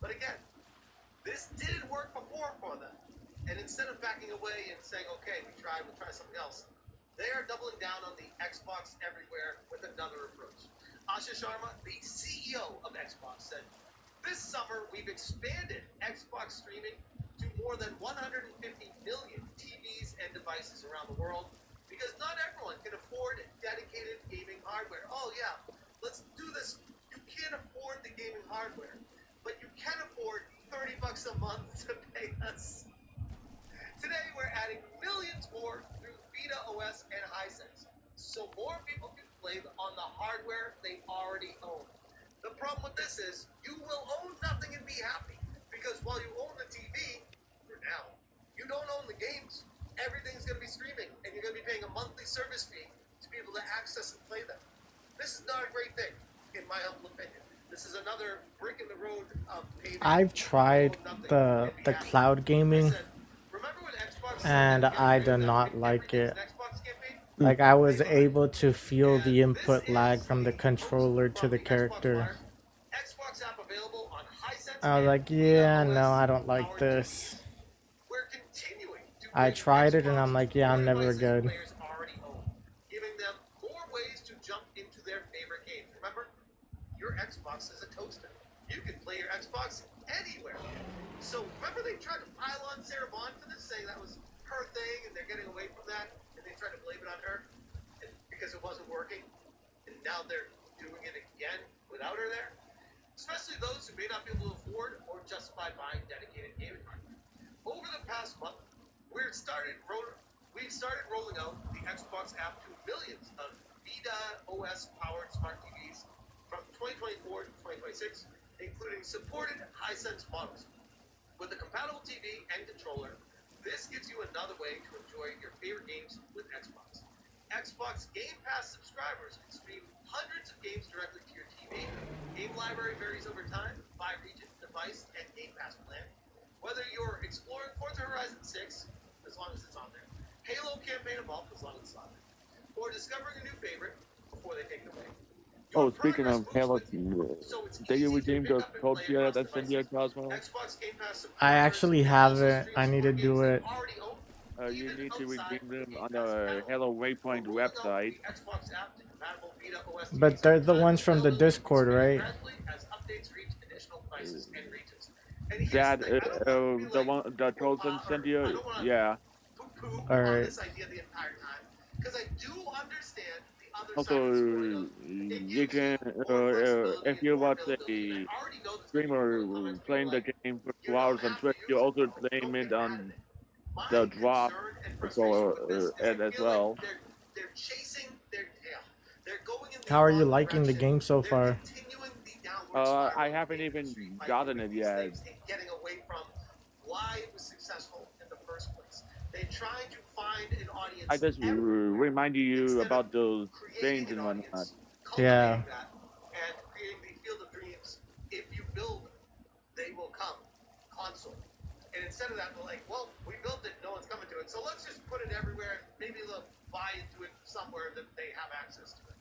But again, this didn't work before for them. And instead of backing away and saying, okay, we'll try something else, they are doubling down on the Xbox Everywhere with another approach. Ashish Sharma, the CEO of Xbox, said, this summer we've expanded Xbox streaming to more than 150 million TVs and devices around the world because not everyone can afford dedicated gaming hardware. Oh yeah, let's do this. You can't afford the gaming hardware, but you can afford $30 a month to pay us. Today we're adding millions more through Vita OS and Hisense, so more people can play on the hardware they already own. The problem with this is you will own nothing and be happy, because while you own the TV, for now, you don't own the games. Everything's going to be streaming, and you're going to be paying a monthly service fee to be able to access and play them. This is not a great thing, in my humble opinion. This is another brick in the road of paving. I've tried the cloud gaming, and I did not like it. Like I was able to feel the input lag from the controller to the character. I was like, yeah, no, I don't like this. We're continuing I tried it and I'm like, yeah, I'm never good. Players already own, giving them more ways to jump into their favorite games. Remember, your Xbox is a toaster. You can play your Xbox anywhere. So remember they tried to pile on Sarah Bond for this, saying that was her thing and they're getting away from that, and they tried to blame it on her because it wasn't working, and now they're doing it again without her there. Especially those who may not be able to afford or justify buying dedicated gaming hardware. Over the past month, we've started rolling out the Xbox app to millions of Vita OS powered smart TVs from 2024 to 2026, including supported Hisense models. With a compatible TV and controller, this gives you another way to enjoy your favorite games with Xbox. Xbox Game Pass subscribers can stream hundreds of games directly to your TV. Game library varies over time by region, device, and Game Pass plan. Whether you're exploring Forza Horizon 6, as long as it's on there, Halo Campaign Evolved, as long as it's on there, or discovering a new favorite before they take it away. Oh, speaking of Halo, did you redeem the code here that sent you Cosmo? I actually haven't. I need to do it. You need to redeem them on the Halo Waypoint website. But they're the ones from the Discord, right? That the one that Colson sent you, yeah. All right. Also, you can if you watch a streamer playing the game for 2 hours on Twitch, you also claim it on the drop so as well. They're chasing their tail. They're going in How are you liking the game so far? I haven't even gotten it yet. Getting away from why it was successful in the first place. They try to find an audience. I just remind you about those things and whatnot. Yeah. And creating the field of dreams. If you build, they will come. Console. And instead of that, we're like, well, we built it, no one's coming to it, so let's just put it everywhere, and maybe they'll buy into it somewhere that they have access to it.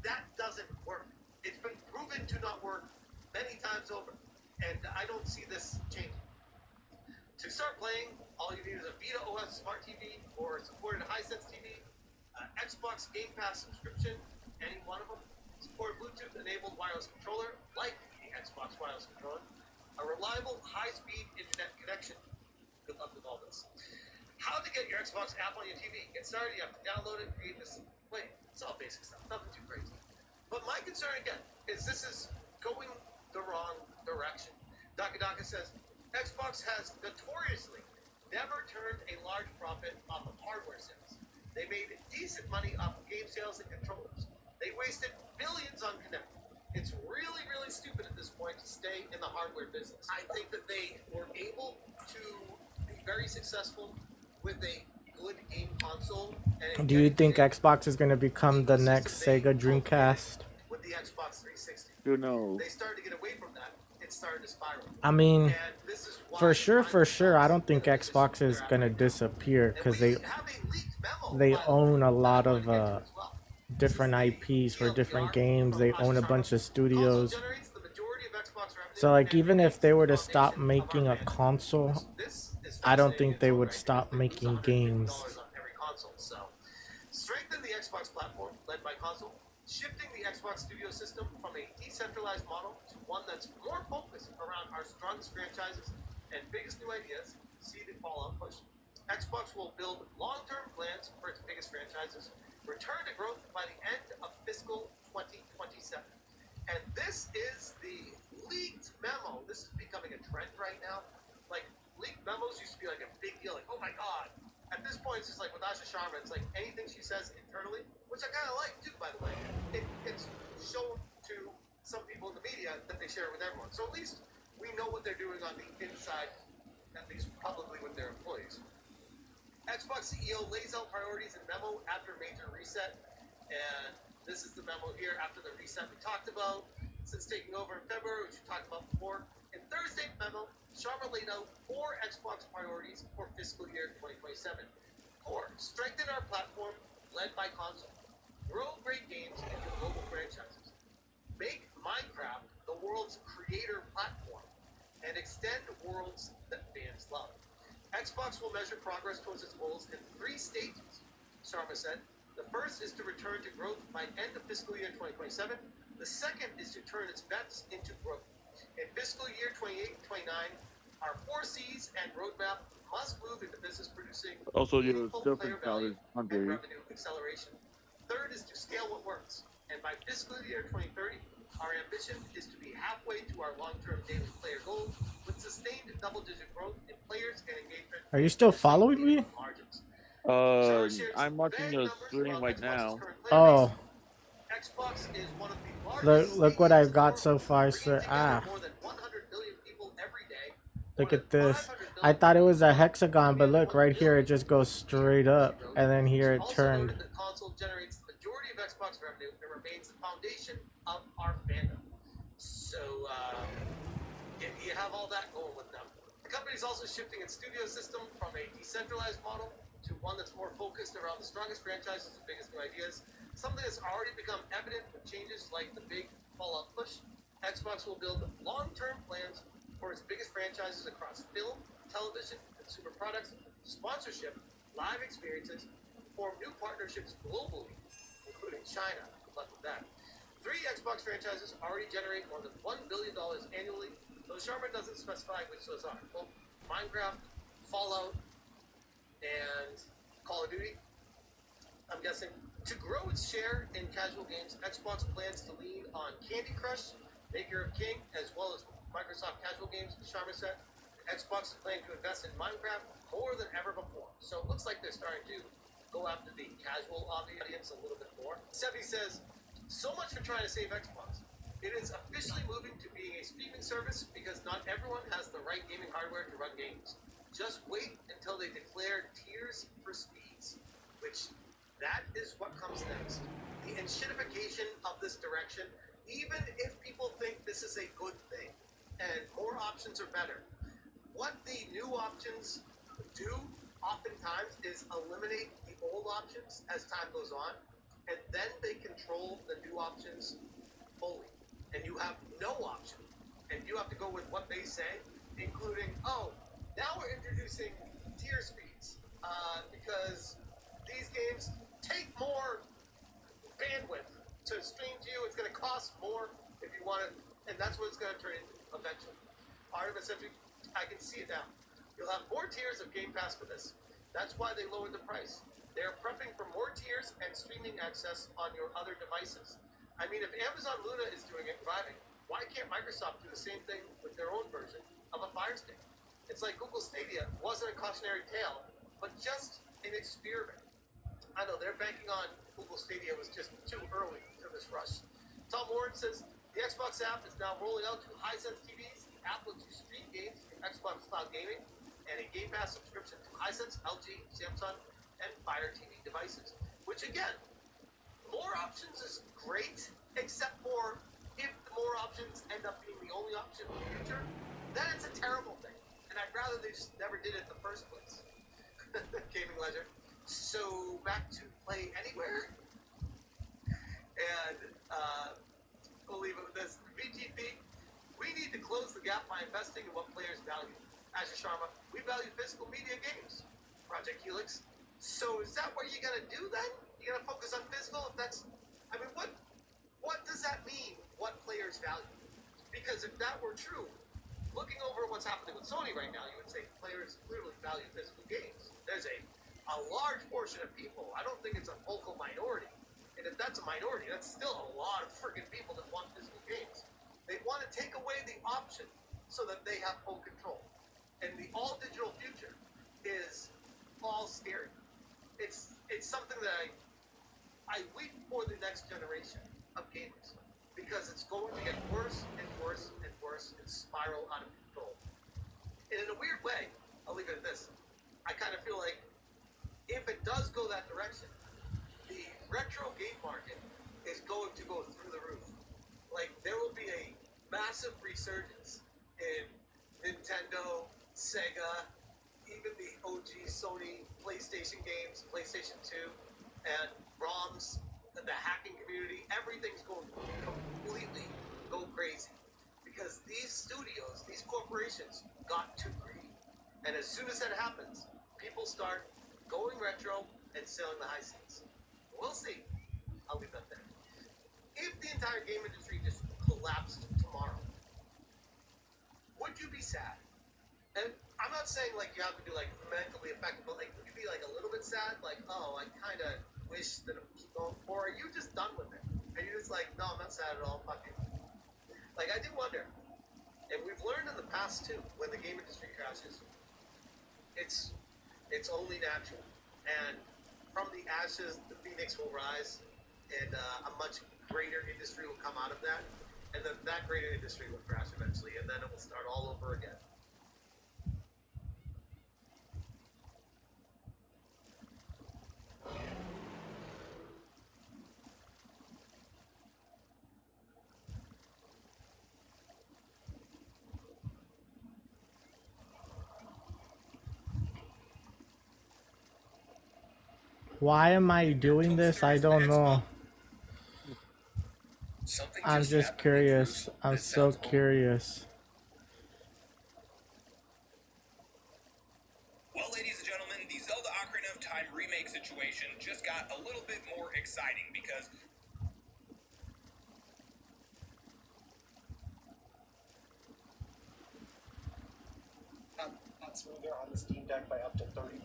That doesn't work. It's been proven to not work many times over, and I don't see this changing. To start playing, all you need is a Vita OS Smart TV or supported Hisense TV, Xbox Game Pass subscription, any one of them, support Bluetooth-enabled wireless controller, like the Xbox wireless controller, a reliable high-speed internet connection. Good luck with all this. How to get your Xbox app on your TV? Get started, you have to download it, create this. Wait, it's all basic stuff, nothing too crazy. But my concern again is this is going the wrong direction. Dakadaka says, Xbox has notoriously never turned a large profit off of hardware sales. They made decent money off of game sales and controllers. They wasted billions on Kinect. It's really, really stupid at this point to stay in the hardware business. I think that they were able to be very successful with a good game console. And Do you think Xbox is going to become the next Sega Dreamcast? with the Xbox 360, Who knows? they started to get away from that. It started to spiral. I mean, And this is why for sure, I don't think Xbox is going to disappear because they own a lot of different IPs for different games. They own a bunch of studios. So like even if they were to stop making a console, I don't think they would stop making games. on every console. So, strengthen the Xbox platform led by console, shifting the Xbox Studio system from a decentralized model to one that's more focused around our strongest franchises and biggest new ideas. See the Fallout push. Xbox will build long-term plans for its biggest franchises, return to growth by the end of fiscal 2027. And this is the leaked memo. This is becoming a trend right now. Like, leaked memos used to be like a big deal, like, oh my god. At this point, it's just like with Asha Sharma, it's like anything she says internally, which I kind of like too, by the way, it's shown to some people in the media that they share it with everyone. So at least we know what they're doing on the inside, at least publicly with their employees. Xbox CEO lays out priorities in memo after major reset, and this is the memo here after the reset we talked about. Since taking over in February, which we talked about before, in Thursday's memo, Sharma laid out 4 Xbox priorities for fiscal year 2027. 4. Strengthen our platform led by console. Grow great games into global franchises. Make Minecraft the world's creator platform and extend worlds that fans love. Xbox will measure progress towards its goals in 3 stages, Sharma said. The first is to return to growth by end of fiscal year 2027. The second is to turn its bets into growth. In fiscal year 28-29, our 4 Cs and roadmap must move into business producing Also, your meaningful surfing player crowd value is and hungry. revenue acceleration. Third is to scale what works. And by fiscal year 2030, our ambition is to be halfway to our long-term daily player goal with sustained double-digit growth in players and engagement. Are you still following me? Margins. I'm watching your stream right now. Oh, Xbox is one of the largest look what I've got so far, bringing sir. together more than 100 billion people every day. Look at this. I thought it was a hexagon, but look, right here it just goes straight up, and then here it Also turned. noted that console generates the majority of Xbox revenue and remains the foundation of our fandom. So, you have all that going with them. The company is also shifting its studio system from a decentralized model to one that's more focused around the strongest franchises and biggest new ideas. Something that's already become evident with changes like the big Fallout push. Xbox will build long-term plans for its biggest franchises across film, television, consumer products, sponsorship, live experiences, form new partnerships globally, including China. Good luck with that. 3 Xbox franchises already generate more than $1 billion annually, though Sharma doesn't specify which those are. Well, Minecraft, Fallout, and Call of Duty. I'm guessing. To grow its share in casual games, Xbox plans to lean on Candy Crush, Maker of King, as well as Microsoft casual games, Sharma said. Xbox is planning to invest in Minecraft more than ever before. So it looks like they're starting to go after the casual audience a little bit more. Sebi says, so much for trying to save Xbox. It is officially moving to being a streaming service because not everyone has the right gaming hardware to run games. Just wait until they declare tiers for speeds, which that is what comes next. The enshittification of this direction, even if people think this is a good thing and more options are better. What the new options do oftentimes is eliminate the old options as time goes on, and then they control the new options fully. And you have no option. And you have to go with what they say, including, oh, now we're introducing tier speeds because these games take more bandwidth to stream to you. It's going to cost more if you want it, and that's what it's going to turn into eventually. Artemis Century, I can see it now. You'll have more tiers of Game Pass for this. That's why they lowered the price. They're prepping for more tiers and streaming access on your other devices. I mean, if Amazon Luna is doing it driving, why can't Microsoft do the same thing with their own version of a Fire Stick? It's like Google Stadia wasn't a cautionary tale, but just an experiment. I know they're banking on Google Stadia was just too early to this rush. Tom Warren says the Xbox app is now rolling out to Hisense TVs. The app lets you stream games through Xbox Cloud Gaming and a Game Pass subscription to Hisense, LG, Samsung, and Fire TV devices. Which again, more options is great, except for if the more options end up being the only option in the future, then it's a terrible thing. And I'd rather they just never did it in the first place. Gaming Ledger. So back to Play Anywhere, and we'll leave it with this. VGP, we need to close the gap by investing in what players value. Asher Sharma, we value physical media games. Project Helix. So is that what you're gonna do then? You're gonna focus on physical? If that's, I mean, what does that mean? What players value? Because if that were true, looking over what's happening with Sony right now, you would say players clearly value physical games. There's a large portion of people, I don't think it's a vocal minority, and if that's a minority, that's still a lot of friggin' people that want physical games. They want to take away the option so that they have full control. And the all-digital future is all scary. It's something that I weep for the next generation of gamers, because it's going to get worse and worse and worse and spiral out of control. And in a weird way, I'll leave it at this, I kind of feel like if it does go that direction, the retro game market is going to go through the roof. Like, there will be a massive resurgence in Nintendo, Sega, even the OG Sony PlayStation games, PlayStation 2, and ROMs, the hacking community, everything's going to completely go crazy. Because these studios, these corporations, got too greedy. And as soon as that happens, people start going retro and sailing the high seas. We'll see. I'll leave that there. If the entire game industry just collapsed tomorrow, would you be sad? And I'm not saying like you have to be like mentally affected, but like would you be like a little bit sad? Like, oh, I kind of wish that it would keep going. Or are you just done with it? And you're just like, no, I'm not sad at all. Fuck it. Like, I do wonder. And we've learned in the past too, when the game industry crashes, it's only natural. And from the ashes, the phoenix will rise, and a much greater industry will come out of that. And then that greater industry will crash eventually, and then it will start all over again. Why am I doing this? I don't know. I'm just curious. I'm so curious. Well, ladies and gentlemen, the Zelda Ocarina of Time remake situation just got a little bit more exciting because smoother on the Steam Deck by up to 31%,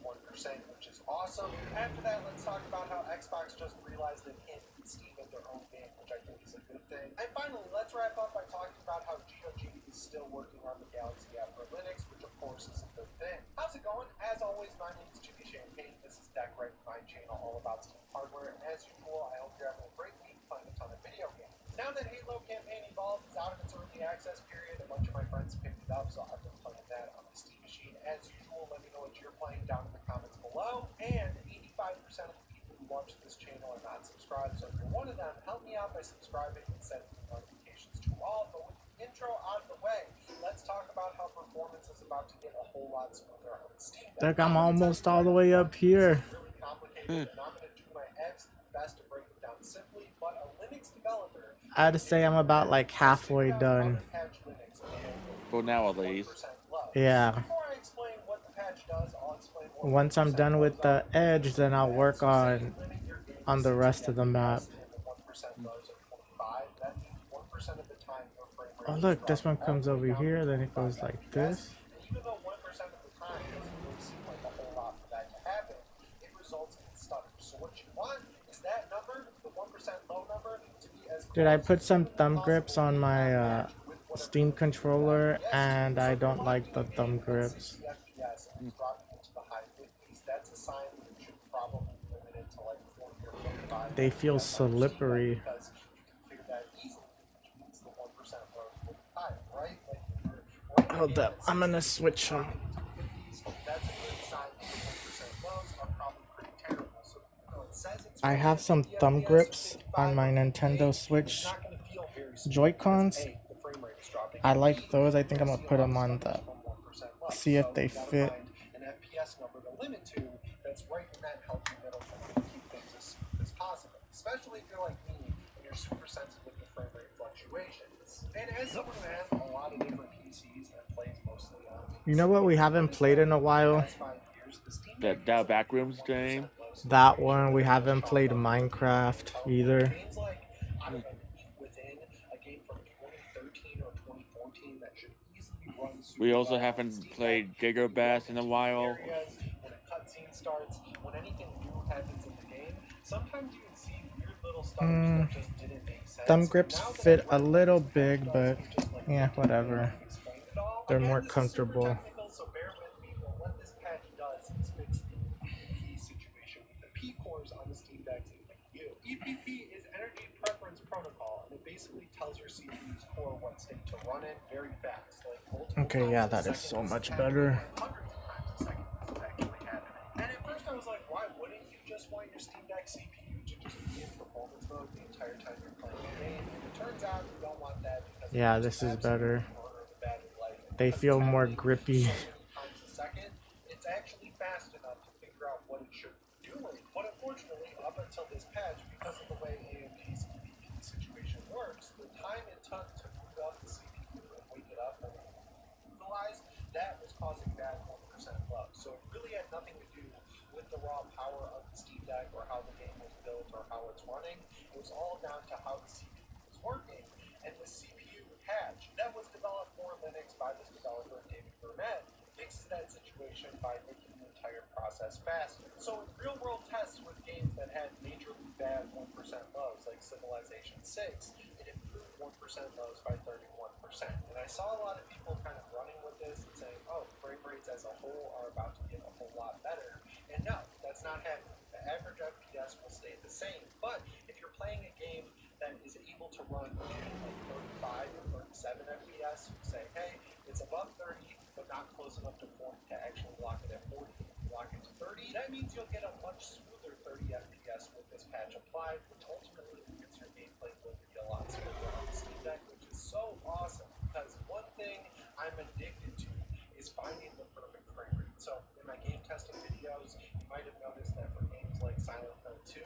which is awesome. After that, let's talk about how Xbox just realized they can't beat Steam in their own game, which I think is a good thing. And finally, let's wrap up by talking about how GOG is still working on the Galaxy app for Linux, which of course is a good thing. How's it going? As always, my name is Jimmy Champagne. This is Deck Right, my channel all about Steam hardware. And as usual, I hope you're having a great week playing a ton of video games. Now that Halo Campaign Evolved is out of its early access period, a bunch of my friends picked it up, so I've been playing that on my Steam machine. As usual, let me know what you're playing down in the comments below. And 85% of the people who watch this channel are not subscribed, so if you're one of them, help me out by subscribing and setting notifications to all. But with the intro out of the way, let's talk about how performance is about to get a whole lot smoother on Steam. Look, I'm almost all the way up here. Really complicated, and I'm going to do my absolute best to break it down simply, but a Linux developer... I'd say I'm about like halfway done. For now, at least. Yeah. Once I'm done with the edge, then I'll work on the rest of the map. Oh look, this one comes over here, then it goes like this. Even though 1% of the time doesn't really seem like a whole lot for that to happen, it results in stutters. So what you want is that number, the 1% low number, to be as Dude, I put some thumb grips on my Steam controller, and I don't like the thumb grips. They feel slippery. Hold up, I'm gonna switch them. I have some thumb grips on my Nintendo Switch Joy-Cons. I like those. I think I'm gonna put them on the, see if they fit. An FPS number to limit to that's right in that healthy middle to keep things as possible, especially if you're like me and you're super sensitive to frame rate fluctuations. And as someone who has a lot of different PCs and plays mostly on You know what we haven't played in a while? That Backrooms game. That one. We haven't played Minecraft either. We also haven't played Gigabass in a while. When a cutscene starts, when anything new happens in the game, sometimes you can see weird little stutters that just didn't make sense. Thumb grips fit a little big, but yeah, whatever. They're more comfortable. So bear with me, but what this patch does is fix the EPP situation with the P cores on the Steam Deck's CPU. EPP is Energy Preference Protocol, and it basically tells your CPU's core what state to run in very fast. Okay, yeah, that is so much better. And at first I was like, why wouldn't you just want your Steam Deck CPU to just be in performance mode the entire time you're playing the game? And it turns out you don't want that because Yeah, this is better. They feel more grippy. It's actually fast enough to figure out what it should be doing. But unfortunately, up until this patch, because of the way AMD's EPP situation works, the time it took to boot up the CPU and wake it up and utilize, that was causing bad 1% So it really had nothing to do with the raw power of the Steam Deck or how the game was built or how it's running. It was all down to how the CPU was working. And the CPU patch that was developed for Linux by this developer, David Burnett, fixes that situation by making the entire process faster. So in real-world tests with games that had majorly bad 1% lows, like Civilization 6, it improved 1% lows by 31%. And I saw a lot of people kind of running with this and saying, oh, frame rates as a whole are about to get a whole lot better. And no, that's not happening. The average FPS will stay the same. But if you're playing a game that is able to run like 35 or 37 FPS, you say, hey, it's above 30, but not close enough to 40 to actually lock it at 40. Lock it to 30, that means you'll get a much smoother 30 FPS with this patch applied, which ultimately makes your gameplay will be a lot smoother on the Steam Deck, which is so awesome, because one thing I'm addicted to is finding the perfect frame rate. So in my game testing videos, you might have noticed that for games like Silent Hill 2,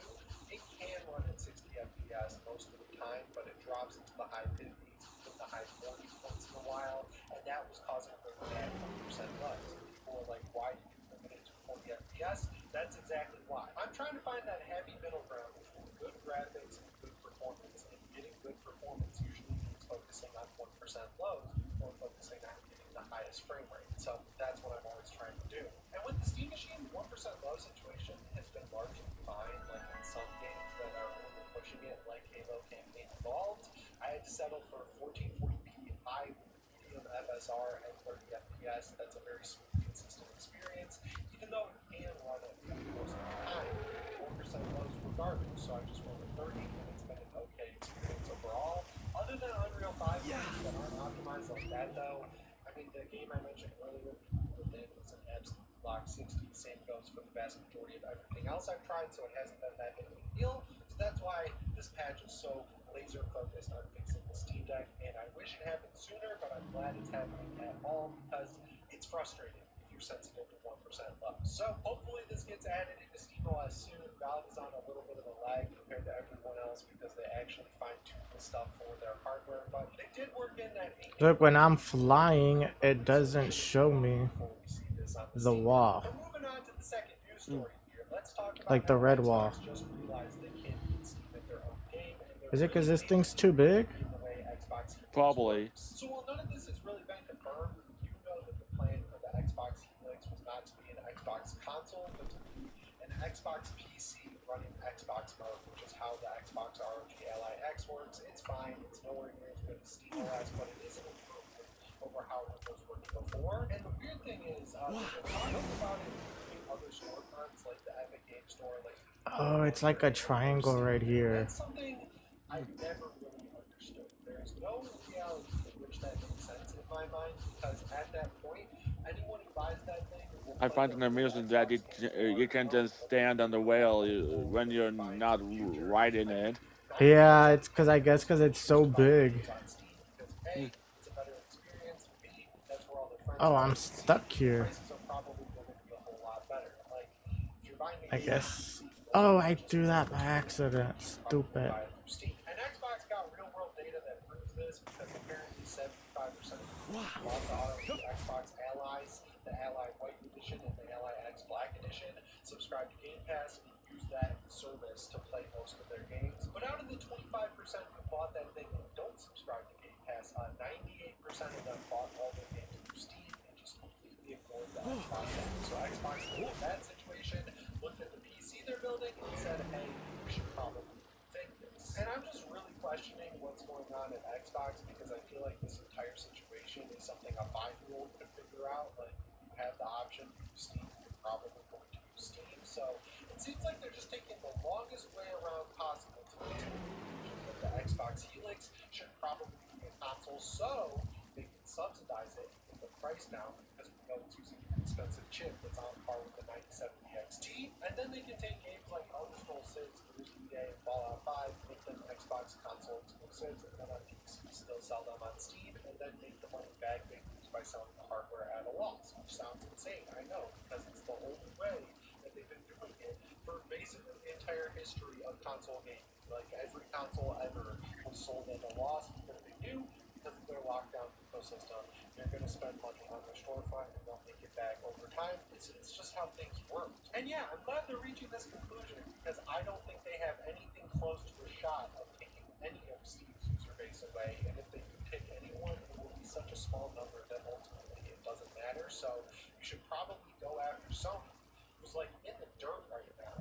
it can run at 60 FPS most of the time, but it drops into the high 50s, to the high 40s once in a while, and that was causing a really bad 1% bugs. People were like, why do you limit it to 40 FPS? That's exactly why. I'm trying to find that happy middle ground between good graphics and good performance, and getting good performance usually means focusing on 1% lows before focusing on getting the highest frame rate. So that's what I'm always trying to do. And with the Steam Machine, the 1% low situation has been largely fine. Like in some games that are really pushing it, like Halo Campaign Evolved, I had to settle for 1440p high medium FSR and 30 FPS. That's a very smooth, consistent experience, even though it can run at 40 most of the time. 4% lows were garbage, so I just went with 30, and it's been an okay experience overall. Other than Unreal 5 games that aren't optimized like that, though, I mean, the game I mentioned earlier, Within, was an absolute block 60. Same goes for the vast majority of everything else I've tried, so it hasn't been that big of a deal. So that's why this patch is so laser focused on fixing the Steam Deck, and I wish it happened sooner, but I'm glad it's happening at all because it's frustrating if you're sensitive to 1% low. So hopefully this gets added into SteamOS soon. Valve is on a little bit of a lag compared to everyone else because they actually fine-tune the stuff for their hardware, but they did work in that. Look, when I'm flying, it doesn't show me the wall. Moving on to the second news story here. Let's talk about Like the red wall. just realized they can't beat Steam at their own game, and they're Is it because this thing's too big? Probably. So while none of this has really been confirmed, you know that the plan for the Xbox Helix was not to be an Xbox console, but to be an Xbox PC running Xbox mode, which is how the Xbox ROG Ally X works. It's fine, it's nowhere near as good as SteamOS, but it is an improvement over how it was working before. And the weird thing is, they're talking about it between other storefronts, like the Epic Game Store, like... Oh, it's like a triangle right here. That's something I've never really understood. There's no reality in which that makes sense in my mind, because at that point, anyone who buys that thing will I find it amusing that you can just stand on the whale when you're not riding it. Yeah, it's because I guess because it's so big. Oh, I'm stuck here. I guess. Oh, I threw that by accident. Stupid. And Xbox got real-world data that proves this because apparently 75% of people who bought the Xbox Allies, the Ally White Edition and the Ally X Black Edition, subscribe to Game Pass and use that service to play most of their games. But out of the 25% who bought that thing and don't subscribe to Game Pass, 98% of them bought all their games through Steam and just completely ignored the Xbox app. So Xbox looked at that situation, looked at the PC they're building, and said, hey, we should probably think this. And I'm just really questioning what's going on at Xbox because I feel like this entire situation is something a 5-year-old could figure out. Like, if you have the option to use Steam, you're probably going to use Steam. So it seems like they're just taking the longest way around possible to get to the conclusion that the Xbox Helix should probably be a console so they can subsidize it with the price down because we know it's using an expensive chip that's on par with the 9070 XT. And then they can take games like Elder Scrolls 6, Blue's Day, and Fallout 5, make them Xbox console exclusives, and then on PC still sell them on Steam, and then make the money back they lose by selling the hardware at a loss, which sounds insane, I know, because it's the only way that they've been doing it for basically the entire history of console gaming. Like, every console ever was sold at a loss because they knew, because of their lockdown ecosystem, they're going to spend money on their storefront and they'll make it back over time. It's just how things work. And yeah, I'm glad they're reaching this conclusion because I don't think they have anything close to a shot of taking any of Steve's user base away. And if they do take anyone, it will be such a small number that ultimately it doesn't matter. So you should probably go after Sony, who's like in the dirt right now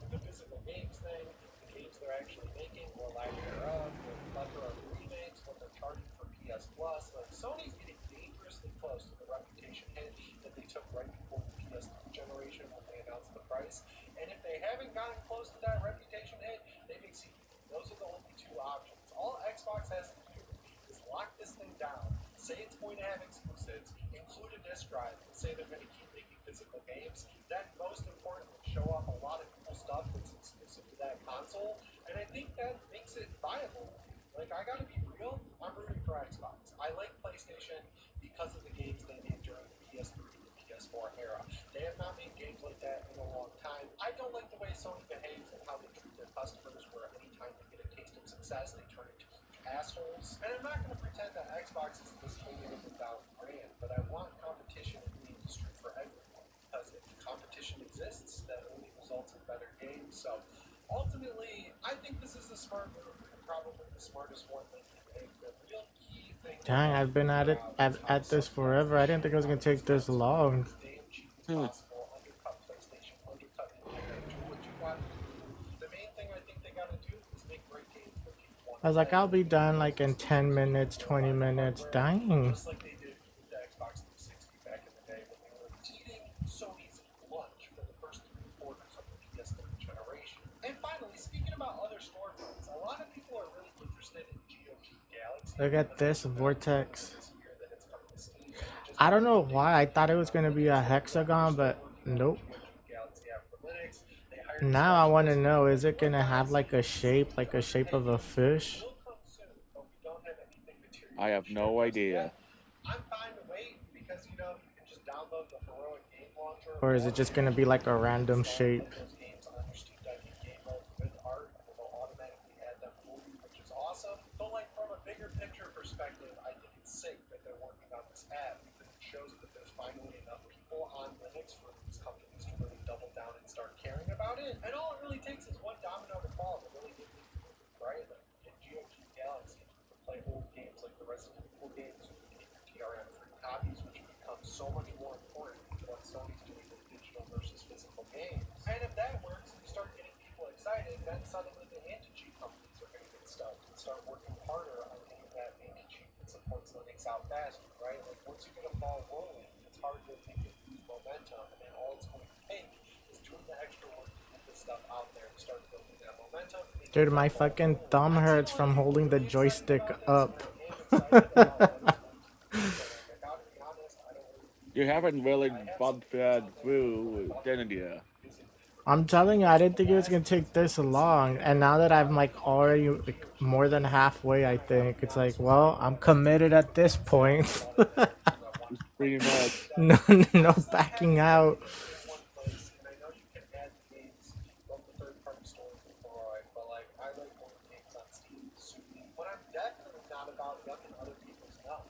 with the physical games thing, the games they're actually making, or lack thereof, the plethora of remakes, what they're charging for PS Plus. Like Sony's getting dangerously close to the reputation hit that they took right before the PS3 generation when they announced the price. And if they haven't gotten close to that reputation hit, they've exceeded. Those are the only two options. All Xbox has to do is lock this thing down, say it's going to have exclusives, include a disc drive, and say they're going to keep making physical games. Then, most importantly, show off a lot of cool stuff that's exclusive to that console. And I think that makes it viable. Like, I gotta be real, I'm rooting for Xbox. I like PlayStation because of the games they made during the PS3 and PS4 era. They have not made games like that in a long time. I don't like the way Sony behaves and how they treat their customers, where anytime they get a taste of success, they turn into huge assholes. And I'm not gonna pretend that Xbox is this holier-than-thou brand, but I want competition in the industry for everyone. Because if competition exists, that only results in better games. So, ultimately, I think this is a smart move. Probably the smartest one they can make. The real key thing. Dang, I've been at it at this forever. I didn't think it was gonna take this long. The main thing I think they gotta do is make great games that people want. I was like, I'll be done like in 10 minutes, 20 minutes. Dang. Just like they did with the Xbox 360 back in the day when they were eating Sony's lunch for the first 3 quarters of the PS3 generation. And finally, speaking about other storefronts, a lot of people are really interested in GOG Galaxy. Look at this Vortex. I don't know why I thought it was gonna be a hexagon, but nope. Now I want to know, is it gonna have like a shape of a fish? I have no idea. I'm fine to wait because you know you can just download the Heroic Game Launcher. Or is it just gonna be like a random shape? But like from a bigger picture perspective, I think it's sick that they're working on this app because it shows that there's finally enough people on Linux for these companies to really double down and start caring about it. And all it really takes is one domino to fall to really get things moving, right? Like get GOG Galaxy to play old games like the Resident Evil games, so you can get your DRM-free copies, which become so much more important than what Sony's doing with digital versus physical games. And if that works and you start getting people excited, then suddenly the anti-cheat companies are going to get stuck and start working harder on getting that anti-cheat that supports Linux out faster, right? Like once you get a ball rolling, it's hard to make it lose momentum, and then all it's going to take is doing the extra work to get this stuff out there and start building that momentum. Dude, my fucking thumb hurts from holding the joystick up. You haven't really bumped through, didn't you? I'm telling you, I didn't think it was gonna take this long, and now that I'm like already like more than halfway, I think it's like, well, I'm committed at this point. Pretty much. No backing out.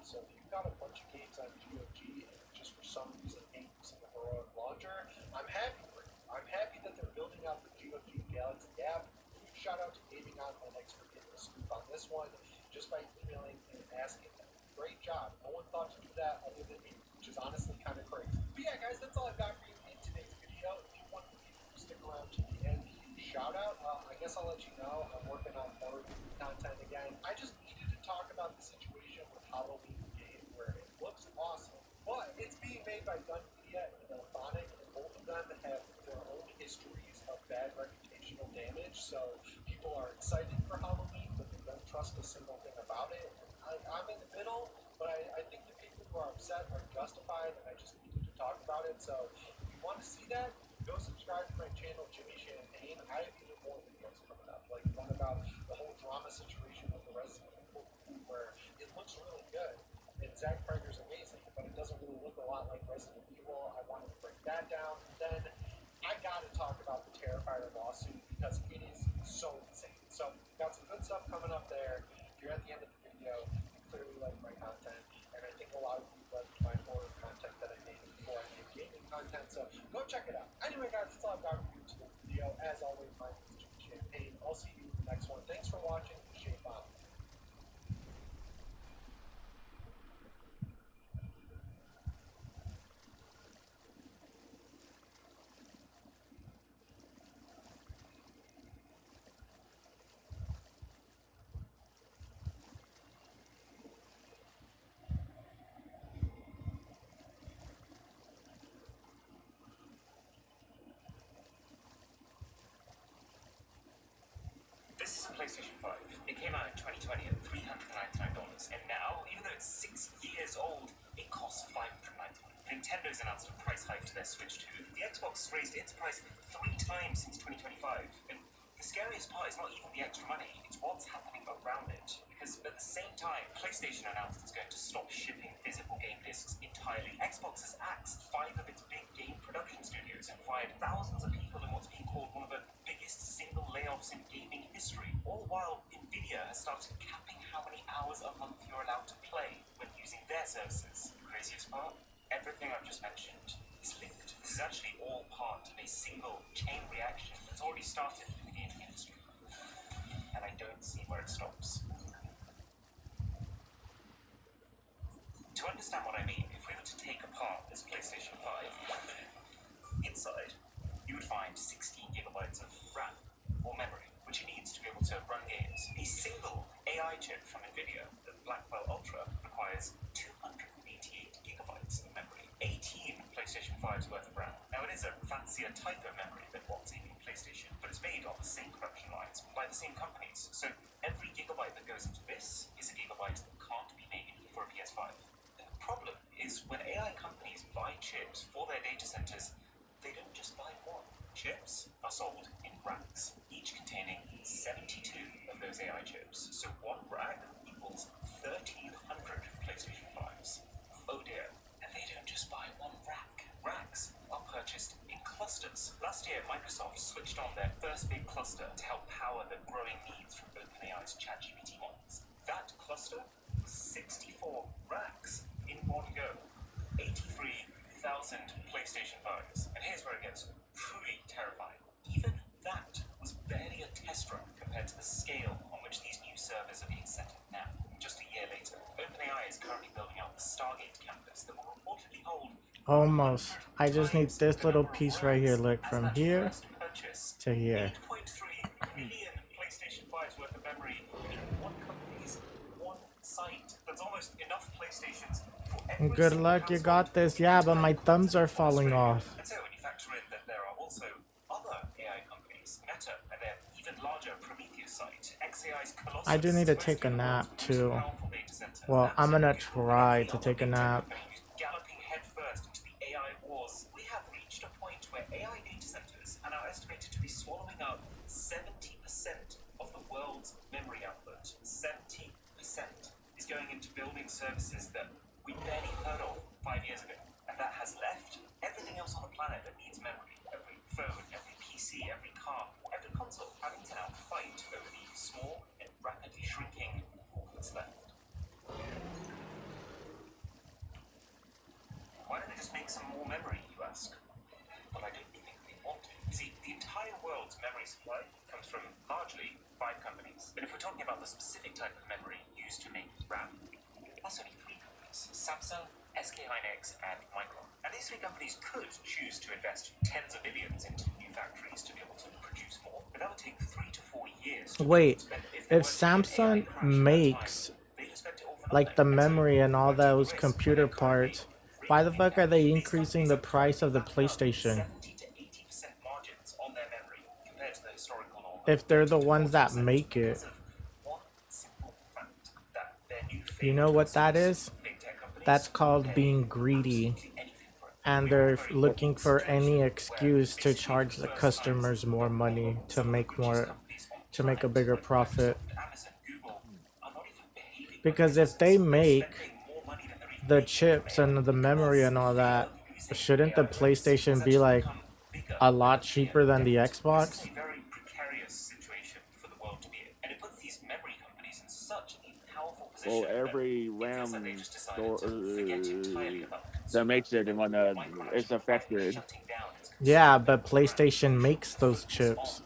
So if you've got a bunch of games on GOG and just for some reason ain't using the Heroic Launcher, I'm happy for you. I'm happy that they're building out the GOG Galaxy app. Huge shout out to Gaming on Linux for getting the scoop on this one just by emailing and asking them. Great job. No one thought to do that other than me, which is honestly kind of crazy. But yeah, guys, that's all I've got for you in today's video. If you want to stick around to the end, shout out. I guess I'll let you know I'm working on more content again. I just needed to talk about the situation with Halloween game where it looks awesome, but it's being made by Gun Media and Delphonic, and both of them have their own histories of bad reputational damage. So people are excited for Halloween, but they don't trust a single thing about it. I'm in the middle, but I think the people who are upset are justified, and I just needed to talk about it. So if you want to see that, go subscribe to my channel, Jimmy Champagne. I have even more videos coming up, like one about the whole drama situation with the Resident Evil, where it looks really good, and Zack Snyder's amazing, but it doesn't really look a lot like Resident Evil. I wanted to break that down. And then I gotta talk about the Terrifier lawsuit because it is so insane. So got some good stuff coming up there. If you're at the end of the video, you clearly like my content, and I think a lot of you see you in the next one. Thanks for watching. Shape out. This is a PlayStation 5. It came out in 2020 at $399, and now, even though it's 6 years old, it costs $599. Nintendo's announced a price hike to their Switch 2. The Xbox raised its price 3 times since 2025, and the scariest part is not even the extra money, it's what's happening around it. Because at the same time, PlayStation announced it's going to stop shipping physical game discs entirely. Xbox has axed 5 of its big game production studios and fired thousands of people in what's being called one of the biggest single layoffs in gaming history. All while Nvidia has started capping how many hours a month you're allowed to play when using their services. Craziest part? Everything I've just mentioned is linked. This is actually all part of a single chain reaction that's already started in the gaming industry. And I don't see where it stops. To understand what I mean, if we were to take apart this PlayStation 5, inside, you would find 16 gigabytes of RAM, or memory, which it needs to be able to run games. A single AI chip from Nvidia, the Blackwell Ultra, requires 288 gigabytes of memory, 18 PlayStation 5's worth of RAM. Now, it is a fancier type of memory than what's in PlayStation, but it's made on the same production lines by the same companies. So every gigabyte that goes into this is a gigabyte that can't be made for a PS5. The problem is when AI companies buy chips for their data centers, they don't just buy one. Chips are sold in racks, each containing 72 of those AI chips. So one rack equals 1,300 PlayStation 5s. Oh dear. And they don't just buy one rack. Racks are purchased in clusters. Last year, Microsoft switched on their first big cluster to help power the growing needs from OpenAI's ChatGPT models. That cluster was 64 racks in one go. 83,000 PlayStation 5s. And here's where it gets truly terrifying. Even that was barely a test run compared to the scale on which these new servers are being set up now. Just a year later, OpenAI is currently building out the Stargate campus that will reportedly hold Almost. I just need this little piece right here. Look, from here to here. 8.3 million PlayStation 5's worth of memory in one company's one site. That's almost enough PlayStations for every Good single luck, you household. got this. Yeah, but my thumbs are falling off. And so when you factor in that there are also other AI companies, Meta and their even larger Prometheus site, xAI's Colossus, I do need to take a nap too. Well, I'm gonna try to take a nap. galloping headfirst into the AI wars, we have reached a point where AI data centers are now estimated to be swallowing up 70% of the world's memory output. 70% is going into building services that we barely heard of 5 years ago. And that has left everything else on the planet that needs memory. Every phone, every PC, every car, every console having to now fight over the small and rapidly shrinking pool that's left. Why don't they just make some more memory, you ask? Well, I don't think they want to. You see, the entire world's memory supply comes from largely 5 companies. But if we're talking about the specific type of memory used to make RAM, that's only 3 companies. Samsung, SK Hynix, and Micron. And these 3 companies could choose to invest tens of billions into new factories to be able to produce more, but that would take 3 to 4 years. Wait, if Samsung makes like the memory and all those computer parts, why the fuck are they increasing the price of the PlayStation? If they're the ones that make it. You know what that is? That's called being greedy. And they're looking for any excuse to charge the customers more money to make a bigger profit. Because if they make the chips and the memory and all that, shouldn't the PlayStation be like a lot cheaper than the Xbox? Well, every RAM store that makes it is affected. Yeah, but PlayStation makes those chips.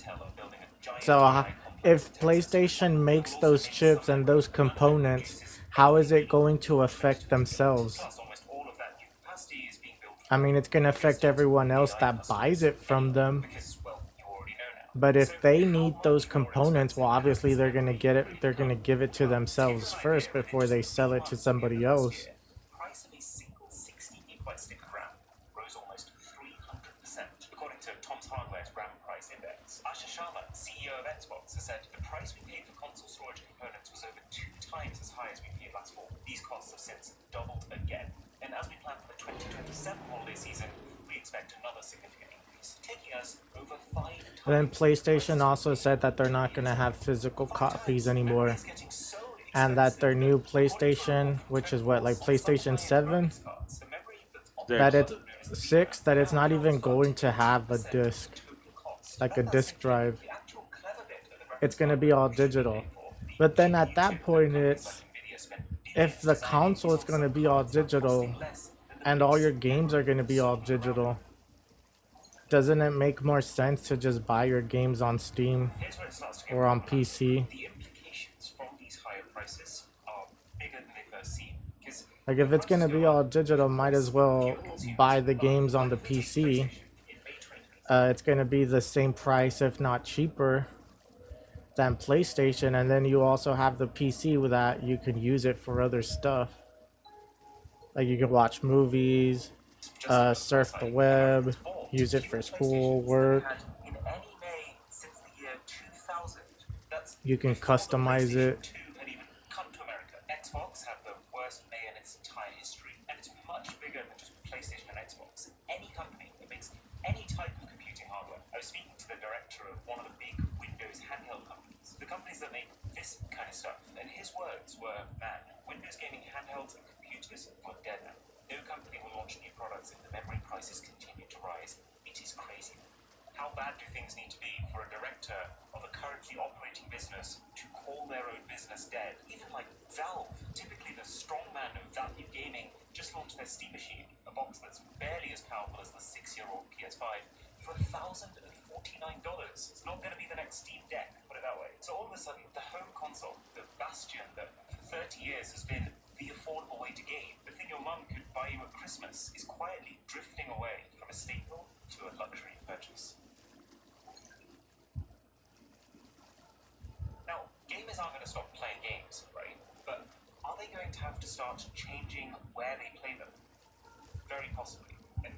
Intel are building a giant So AI if PlayStation makes those chips and those components, how is it going to affect themselves? I mean, it's going to affect everyone else that buys it from them. But if they need those components, well, obviously they're going to get it. They're going to give it to themselves first before they sell it to somebody else. price of a single 60GB stick of RAM rose almost 300%, according to Tom's Hardware's RAM price index. Asha Sharma, CEO of Xbox, has said the price we paid for console storage components was over 2 times as high as we paid last fall. These costs have since doubled again. And as we plan for the 2027 holiday season, we expect another significant increase, taking us over 5 times. And then PlayStation also said that they're not going to have physical copies anymore. And that their new PlayStation, which is what, like PlayStation 7? That it's 6, that it's not even going to have a disc, like a disc drive. It's going to be all digital. But then at that point, it's, if the console is going to be all digital and all your games are going to be all digital, doesn't it make more sense to just buy your games on Steam or on PC? Like, if it's going to be all digital, might as well buy the games on the PC. It's going to be the same price, if not cheaper, than PlayStation. And then you also have the PC with that. You can use it for other stuff. Like, you can watch movies, surf the web, use it for school, work. You can customize it. Xbox have the worst May in its entire history, and it's much bigger than just PlayStation and Xbox. Any company that makes any type of computing hardware. I was speaking to the director of one of the big Windows handheld companies, the companies that make this kind of stuff, and his words were, man, Windows gaming handhelds and computers are dead now. No company will launch new products if the memory prices continue to rise. It is crazy. How bad do things need to be for a director of a currently operating business to call their own business dead? Even like Valve, typically the strongman of value gaming, just launched their Steam Machine, a box that's barely as powerful as the 6-year-old PS5, for $1,049. It's not going to be the next Steam Deck, put it that way. So all of a sudden, the home console, the bastion that for 30 years has been the affordable way to game, the thing your mum could buy you at Christmas, is quietly drifting away from a staple to a luxury purchase. Now, gamers aren't going to stop playing games, right? But are they going to have to start changing where they play them? Very possibly. And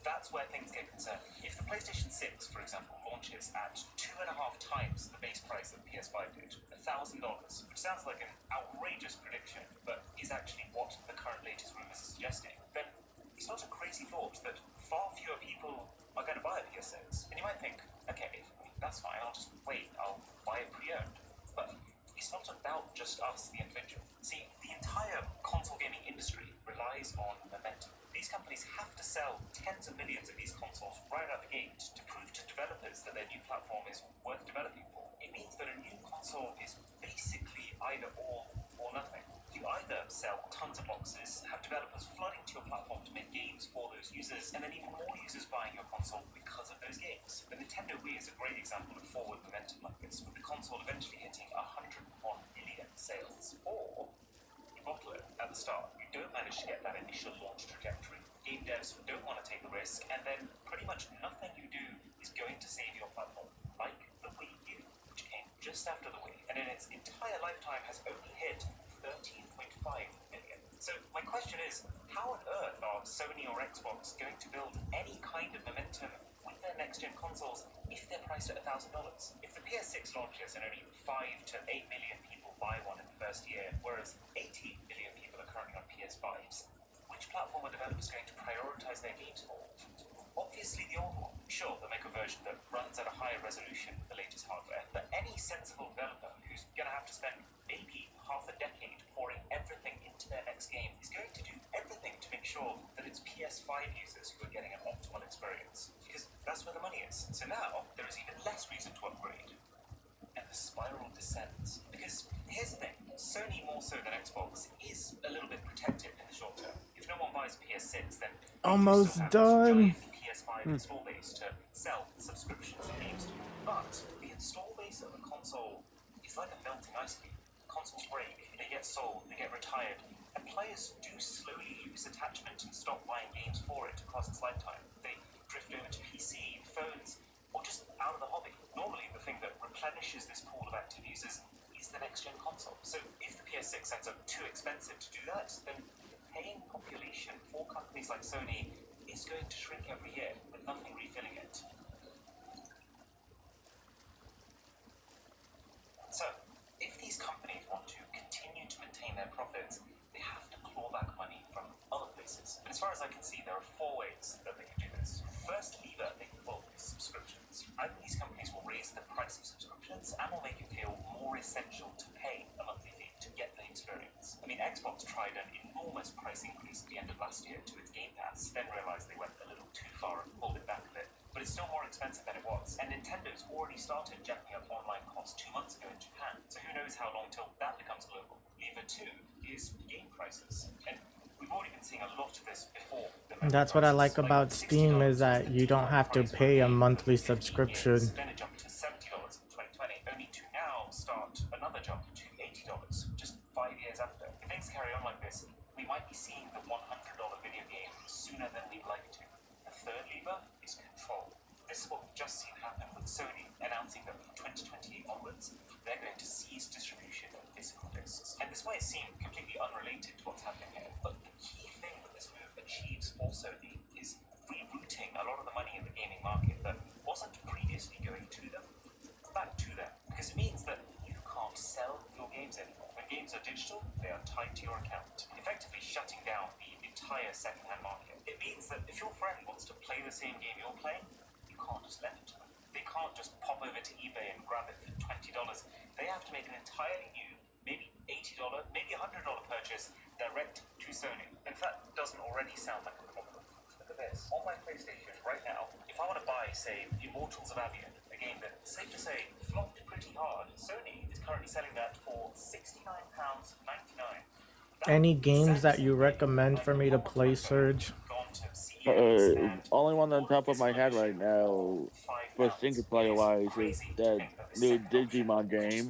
that's where things get concerning. If the PlayStation 6, for example, launches at 2.5 times the base price that the PS5 did, $1,000, which sounds like an outrageous prediction, but is actually what the current latest rumors are suggesting, then it's not a crazy thought that far fewer people are going to buy a PS6. And you might think, okay, that's fine, I'll just wait, I'll buy it pre-owned. But it's not about just us, the individual. See, the entire console gaming industry relies on momentum. These companies have to sell tens of millions of these consoles right out the gate to prove to developers that their new platform is worth developing for. It means that a new console is basically either all or nothing. You either sell tons of boxes, have developers flooding to your platform to make games for those users, and then even more users buying your console because of those games. The Nintendo Wii is a great example of forward momentum like this, with the console eventually hitting 101 million sales. Or you bottle it at the start. You don't manage to get that initial launch trajectory. Game devs don't want to take the risk, and then pretty much nothing you do is going to save your platform. Like the Wii U, which came just after the Wii, and in its entire lifetime has only hit 13.5 million. So my question is, how on earth are Sony or Xbox going to build any kind of momentum with their next-gen consoles if they're priced at $1,000? If the PS6 launches and only 5 to 8 million people buy one in the first year, whereas 80 million people are currently on PS5s, which platform are developers going to prioritize their games for? Obviously the old one. Sure, they'll make a version that runs at a higher resolution with the latest hardware, but any sensible developer who's going to have to spend maybe half a decade pouring everything into their next game is going to do everything to make sure that it's PS5 users who are getting an optimal experience, because that's where the money is. So now, there is even less reason to upgrade. And the spiral descends. Because here's the thing, Sony more so than Xbox is a little bit protected in the short term. If no one buys PS6, then Almost done. PS5 install base to sell subscriptions and games to. But the install base of a console is like a melting ice cube. Consoles break, they get sold, they get retired, and players do slowly lose attachment and stop buying games for it across its lifetime. They drift over to PC, phones, or just out of the hobby. Normally, the thing that replenishes this pool of active users is the next-gen console. So if the PS6 ends up too expensive to do that, then the paying population for companies like Sony is going to shrink every year, with nothing refilling it. So, if these companies want to continue to maintain their profits, they have to claw back money from other places. And as far as I can see, there are 4 ways that they can do this. First lever they can pull is subscriptions. Either these companies will raise the price of subscriptions and will make it feel more essential to pay a monthly fee to get the experience. I mean, Xbox tried an enormous price increase at the end of last year to its Game Pass, then realized they went a little too far and pulled it back a bit. But it's still more expensive than it was. And Nintendo's already started jacking up online costs 2 months ago in Japan. So who knows how long till that becomes global. Lever 2 is game prices. And we've already been seeing a lot of this before. That's what I like about Steam is that you don't have to pay a monthly subscription. Then it jumped to $70 in 2020, only to now start another jump to $80 just 5 years after. If things carry on like this, we might be seeing the $100 video game sooner than we'd like to. The third lever is control. This is what we've just seen happen with Sony announcing that from 2028 onwards, they're going to cease distribution of physical discs. And this might seem completely unrelated to what's happening here, but the key thing that this move achieves for Sony is rerouting a lot of the money in the gaming market that wasn't previously going to them, back to them. Because it means that you can't sell your games anymore. When games are digital, they are tied to your account, effectively shutting down the entire second-hand market. It means that if your friend wants to play the same game you're playing, you can't just lend it to them. They can't just pop over to eBay and grab it for $20. They have to make an entirely new, maybe $80, maybe $100 purchase direct to Sony. If that doesn't already sound like a problem, look at this. On my PlayStation right now, if I want to buy, say, Immortals of Avian, a game that, safe to say, flopped pretty hard, Sony is currently selling that for £69.99. Any games that you recommend for me to play, Serge? Only one on top of my head right now, for single player wise, is that new Digimon game.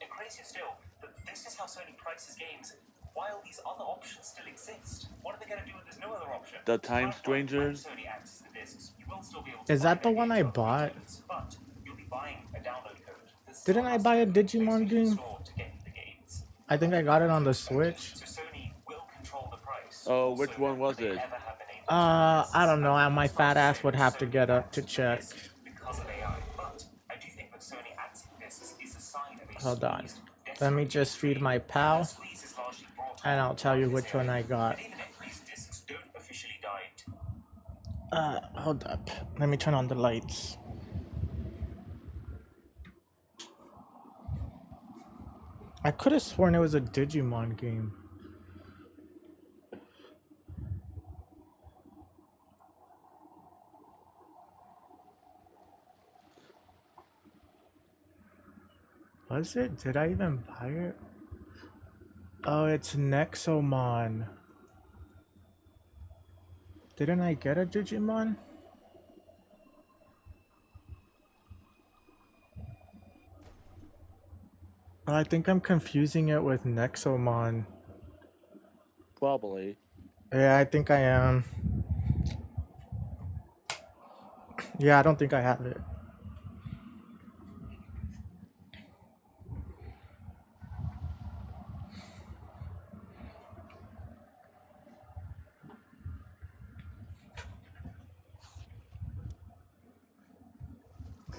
And crazier still, that this is how Sony prices games while these other options still exist. What are they going to do when there's no other option? The Time Strangers. Sony accesses the discs, you will still be able to Is that the one I bought? but you'll be buying a download code. Didn't I buy a Digimon game? I think I got it on the Switch. Oh, which one was it? I don't know. My fat ass would have to get up to check. Hold on. Let me just feed my pal, and I'll tell you which one I got. Hold up. Let me turn on the lights. I could have sworn it was a Digimon game. Was it? Did I even buy it? Oh, it's Nexomon. Didn't I get a Digimon? Oh, I think I'm confusing it with Nexomon. Probably. Yeah, I think I am. Yeah, I don't think I have it.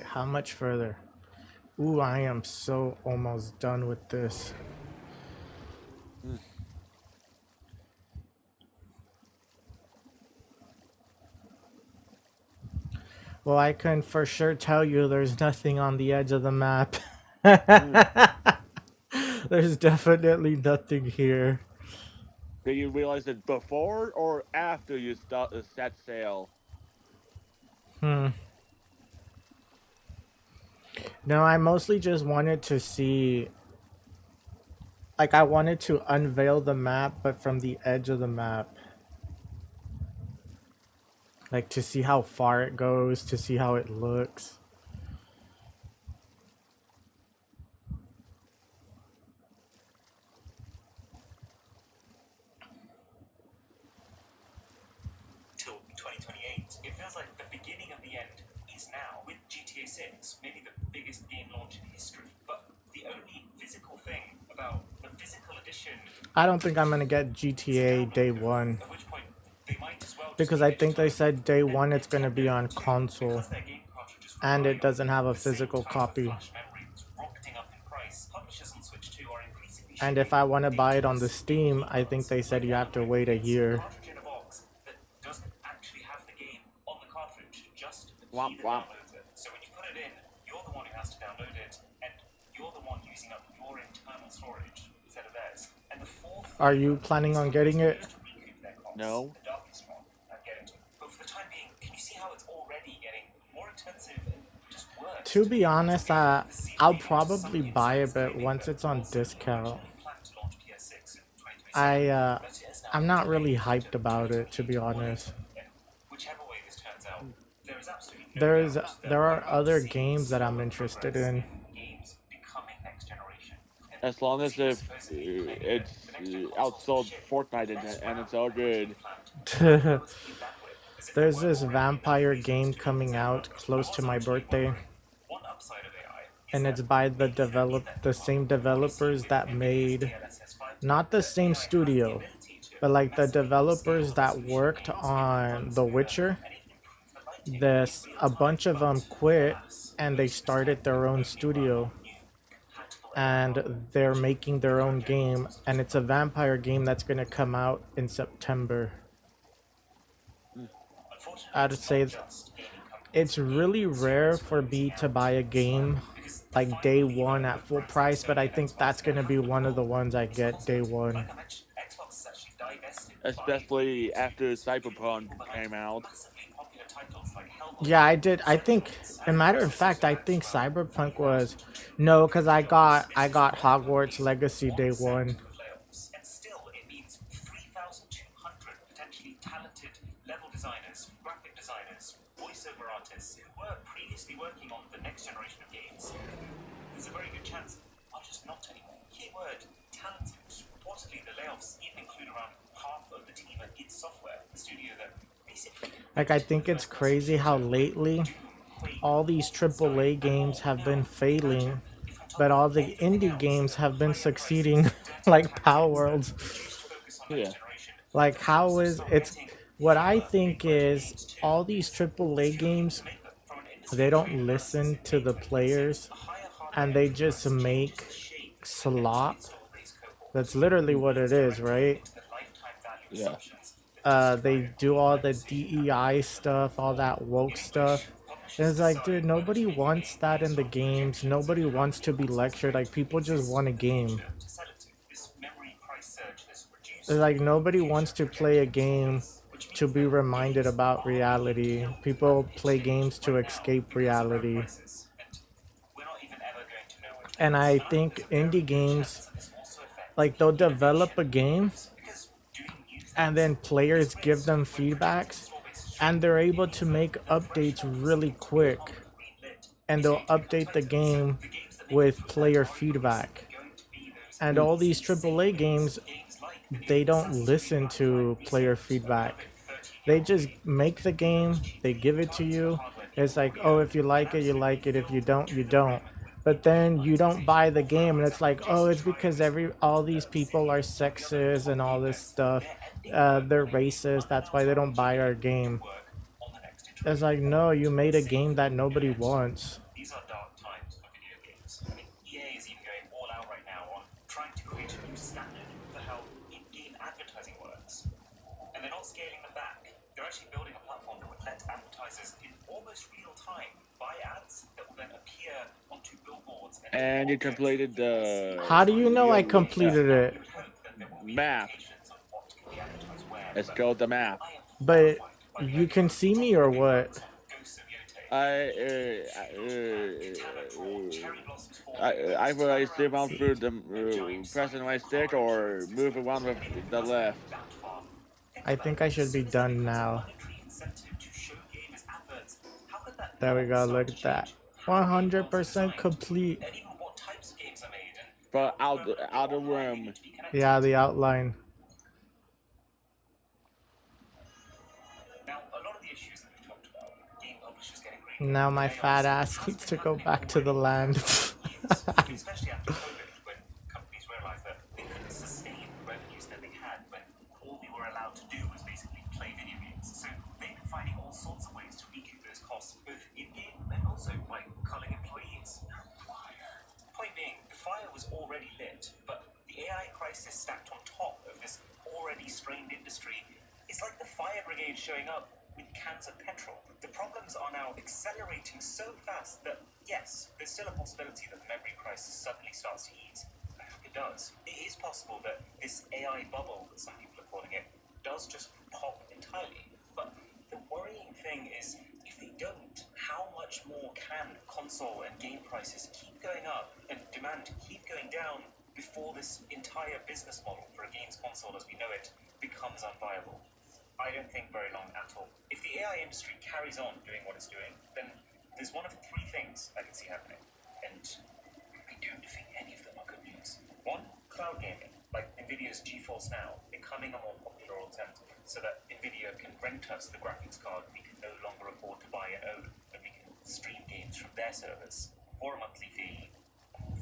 How much further? Ooh, I am so almost done with this. Well, I can for sure tell you there's nothing on the edge of the map. There's definitely nothing here. Did you realize it before or after you set sail? No, I mostly just wanted to see, like, I wanted to unveil the map, but from the edge of the map. Like, to see how far it goes, to see how it looks. feels like the beginning of the end is now. With GTA 6, maybe the biggest game launch in history, but the only physical thing about the physical edition, I don't think I'm gonna get GTA day one. Because I think they said day one it's gonna be on console. And it doesn't have a physical copy. And if I want to buy it on the Steam, I think they said you have to wait a year. Womp womp. so when you put it in, you're the one who has to download it, and you're the one using up your internal storage instead of theirs. And the fourth, Are you planning on getting it? No. the darkest one, I'm getting to. But for the time being, can you see how it's already getting more expensive and just worse? To be honest, I'll probably buy it, but once it's on discount. I'm not really hyped about it, to be honest. Whichever way this turns out, there is absolutely There are other games that I'm interested in. games becoming next generation. As long as it's outsold Fortnite and it's all good. There's this vampire game coming out close to my birthday. And it's by the same developers that made, not the same studio, but like the developers that worked on The Witcher. A bunch of them quit and they started their own studio. And they're making their own game, and it's a vampire game that's gonna come out in September. I'd say it's really rare for me to buy a game like day one at full price, but I think that's gonna be one of the ones I get day one. Especially after Cyberpunk came out. Yeah, I did. I think, as a matter of fact, I think Cyberpunk was no, because I got Hogwarts Legacy day one. And still, it means 3,200 potentially talented level designers, graphic designers, voiceover artists who were previously working on the next generation of games. There's a very good chance are just not anymore. Keyword, talented. Reportedly, the layoffs even include around half of the team at id Software, the studio that basically... Like, I think it's crazy how lately all these AAA games have been failing, but all the indie games have been succeeding, like Power Worlds. Yeah. Like, how is it's what I think is all these AAA games, they don't listen to the players and they just make slop. That's literally what it is, right? Yeah. They do all the DEI stuff, all that woke stuff. And it's like, dude, nobody wants that in the games. Nobody wants to be lectured. Like, people just want a game. It's like, nobody wants to play a game to be reminded about reality. People play games to escape reality. And I think indie games, like, they'll develop a game and then players give them feedbacks and they're able to make updates really quick, and they'll update the game with player feedback. And all these AAA games, they don't listen to player feedback. They just make the game, they give it to you. It's like, oh, if you like it, you like it. If you don't, you don't. But then you don't buy the game, and it's like, oh, it's because all these people are sexist and all this stuff. They're racist. That's why they don't buy our game. It's like, no, you made a game that nobody wants. These are dark times for video games. I mean, EA is even going all out right now on trying to create a new standard for how in-game advertising works. And they're not scaling them back. They're actually building a platform that would let advertisers in almost real time buy ads that will then appear onto billboards. And you completed the... How do you know I completed it? Map. It's called the map. But you can see me or what? Either I step on through the pressing my stick or move around with the left. I think I should be done now. There we go, look at that. 100% complete. But out of room. Yeah, the outline. Now, a lot of the issues that we've talked about Now my fat ass needs to go back to the land. Especially after COVID, when companies realized that they couldn't sustain the revenues that they had when all we were allowed to do was basically play video games. So they've been finding all sorts of ways to recoup those costs, both in-game and also by culling employees. Point being, the fire was already lit, but the AI crisis stacked on top of this already strained industry is like the fire brigade showing up with cans of petrol. The problems are now accelerating so fast that, yes, there's still a possibility that the memory crisis suddenly starts to ease. I hope it does. It is possible that this AI bubble, that some people are calling it, does just pop entirely. But the worrying thing is, if they don't, how much more can console and game prices keep going up and demand keep going down before this entire business model for a games console as we know it becomes unviable? I don't think very long at all. If the AI industry carries on doing what it's doing, then there's one of three things I can see happening. And I don't think any of them are good news. One, cloud gaming, like NVIDIA's GeForce Now, becoming a more popular alternative, so that NVIDIA can rent us the graphics card we can no longer afford to buy and own, and we can stream games from their servers for a monthly fee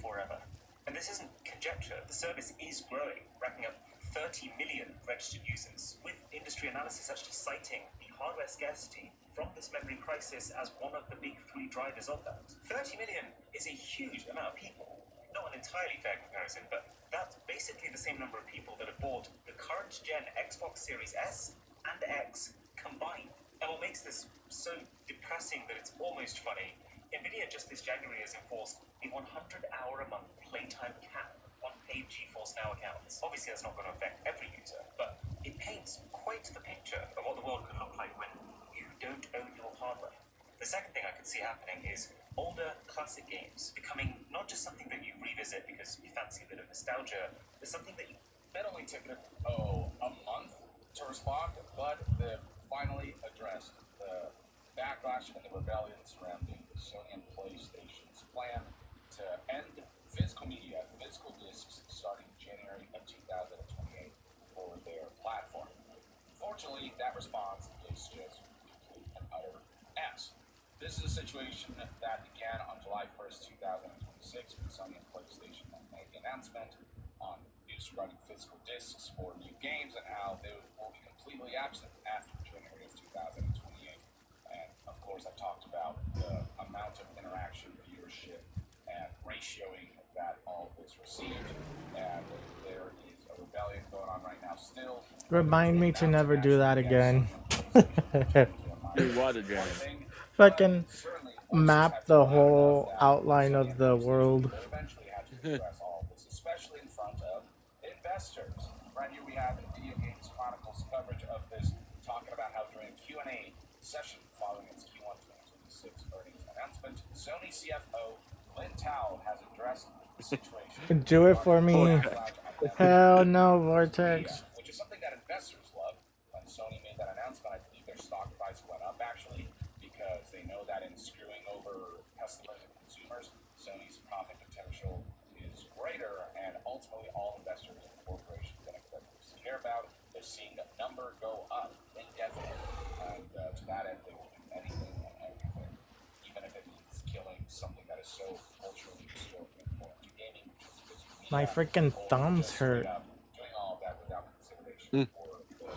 forever. And this isn't conjecture. The service is growing, racking up 30 million registered users, with industry analysis actually citing the hardware scarcity from this memory crisis as one of the big three drivers of that. 30 million is a huge amount of people. Not an entirely fair comparison, but that's basically the same number of people that have bought the current gen Xbox Series S and X combined. And what makes this so depressing that it's almost funny, NVIDIA just this January has enforced a 100-hour-a-month playtime cap on paid GeForce Now accounts. Obviously that's not going to affect every user, but it paints quite the picture of what the world could look like when you don't own your hardware. The second thing I could see happening is older classic games becoming not just something that you revisit because you fancy a bit of nostalgia, but something that you... That only took a month to respond, but they've finally addressed the backlash and the rebellion surrounding Sony and PlayStation's plan to end physical media, physical discs, starting January of 2028 for their platform. Fortunately, that response is just complete and utter ass. This is a situation that began on July 1st, 2026, when Sony and PlayStation made the announcement on news regarding physical discs for new games and how they will be completely absent after January of 2028. And of course, I talked about the amount of interaction, viewership, and ratioing that all of this received, and there is a rebellion going on right now still. Remind me to never do that again. Do what again? Fucking map the whole outline of the world. Eventually had to address all of this, especially in front of investors. Right here we have Video Games Chronicles coverage of this, talking about how during a Q&A session following its Q1 2026 earnings announcement, Sony CFO Lin Tao has addressed the situation. Do it for me. Hell no, Vortex. Which is something that investors love. When Sony made that announcement, I believe their stock price went up actually, because they know that in screwing over customers and consumers, Sony's profit potential is greater, and ultimately all investors and corporations and executives care about is seeing the number go up indefinitely. And to that end, they will do anything and everything, even if it means killing something that is so culturally historic and important to gaming. My freaking thumbs hurt. Doing all of that without consideration for the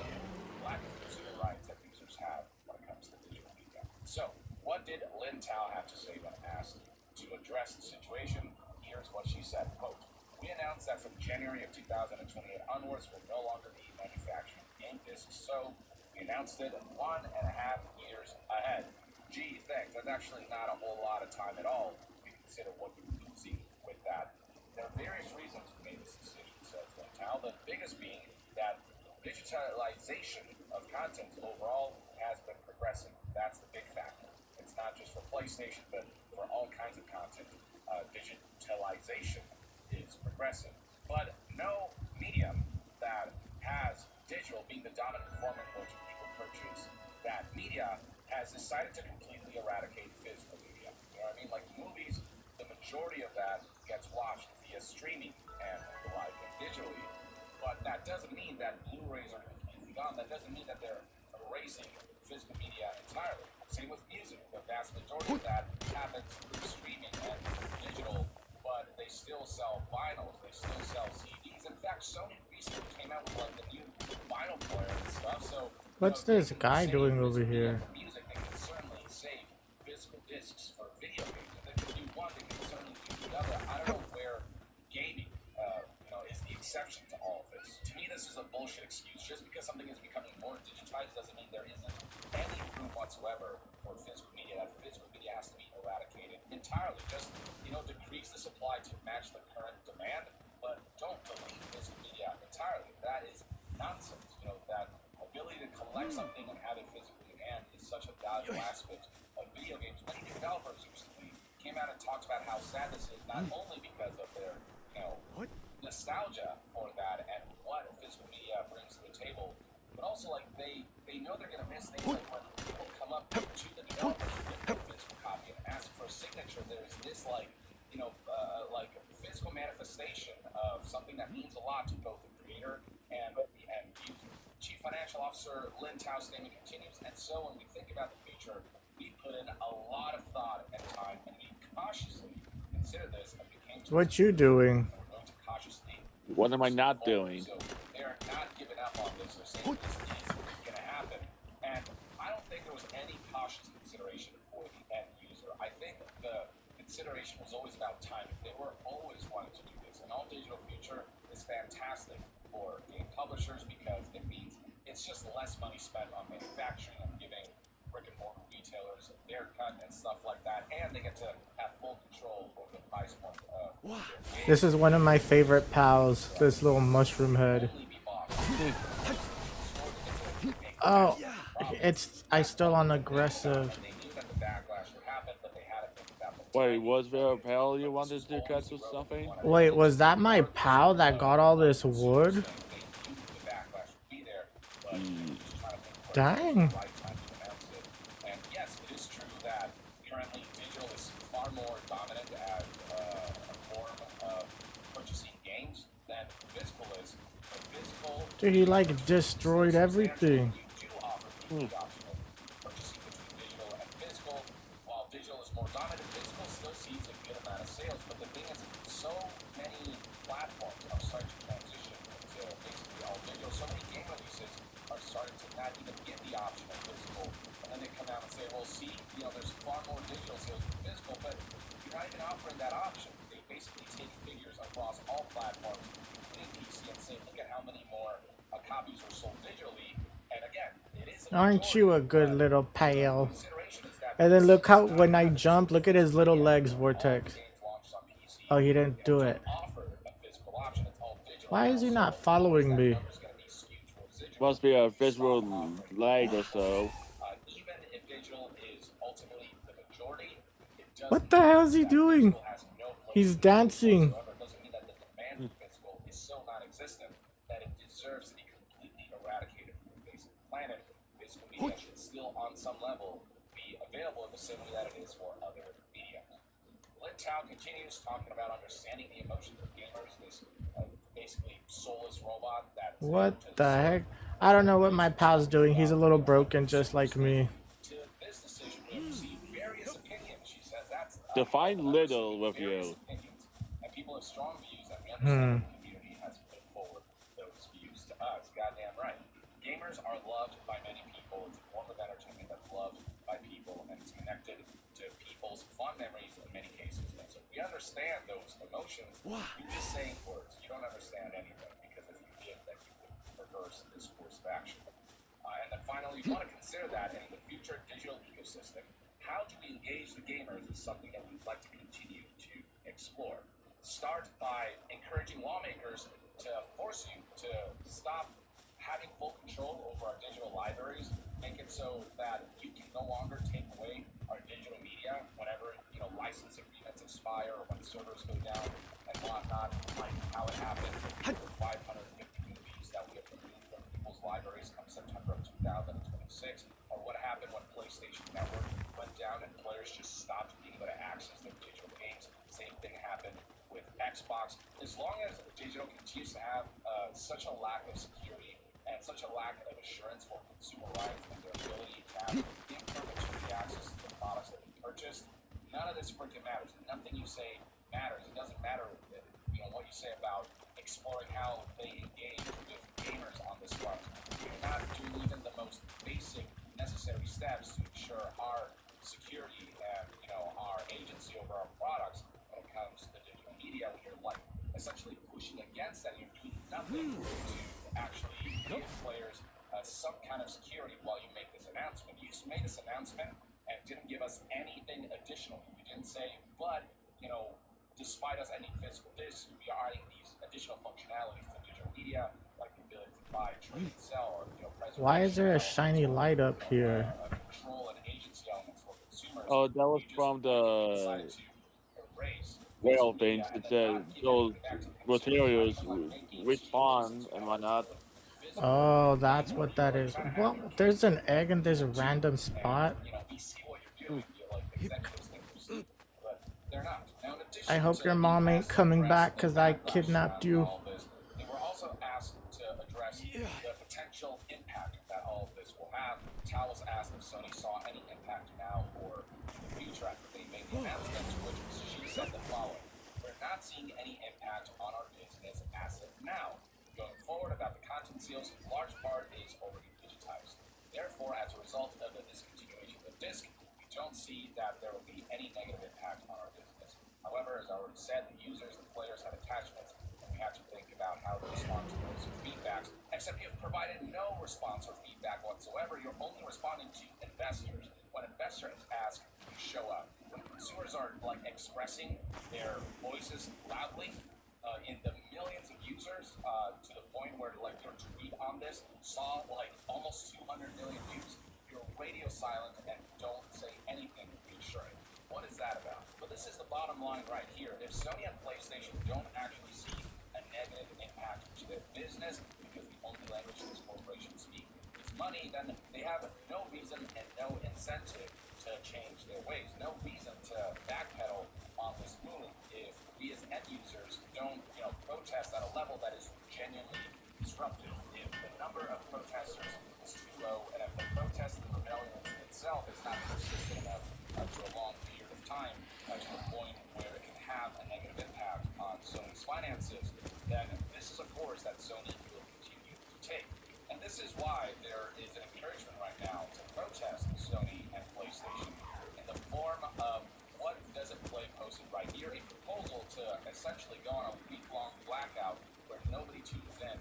lack of consumer rights that users have when it comes to digital media. So, what did Lin Tao have to say when asked to address the situation? Here's what she said, quote, "We announced that from January of 2028 onwards, we'll no longer be manufacturing game discs, so we announced it 1.5 years ahead. Gee, thanks. That's actually not a whole lot of time at all. We consider what we were using with that. There are various reasons we made this decision," says Lin Tao, the biggest being that digitalization of content overall has been progressing. That's the big factor. It's not just for PlayStation, but for all kinds of content. Digitalization is progressing. But no medium that has digital being the dominant form in which people purchase that media has decided to completely eradicate physical media. You know what I mean? Like movies, the majority of that gets watched via streaming and the like and digitally. But that doesn't mean that Blu-rays are completely gone. That doesn't mean that they're erasing physical media entirely. Same with music. The vast majority of happens through streaming and digital, but they still sell vinyls, they still sell CDs. In fact, Sony recently came out with like the new vinyl player and stuff. So What's this guy doing over here? music, they can certainly save physical discs for video games. If they can do one, they can certainly do the other. I don't know where gaming, is the exception to all of this. To me, this is a bullshit excuse. Just because something is becoming more digitized doesn't mean there isn't any room whatsoever for physical media. That physical media has to be eradicated entirely. Just, decrease the supply to match the current demand, but don't delete physical media entirely. That is nonsense. That ability to collect something and have it physically in hand is such a valuable aspect of video games. Many developers recently came out and talked about how sad this is, not only because of their, nostalgia for that and what physical media brings to the table, but also like they know they're gonna miss things like when people come up to the developers with their physical copy and ask for a signature. There's this physical manifestation of something that means a lot to both the creator and user. Chief Financial Officer Lin Tao's statement continues, and so when we think about the future, we put in a lot of thought and time, and we cautiously consider this and became What you doing? cautiously. What am I not doing? So they're not giving up on this. They're saying this is going to happen. And I don't think there was any cautious consideration for the end user. I think the consideration was always about timing. They were always wanting to do this. An all-digital future is fantastic for game publishers because it means it's just less money spent on manufacturing and giving brick-and-mortar retailers their cut and stuff like that. And they get to have full control over the price point of their game. This is one of my favorite pals. This little mushroom head. Oh, I still on aggressive. Wait, was there a pal you wanted to catch or something? Wait, was that my pal that got all this wood? Dang. And yes, it is true that currently digital is far more dominant as a form of purchasing games than physical is. But physical, Dude, he like destroyed everything. you do offer the option of purchasing between digital and physical. While digital is more dominant, physical still sees a good amount of sales. But the thing is, so many platforms are starting to transition into basically all digital. So many game releases are starting to not even give the option of physical. And then they come out and say, well, see, there's far more digital sales than physical, but you're not even offering that option. They basically take figures across all platforms, including PC, and say, look at how many more copies were sold digitally. And again, it is Aren't you a good little pal? And then look how, when I jump, look at his little legs, Vortex. Oh, he didn't do it. Why is he not following me? Must be a visual lag or so. Even if digital is ultimately the majority, it doesn't What the hell is he doing? He's dancing. However, it doesn't mean that the demand for physical is so non-existent that it deserves to be completely eradicated from the face of the planet. Physical media should still, on some level, be available in the same way that it is for other media. Lin Tao continues talking about understanding the emotions of gamers, this basically soulless robot that... What the heck? I don't know what my pal's doing. He's a little broken just like me. To this decision, we have received various opinions. She says that's... Define little with you. And people have strong views, and we understand the community has put forward those views to us. Goddamn right. Gamers are loved by many people. It's a form of entertainment that's loved by people, and it's connected to people's fond memories in many cases. And so we understand those emotions. You're just saying words. You don't understand anything, because if you did, then you would reverse this course of action. And then finally, you want to consider that in the future digital ecosystem. How do we engage the gamers is something that we'd like to continue to explore. Start by encouraging lawmakers to force you to stop having full control over our digital libraries. Make it so that you can no longer take away our digital media whenever license agreements expire or when servers go down and whatnot, like how it happened with the 550 movies that we have removed from people's libraries come September of 2026, or what happened when PlayStation Network went down and players just stopped being able to access their digital games. Same thing happened with Xbox. As long as digital continues to have such a lack of security and such a lack of assurance for consumer rights and their ability to have in perpetuity access to the products that we purchased, none of this freaking matters. Nothing you say matters. It doesn't matter, what you say about exploring how they engage with gamers on this front. You're not doing even the most basic necessary steps to ensure our security and, our agency over our products when it comes to digital media. You're like essentially pushing against that. You're doing nothing to actually give players some kind of security while you make this announcement. You just made this announcement and didn't give us anything additional. You didn't say, but, despite us ending physical discs, we are adding these additional functionalities to digital media, like the ability to buy, trade, and sell, or, Why is there a shiny light up here? control and agency elements for consumers. Oh, that was from the whale things. It said those materials respawn and whatnot. Oh, that's what that is. Well, there's an egg in this random spot. I hope your mom ain't coming back because I kidnapped you. They were also asked to address the potential impact that all of this will have. Tal was asked if Sony saw any impact now or in the future after they made the announcement, to which she said the following: "We're not seeing any impact on our business as of now. Going forward, about the content seals, a large part is already digitized. Therefore, as a result of the discontinuation of the disc, we don't see that there will be any negative impact on our business. However, as I already said, the users and players have attachments, and we have to think about how to respond to those feedbacks. Except you've provided no response or feedback whatsoever. You're only responding to investors. When investors ask, you show up. When consumers are expressing their voices loudly, in the millions of users, to the point where your tweet on this saw almost 200 million views, you're radio silent and don't say anything reassuring. What is that about? But this is the bottom line right here. If Sony and PlayStation don't actually see a negative impact to their business, because the only language these corporations speak is money, then they have no reason and no incentive to change their ways. No reason to backpedal on this move if we as end users don't, protest at a level that is genuinely disruptive. If the number of protesters is too low, and if the protest and rebellion itself is not persistent enough for a long period of time to the point where it can have a negative impact on Sony's finances, then this is a course that Sony will continue to take. And this is why there is an encouragement right now to protest Sony and PlayStation in the form of what Does It Play posted right here, a proposal to essentially go on a week-long blackout where nobody tunes in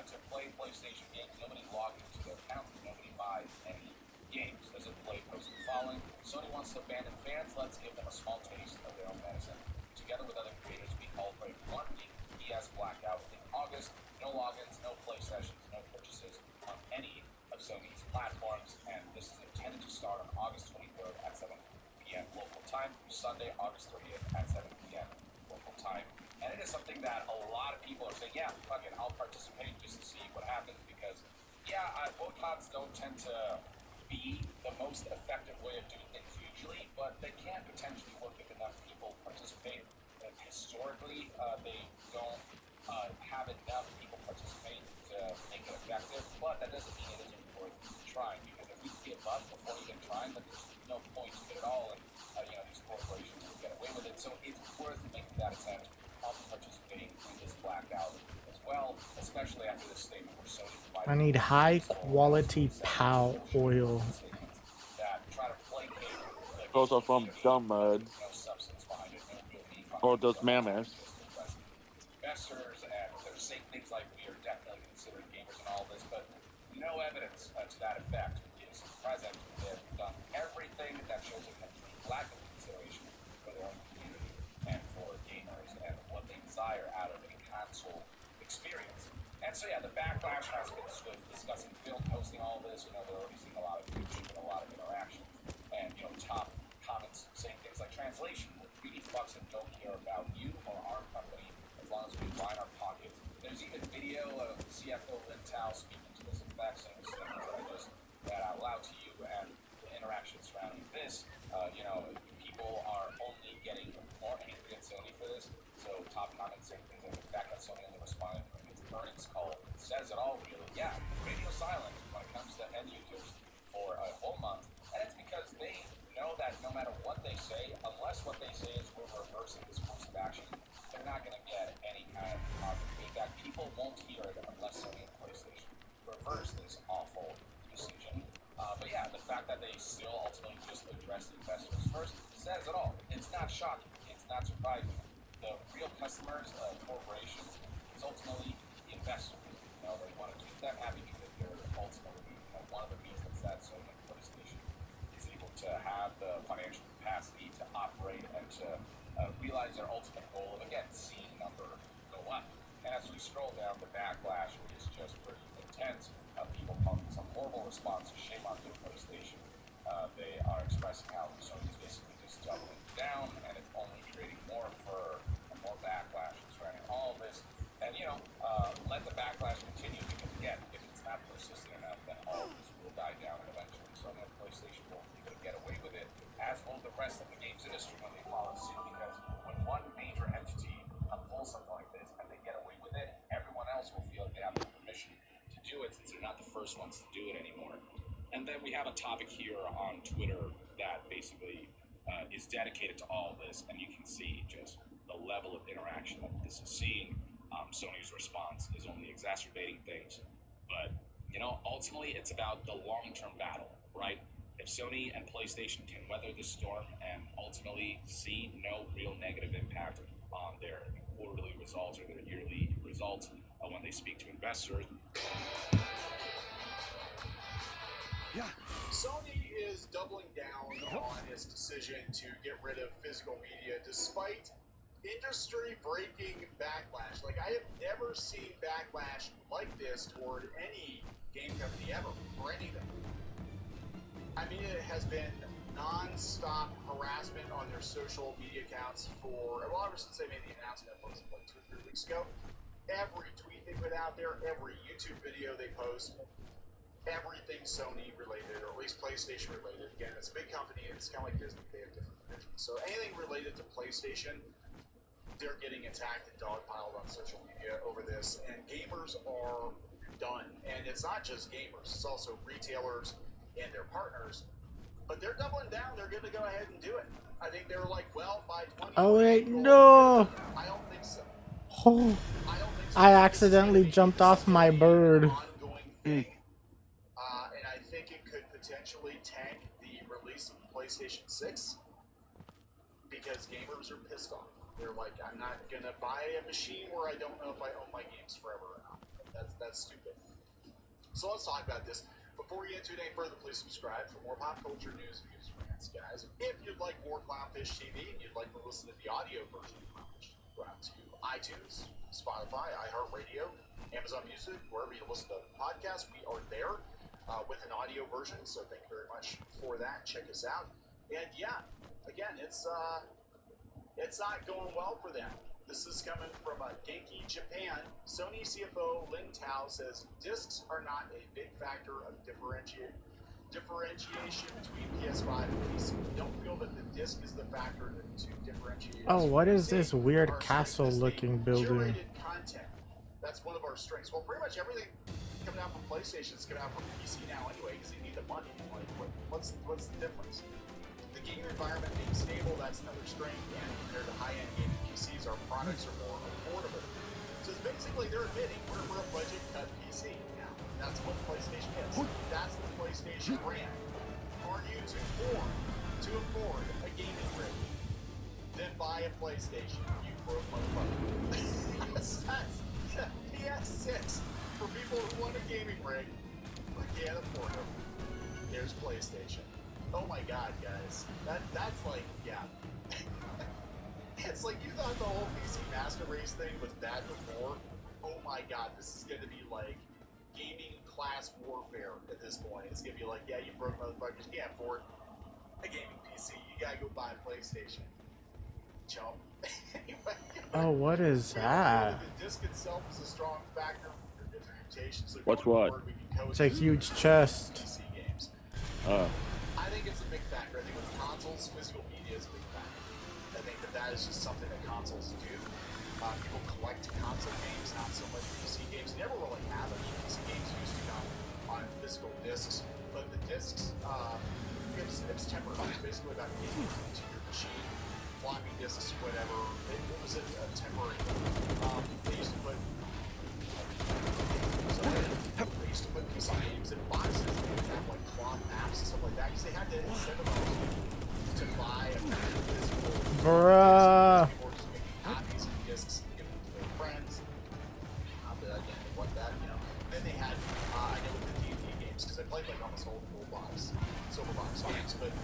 to play PlayStation games, nobody logs into their accounts, nobody buys any games. Does It Play posted the following: Sony wants to abandon fans, let's give them a small taste of their own medicine. Together with other creators, we celebrate 1 week ES blackout in August. No logins, no play sessions, no purchases on any of Sony's platforms, and this is intended to start on August 23rd at 7 p.m. local time through Sunday, August 30th at 7 p.m. local time. And it is something that a lot of people are saying, yeah, fuck it, I'll participate just to see what happens, because, boycotts don't tend to be the most effective way of doing things usually, but they can potentially work if enough people participate. And historically, they don't have enough people participate to make it effective, but that doesn't mean it isn't worth trying, because if we give up before even trying, then there's no point to it at all, and these corporations will get away with it. So it's worth making that attempt on participating in this blackout as well, especially after this statement where Sony provided I need high quality POW oil. that try to placate Those are from Dumb no substance behind it, no real meat behind or it. those mammoths. Investors, and they're saying things like we are definitely considering gamers and all this, but no evidence to that effect is present. They've done everything that shows a complete lack of consideration for their own community and for gamers and what they desire out of a console experience. And so the backlash has been swift. Discussing film, posting all this, they're already seeing a lot of YouTube and a lot of interactions, and top comments saying things like translation. We need fucks and don't care about you or our company as long as we line our pockets. There's even video of CFO Lin Tao speaking to this effect, saying the things that I just read out loud to you, and the interaction surrounding this. People are only getting more angry at Sony for this. So top comments saying things like the fact that Sony only responded to its earnings call says it all, really. Yeah, radio silent when it comes to end users for a whole month, and it's because they know that no matter what they say, unless unless what they say is we're reversing this course of action, they're not going to get any kind of positive feedback. People won't hear it unless Sony and PlayStation reverse this awful decision. But yeah, the fact that they still ultimately just address the investors first says it all. It's not shocking. It's not surprising. The real customers of corporations is ultimately the investors. You know, they want to keep them happy because they're ultimately one of the reasons that Sony and PlayStation is able to have the financial capacity to operate and to realize their ultimate goal of, again, seeing number go up. And as we scroll down, the backlash is just pretty intense. People calling some horrible response. Shame on the PlayStation. They are expressing how Sony's basically just doubling down, and it's only creating more fur and more backlash surrounding all of this. And let the backlash continue, because again, if it's not persistent enough, then all of this will die down, and eventually Sony and PlayStation will be able to get away with it, as will the rest of the games industry when they follow suit. Because when one major entity pulls something like this and they get away with it, everyone else will feel like they have the permission to do it, since they're not the first ones to do it anymore. And then we have a topic here on Twitter that basically is dedicated to all of this, and you can see just the level of interaction that this is seeing. Sony's response is only exacerbating things, but ultimately it's about the long-term battle, right? If Sony and PlayStation can weather this storm and ultimately see no real negative impact on their quarterly results or their yearly results when they speak to investors. Yeah. Sony is doubling down on its decision to get rid of physical media despite industry-breaking backlash. Like, I have never seen backlash like this toward any game company ever, or anything. I mean, it has been non-stop harassment on their social media accounts ever since they made the announcement, like 2 or 3 weeks ago. Every tweet they put out there, every YouTube video they post, everything Sony related, or at least PlayStation related. Again, it's a big company, it's kind of like Disney, they have different divisions. So anything related to PlayStation, they're getting attacked and dogpiled on social media over this, and gamers are done. And it's not just gamers, it's also retailers and their partners. But they're doubling down, they're going to go ahead and do it. I think they were like, well, by 20... Oh wait, no! I don't think so. Oh, I accidentally jumped off my bird. And I think it could potentially tank the release of PlayStation 6 because gamers are pissed off. They're like, I'm not gonna buy a machine where I don't know if I own my games forever or not. That's stupid. So let's talk about this. Before we get into it any further, please subscribe for more pop culture news, views, rants, guys. If you'd like more Clownfish TV and you'd like to listen to the audio version of Clownfish, go out to iTunes, Spotify, iHeartRadio, Amazon Music, wherever you listen to podcasts, we are there with an audio version. So thank you very much for that. Check us out. And yeah, again, it's not going well for them. This is coming from Genki Japan. Sony CFO Lin Tao says discs are not a big factor of differentiation between PS5 and PC. Don't feel that the disc is the factor to differentiate. Oh, what is this weird castle-looking building? Curated content. That's one of our strengths. Well, pretty much everything coming out from PlayStation is coming out from PC now anyway, because they need the money. Like, what's the difference? The gaming environment being stable, that's another strength, and compared to high-end gaming PCs, our products are more affordable. So it's basically they're admitting we're a budget-cut PC now. That's what PlayStation is. That's the PlayStation brand. For you to afford a gaming rig, then buy a PlayStation, you broke motherfucker. That's PS6 for people who want a gaming rig but can't afford it. There's PlayStation. Oh my god, guys. That's like, yeah. It's like you thought the whole PC Master Race thing was bad before. Oh my god, this is gonna be like gaming class warfare at this point. It's gonna be like, yeah, you broke motherfuckers, you can't afford a gaming PC. You gotta go buy a PlayStation. Chump. Anyway, Oh, what is that? the disc itself is a strong factor for differentiation. So What's going what? forward, we can It's a huge chest. PC games. Oh. I think it's a big factor. I think with consoles, physical media is a big factor. I think that is just something that consoles do. People collect console games, not so much PC games. Never really have any PC games used to come on physical discs, but the discs, it's tempered. It's basically about getting it into your machine. floppy disks, whatever. It was a temporary. They used to put PC games in boxes. They would have like cloth maps and stuff like that because they had to incentivize to buy a physical. Bruh. People were just making copies of discs and giving them to their friends. But again, they want that, you know. Then they had, I know with the D&D games, because I played like almost all the gold box, silver box games, but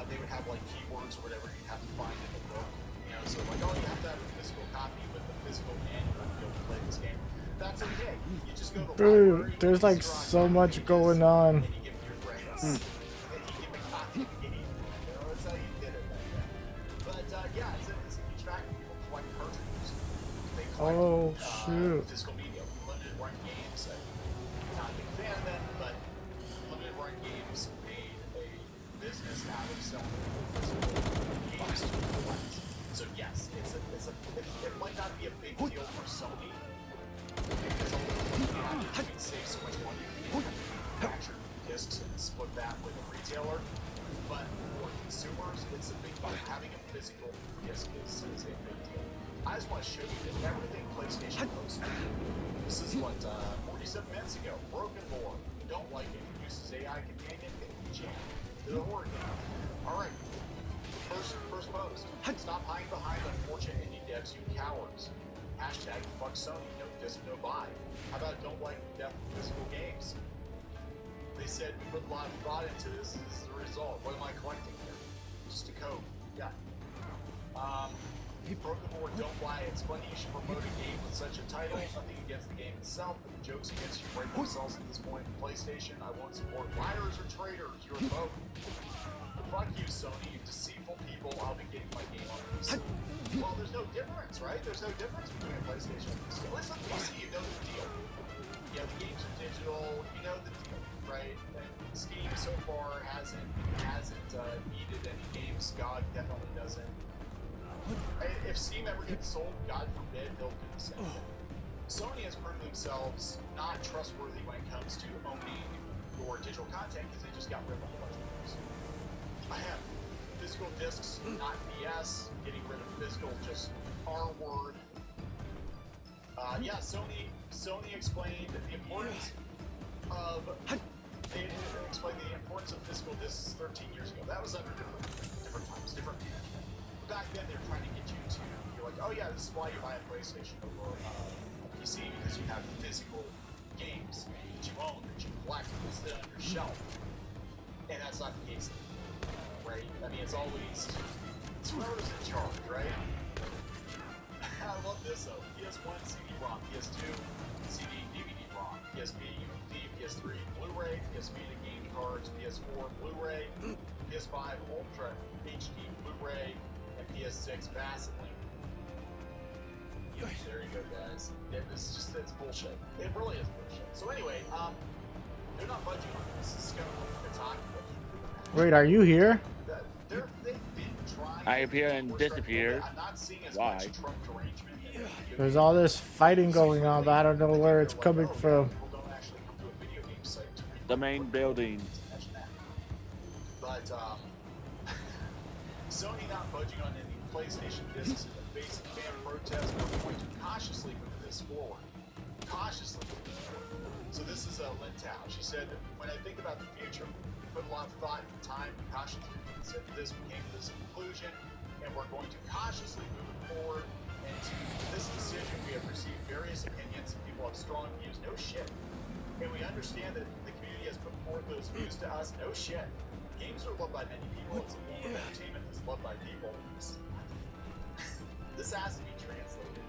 they would have like keywords or whatever you'd have to find in the book. You know, so like, oh, you have to have a physical copy with the physical manual to be able to play this game. That's okay. You just go to the library. Dude, there's like so much going on. And you give it to your friends. And you give a copy of the game. You know, that's how you did it back then. But yeah, it's a huge fact. People collect cartridges. They collect shoot. physical media. Limited run games. I'm not a big fan of them, but limited run games made a business out of selling physical games to collect. So yes, it might not be a big deal for Sony. Because you can save so much money if you manufacture discs and split that with a retailer. But for consumers, it's a big deal. Having a physical disc is a big deal. I just want to show you that everything PlayStation posted. This is what 47 minutes ago. Broken Lore. Don't like it. Uses AI companion. Jam. The horror game. All right. First post. Stop hiding behind unfortunate indie devs, you cowards. Hashtag fuck Sony, no disc, no buy. How about don't like the death of physical games? They said we put a lot of thought into this. This is the result. What am I collecting here? Just a code. Yeah. Broken Lore, don't buy it. It's funny you should promote a game with such a title. Nothing against the game itself, but the jokes against you break themselves at this point in PlayStation. I won't support liars or traitors. You're a vote. Fuck you, Sony, you deceitful people. I'll be getting my game on PC. Well, there's no difference, right? There's no difference between a PlayStation and PC. At least on PC, you know the deal. Yeah, the games are digital. You know the deal, right? And Steam so far hasn't needed any games. God definitely doesn't. If Steam ever gets sold, God forbid, they'll do the same thing. Sony has proven themselves not trustworthy when it comes to owning your digital content because they just got rid of a whole bunch of things. I have physical discs, not BS. Getting rid of physical, just R word. Yeah, Sony explained the importance of physical discs 13 years ago. That was under different times, different management. Back then, they were trying to get you to. You're like, oh yeah, this is why you buy a PlayStation over a PC because you have physical games that you own, that you collect, that sit on your shelf, and that's not the case anymore. Right? I mean, it's whoever's in charge, right? I love this though. PS1 CD-ROM, PS2 CD DVD-ROM, PSP UMD, PS3 Blu-ray, PS Vita game cards, PS4 Blu-ray, PS5 Ultra HD Blu-ray, and PS6 VASLink. There you go, guys. It's bullshit. It really is bullshit. So anyway, they're not budging on this. This is kind of Kotaku. Wait, are you here? I appear and disappear. Why? There's all this fighting going on, but I don't know where it's coming from. The main building. But Sony not budging on any PlayStation discs in the face of fan protests. We're going to cautiously move this forward. Cautiously move this forward. So this is Lin Tao. She said, when I think about the future, we put a lot of thought and time and cautiously said this, we came to this conclusion, and we're going to cautiously move it forward. And to this decision, we have received various opinions, and people have strong views. No shit. And we understand that the community has put forth those views to us. No shit. Games are loved by many people. It's a form of entertainment that's loved by people. This has to be translated.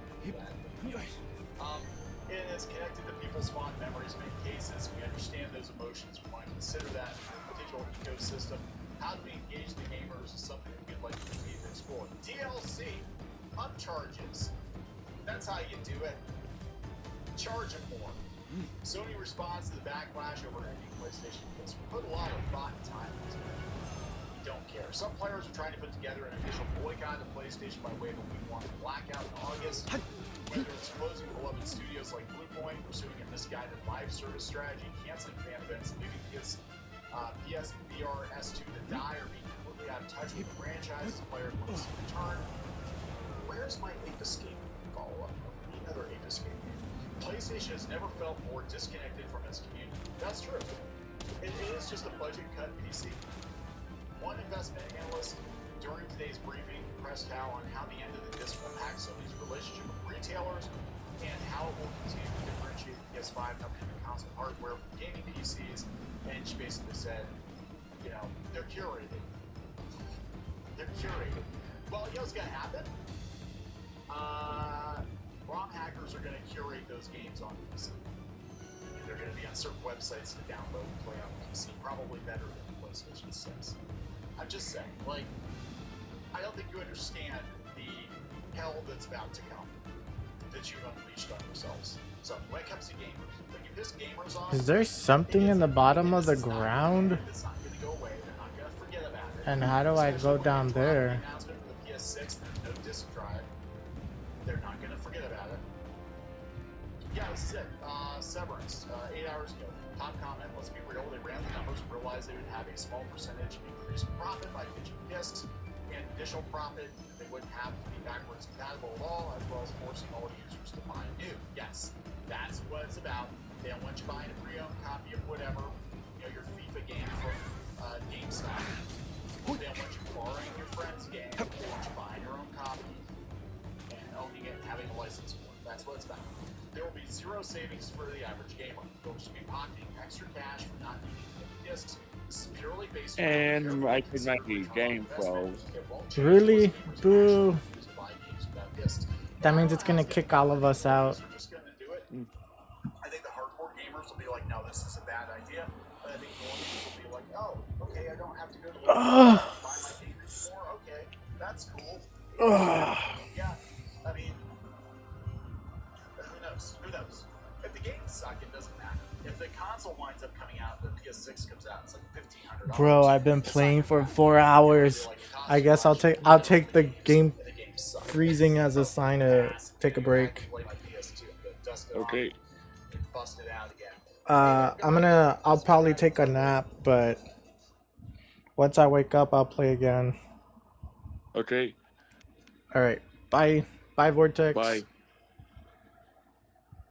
It is connected to people's fond memories in many cases. We understand those emotions. We want to consider that in the digital ecosystem. How do we engage the gamers is something that we'd like to continue to explore. DLC, upcharges. That's how you do it. Charge it more. Sony responds to the backlash over ending PlayStation Plus. We put a lot of thought and time into it. We don't care. Some players are trying to put together an official boycott of PlayStation by way of a week-long blackout in August. Whether it's closing beloved studios like Bluepoint, pursuing a misguided live service strategy, canceling fan events, leaving PS VR S2 to die, or being We got in touch with the franchise. The player wants to return. Where's my Ape Escape follow-up? Another Ape Escape game. PlayStation has never felt more disconnected from its community. That's true. It is just a budget cut PC. One investment analyst during today's briefing pressed Cal on how the end of the disc impacts Sony's relationship with retailers and how it will continue to differentiate the PS5 and upcoming console hardware from gaming PCs. And she basically said, you know, they're curated. They're curated. Well, you know what's going to happen? ROM hackers are going to curate those games on PC. And they're going to be on certain websites to download and play on PC, probably better than the PlayStation 6. I'm just saying, like, I don't think you understand the hell that's about to come, that you've unleashed on yourselves. So, when it comes to gamers, when you piss gamers off, Is there something in the bottom of the ground? it's not going to go away. They're not going to forget about it. And how do I go down there? Announcement for the PS6, there's no disk drive. They're not going to forget about it. Yeah, this is it. Severance, 8 hours ago. Top comment, let's be real, they ran the numbers and realized they would have a small percentage increase in profit by pitching discs, and additional profit they wouldn't have to be backwards compatible at all, as well as forcing all users to buy new. Yes, that's what it's about. They don't want you buying a pre-owned copy of whatever, you know, your FIFA game from GameStop. They don't want you borrowing your friend's game. They want you buying your own copy and owning it and having a license for it. That's what it's about. There will be zero savings for the average gamer. They'll just be pocketing extra cash for not needing to get discs. This is purely based on And I could make a game froze. Really? Boo. That means it's gonna kick all of us out. I think the hardcore gamers will be like, no, this is a bad idea. But I think the ones will be like, oh, okay, I don't have to go to the buy my game anymore. Okay, that's cool. Yeah, I mean, who knows? Who knows? If the games suck, it doesn't matter. If the console winds up coming out, the PS6 comes out, it's like $1,500. Bro, I've been playing for 4 hours. I guess I'll take the game freezing as a sign to take a break. Okay. I'll probably take a nap, but once I wake up, I'll play again. Okay. All right. Bye. Bye, Vortex. Bye.